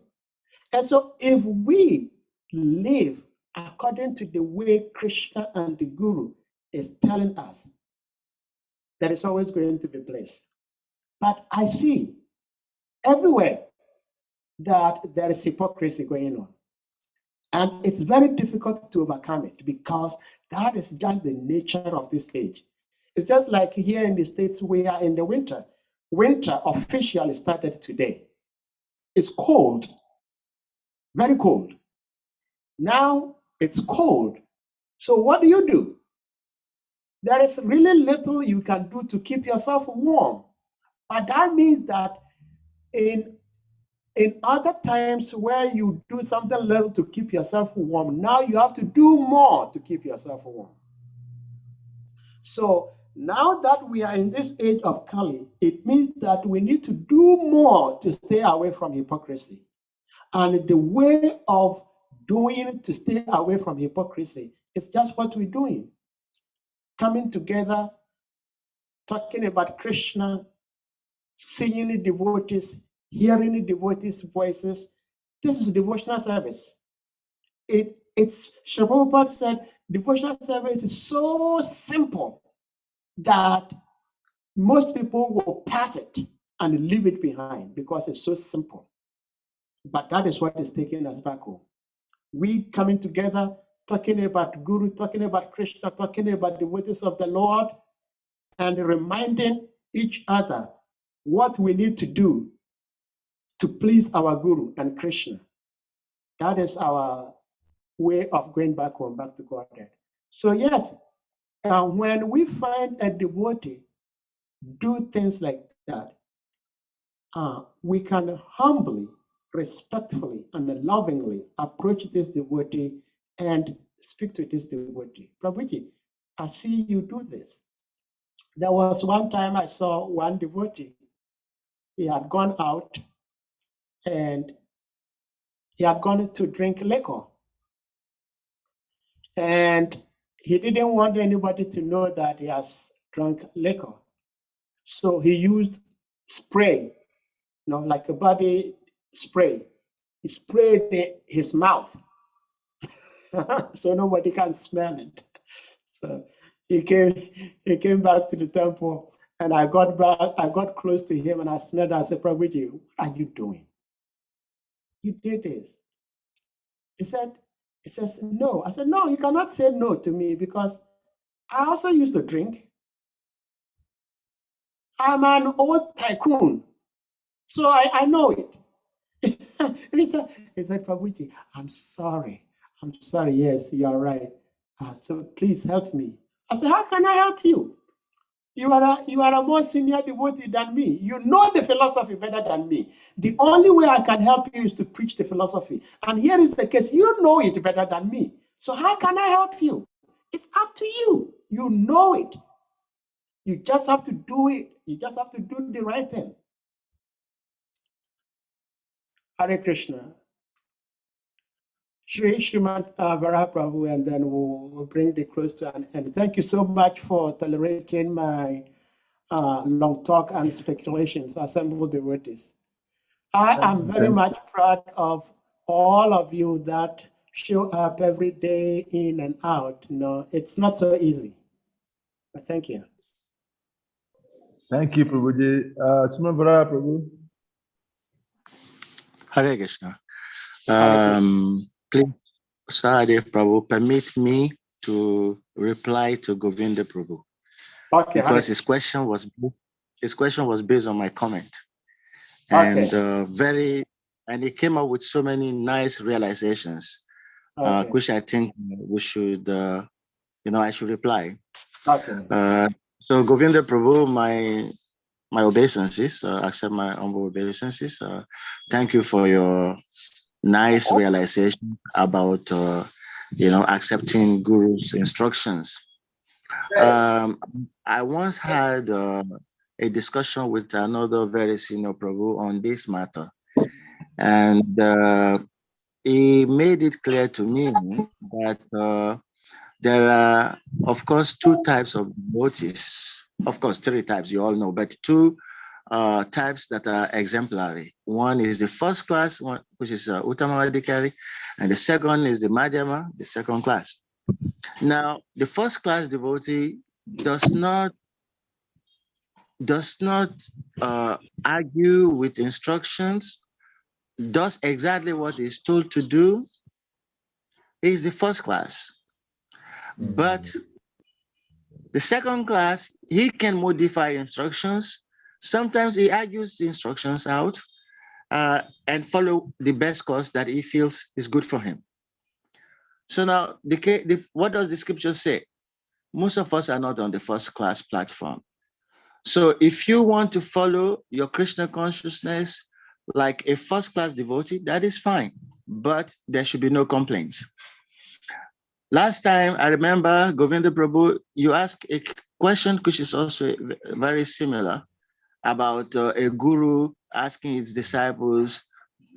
And so if we live according to the way Krishna and the Guru is telling us, there is always going to be bliss. But I see everywhere that there is hypocrisy going on. And it's very difficult to overcome it because that is just the nature of this age. It's just like here in the States, we are in the winter. Winter officially started today. It's cold, very cold. Now it's cold. So what do? There is really little you can do to keep yourself warm. But that means that in other times where you do something little to keep yourself warm, now you have to do more to keep yourself warm. So now that we are in this age of Kali, it means that we need to do more to stay away from hypocrisy. And the way of doing to stay away from hypocrisy is just what we're doing. Coming together, talking about Krishna, seeing the devotees, hearing the devotees' voices. This is devotional service. It's Srila Prabhupada said, devotional service is so simple that Most people will pass it and leave it behind because it's so simple. But that is what is taking us back home. We coming together, talking about Guru, talking about Krishna, talking about the ways of the Lord, and reminding each other what we need to do to please our Guru and Krishna. That is our way of going back home, back to Godhead. So yes, when we find a devotee do things like that, we can humbly, respectfully, and lovingly approach this devotee and speak to this devotee. Prabhuji, I see you do this. There was one time I saw one devotee. He had gone out and he had gone to drink liquor. And he didn't want anybody to know that he has drunk liquor. So he used spray, like a body spray. He sprayed his mouth so nobody can smell it. So he came back to the temple, and I got close to him and I smelled it. I said, Prabhuji, what are you doing? You did this. He says, no. I said, no, you cannot say no to me because I also used to drink. I'm an old tycoon, so I know it. he said, Prabhuji, I'm sorry. Yes, you're right. So please help me. I said, how can I help you? You are a more senior devotee than me. You know the philosophy better than me. The only way I can help you is to preach the philosophy. And here is the case. You know it better than me. So how can I help you? It's up to you. You know it. You just have to do it. You just have to do the right thing. Hare Krishna. Shri Srimad Varaha Prabhu, and then we'll bring the close to an end. Thank you so much for tolerating my long talk and speculations, assembled devotees. I am very much proud of all of you that show up every day in and out. It's not so easy. But thank you. Thank you, Prabhuji. Sumabara, Prabhu. Hare Krishna. Please, Sahadev Prabhu, permit me to reply to Govinda Prabhu. Okay, because his question was based on my comment. And and he came up with so many nice realizations, which I think we should, I should reply. Okay. So Govinda Prabhu, my obeisances, accept my humble obeisances. Thank you for your nice realization about, accepting Guru's instructions. I once had a discussion with another very senior Prabhu on this matter. And he made it clear to me that there are, of course, two types of devotees. Of course, three types, you all know, but two types that are exemplary. One is the first class, one, which is Uttama Adhikari, and the second is the Madhyama, the second class. Now, the first class devotee does not argue with instructions, does exactly what is told to do, is the first class. But the second class, he can modify instructions. Sometimes he argues the instructions out and follow the best course that he feels is good for him. So now, what does the scripture say? Most of us are not on the first class platform. So if you want to follow your Krishna consciousness like a first class devotee, that is fine, but there should be no complaints. Last time, I remember, Govinda Prabhu, you asked a question which is also very similar about a guru asking his disciples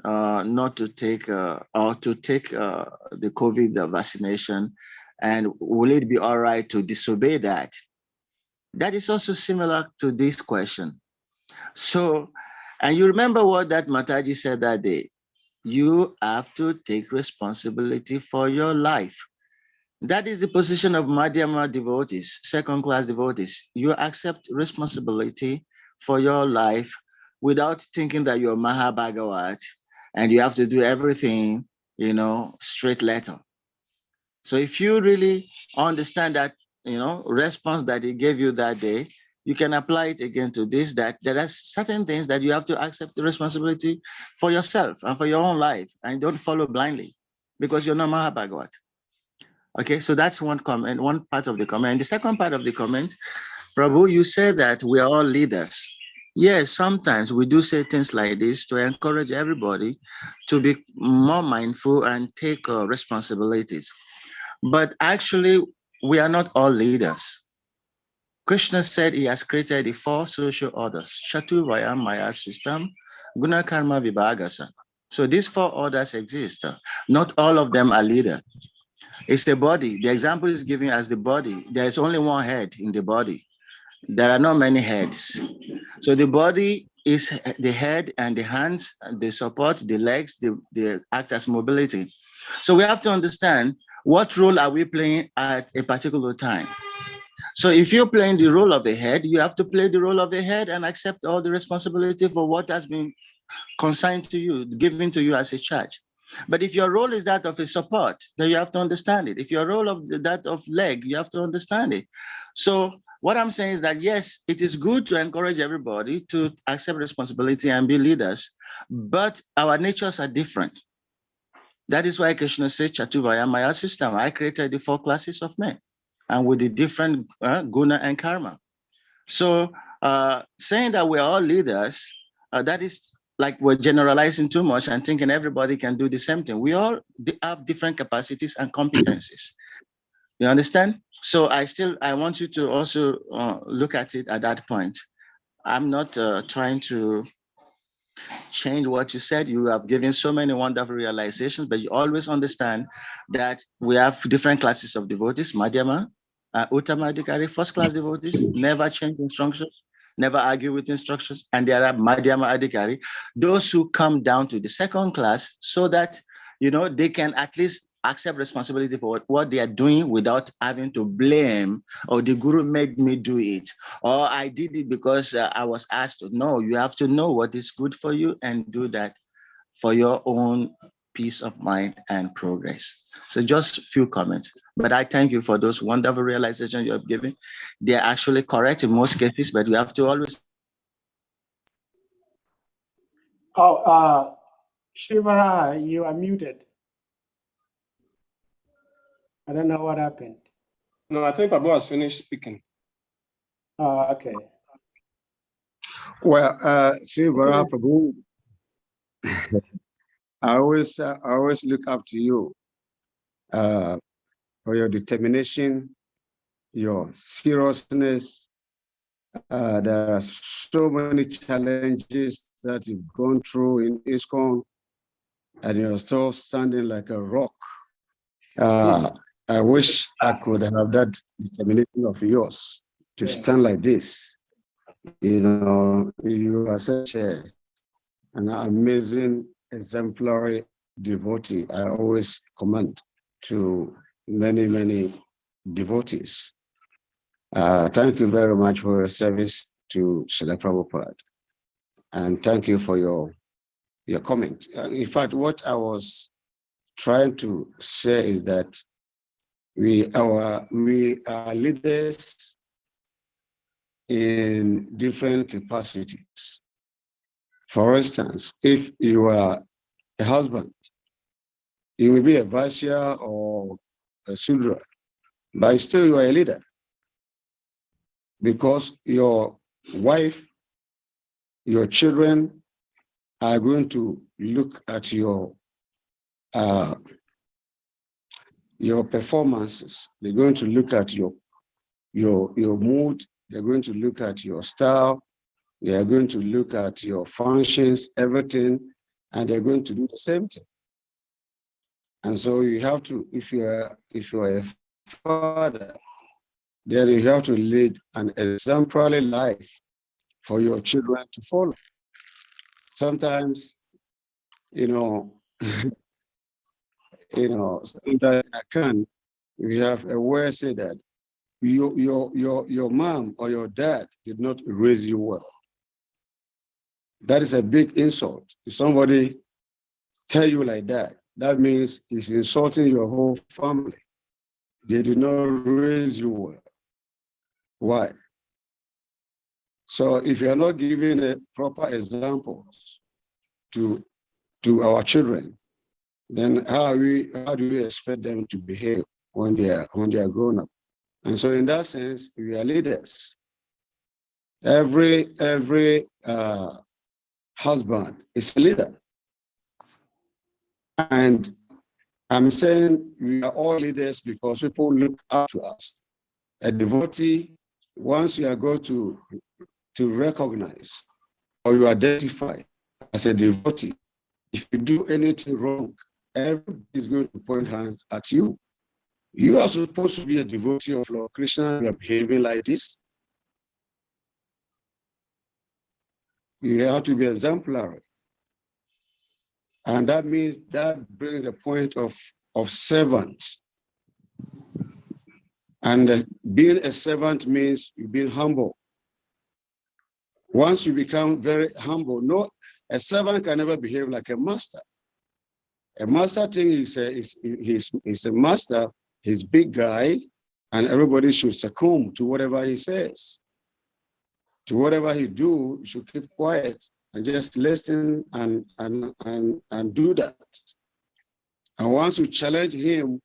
not to take or to take the COVID vaccination, and will it be all right to disobey that? That is also similar to this question. So, and you remember what that Mataji said that day? You have to take responsibility for your life. That is the position of Madhyama devotees, second-class devotees. You accept responsibility for your life without thinking that you're Mahabhagavat and you have to do everything, straight letter. So if you really understand that, response that he gave you that day, you can apply it again to this, that there are certain things that you have to accept the responsibility for yourself and for your own life, and don't follow blindly because you're not Mahabhagavat. Okay, so that's one comment, one part of the comment. And the second part of the comment, Prabhu, you said that we are all leaders. Yes, sometimes we do say things like this to encourage everybody to be more mindful and take responsibilities. But actually, we are not all leaders. Krishna said he has created the four social orders, Shatu Vayam Maya system, Guna Karma Vibhagasa. So these four orders exist. Not all of them are leaders. It's the body. The example is given as the body. There is only one head in the body. There are not many heads. So the body is the head and the hands, they support the legs, they act as mobility. So we have to understand what role are we playing at a particular time. So if you're playing the role of a head, you have to play the role of a head and accept all the responsibility for what has been consigned to you, given to you as a charge. But if your role is that of a support, then you have to understand it. If your role of that of leg, you have to understand it. So what I'm saying is that, yes, it is good to encourage everybody to accept responsibility and be leaders, but our natures are different. That is why Krishna said, Chatuvaya Maya system. I created the four classes of men and with the different guna and karma. So saying that we're all leaders, that is like we're generalizing too much and thinking everybody can do the same thing. We all have different capacities and competencies. You understand? So I want you to also look at it at that point. I'm not trying to change what you said. You have given so many wonderful realizations, but you always understand that we have different classes of devotees, Madhyama, Uttama Adhikari, first class devotees, never change instructions, never argue with instructions, and there are Madhyama Adhikari, those who come down to the second class so that, they can at least accept responsibility for what they are doing without having to blame, or the guru made me do it, or I did it because I was asked to. No, you have to know what is good for you and do that for your own peace of mind and progress. So just a few comments, but I thank you for those wonderful realizations you have given. They're actually correct in most cases, but we have to always. Shivara, you are muted. I don't know what happened. No, I think Babu has finished speaking. Oh, okay. Well, Shivara Prabhu, I always look up to you for your determination, your seriousness. There are so many challenges that you've gone through in ISKCON, and you're still standing like a rock. I wish I could have that determination of yours to stand like this. You are such an amazing, exemplary devotee. I always commend to many, many devotees. Thank you very much for your service to Srila Prabhupada. And thank you for your comment. In fact, what I was trying to say is that we are leaders in different capacities. For instance, if you are a husband, you will be a Vaishya or a Sudra, but still you are a leader because your wife, your children are going to look at your performances. They're going to look at your mood. They're going to look at your style. They are going to look at your functions, everything, and they're going to do the same thing. And so you have to, if you are a father, then you have to lead an exemplary life for your children to follow. Sometimes, sometimes I can We have a word say that your mom or your dad did not raise you well. That is a big insult. If somebody tell you like that, that means he's insulting your whole family. They did not raise you well. Why? So if you are not giving a proper examples to our children, then how do we expect them to behave when they are grown up? And so in that sense, we are leaders. Every husband is a leader. And I'm saying we are all leaders because people look up to us. A devotee, once you are going to recognize or you identify as a devotee, if you do anything wrong, everybody is going to point hands at you. You are supposed to be a devotee of Lord Krishna. You are behaving like this. You have to be exemplary. And that means that brings a point of servant. And being a servant means you being humble. Once you become very humble, no, a servant can never behave like a master. A master thing is a master, he's big guy, and everybody should succumb to whatever he says. To whatever he do, you should keep quiet and just listen and do that. And once you challenge him,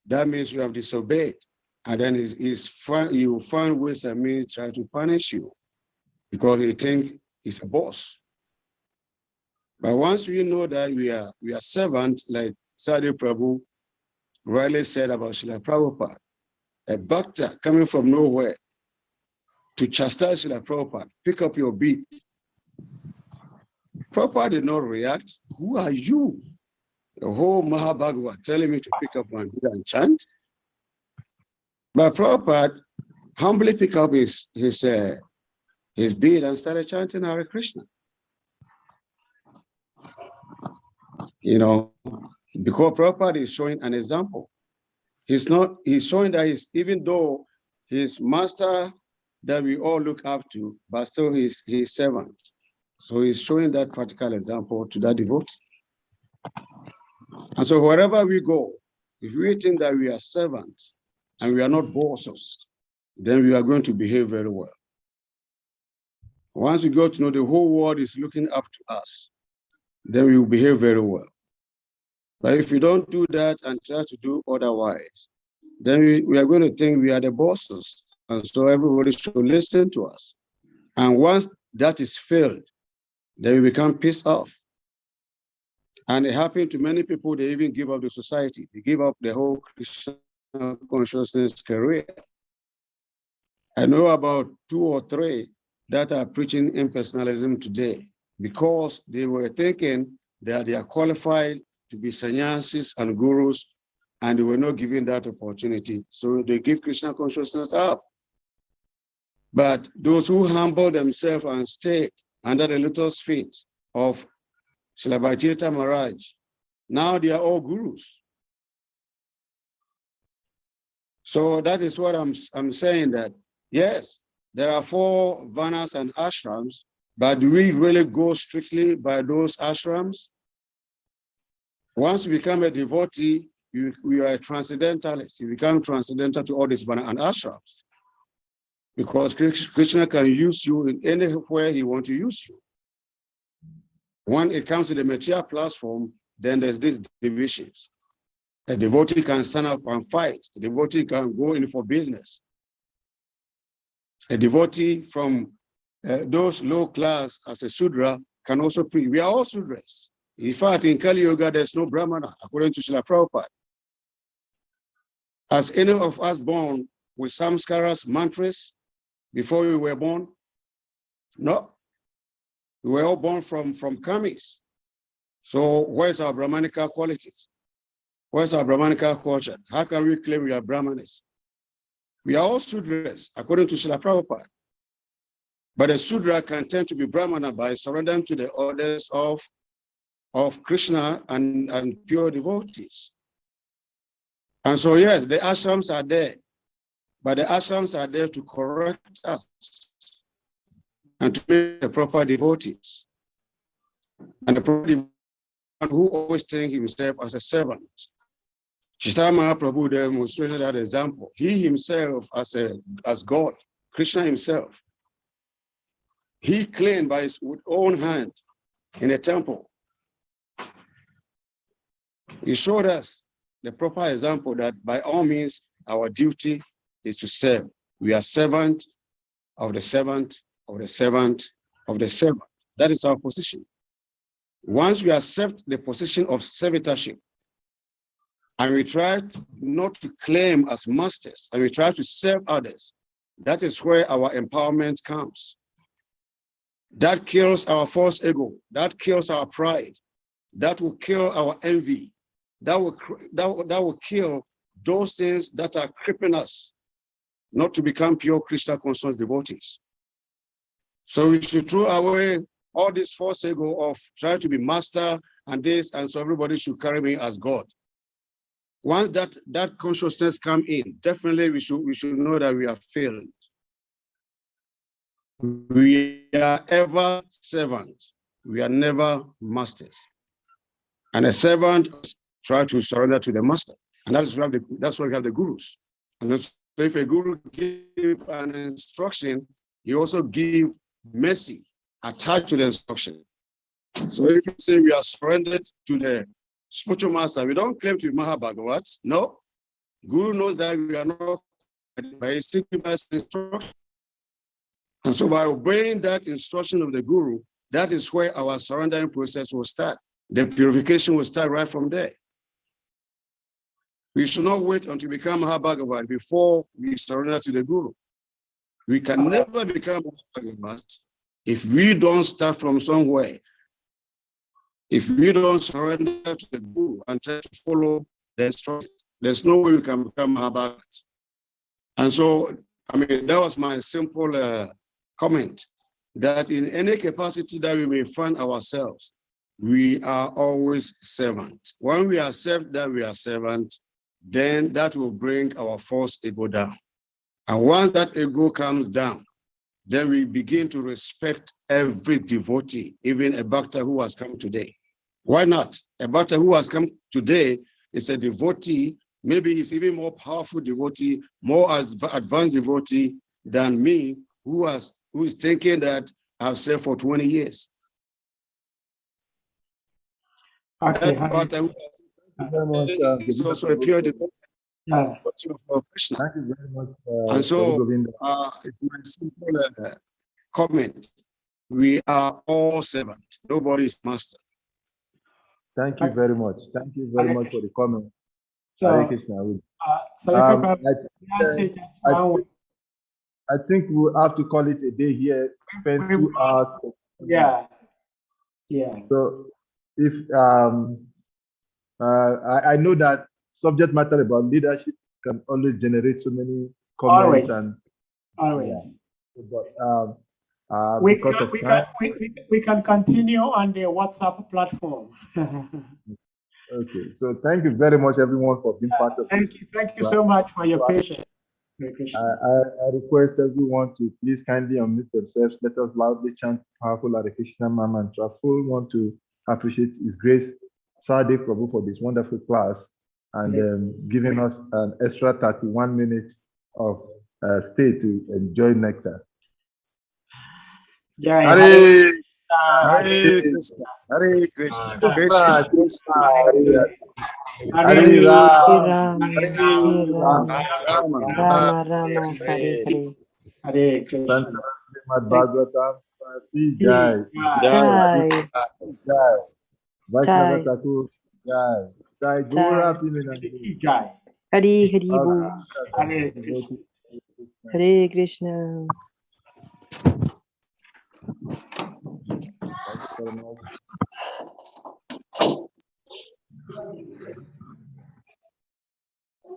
that means you have disobeyed. And then he will find ways and means try to punish you because he thinks he's a boss. But once we know that we are servants, like Sadhu Prabhu rightly said about Srila Prabhupada, a bhakta coming from nowhere to chastise Srila Prabhupada, pick up your beat. Prabhupada did not react. Who are you? The whole Mahabhagavad telling me to pick up my beat and chant. But Prabhupada humbly picked up his beat and started chanting Hare Krishna. You know, because Prabhupada is showing an example. He's showing that even though his master that we all look up to, but still he's servant. So he's showing that practical example to that devotee. And so wherever we go, if we think that we are servants and we are not bosses, then we are going to behave very well. Once we go to know the whole world is looking up to us, then we will behave very well. But if we don't do that and try to do otherwise, then we are going to think we are the bosses. And so everybody should listen to us. And once that is failed, then we become pissed off. And it happened to many people, they even give up the society. They give up the whole Krishna consciousness career. I know about 2 or 3 that are preaching impersonalism today because they were thinking that they are qualified to be sannyasis and gurus, and they were not given that opportunity. So they give Krishna consciousness up. But those who humble themselves and stay under the lotus feet of Srila Bhakti Maharaj, now they are all gurus. So that is what I'm saying, that yes, there are 4 varnas and ashrams, but do we really go strictly by those ashrams? Once you become a devotee, you are a transcendentalist. You become transcendental to all these varnas and ashrams. Because Krishna can use you in anywhere he wants to use you. When it comes to the material platform, then there's these divisions. A devotee can stand up and fight. A devotee can go in for business. A devotee from those low class as a Sudra can also preach. We are all Sudras. In fact, in Kali Yoga, there's no Brahmana, according to Srila Prabhupada. As any of us born with samskaras, mantras, before we were born? No. We were all born from kamis. So where's our Brahmanica qualities? Where's our Brahmanica culture? How can we claim we are Brahmanis? We are all Sudras, according to Srila Prabhupada. But a Sudra can tend to be Brahmana by surrendering to the orders of Krishna and pure devotees. And so, yes, the ashrams are there, but the ashrams are there to correct us and to make the proper devotees. And the proper devotee who always think himself as a servant. Chaitanya Mahaprabhu demonstrated that example. He himself as God, Krishna himself, he claimed by his own hand in a temple. He showed us the proper example that by all means, our duty is to serve. We are servant of the servant of the servant of the servant. That is our position. Once we accept the position of servitorship, and we try not to claim as masters, and we try to serve others, that is where our empowerment comes. That kills our false ego. That kills our pride. That will kill our envy. That will kill those things that are crippling us not to become pure Krishna conscious devotees. So we should throw away all this false ego of trying to be master and this, and so everybody should carry me as God. Once that consciousness come in, definitely we should know that we are failed. We are ever servants. We are never masters. And a servant try to surrender to the master. And that's why we have the gurus. And so if a guru gives an instruction, he also gives mercy attached to the instruction. So if you say we are surrendered to the spiritual master, we don't claim to be Mahabhagavat. No. Guru knows that we are not by his instruction. And so by obeying that instruction of the guru, that is where our surrendering process will start. The purification will start right from there. We should not wait until we become Mahabhagavat before we surrender to the guru. We can never become Mahabhagavat if we don't start from somewhere. If we don't surrender to the guru and try to follow the instructions, there's no way we can become Mahabhagavat. And so, I mean, that was my simple comment, that in any capacity that we may find ourselves, we are always servant. When we accept that we are servant, then that will bring our false ego down. And once that ego comes down, then we begin to respect every devotee, even a bhakta who has come today. Why not? A bhakta who has come today is a devotee, maybe he's even more powerful devotee, more advanced devotee than me, who is thinking that I've served for 20 years. Okay. It's also a pure devotee. Yeah. Thank you very much. And so, it's my simple comment. We are all servants. Nobody is master. Thank you very much. Thank you very much for the comment. So, Hare Krishna. I think we'll have to call it a day here. Spend 2 hours. Yeah. Yeah. So if I know that subject matter about leadership can always generate so many comments always. Yeah. But because of time, we can continue on the WhatsApp platform. Okay, so thank you very much, everyone, for being part of thank this. Thank you so much for your patience. I request everyone to please kindly unmute themselves. Let us loudly chant powerful Hare Krishna mantra. Full want to appreciate His Grace Sadeh Prabhu for this wonderful class and giving us an extra 31 minutes of stay to enjoy nectar. Yeah. Hare Krishna, Hare Krishna, Krishna Krishna, Hare Ram, Rama, Rama, Hare Hare. Hare Krishna. Srimad Bhagavatam, Jai. Jai. Jai. Vaishnava Thakur, Jai. Jai. Gora Jai. Hare Hare Bol. Hare Krishna. Hare Krishna. Thank you very much.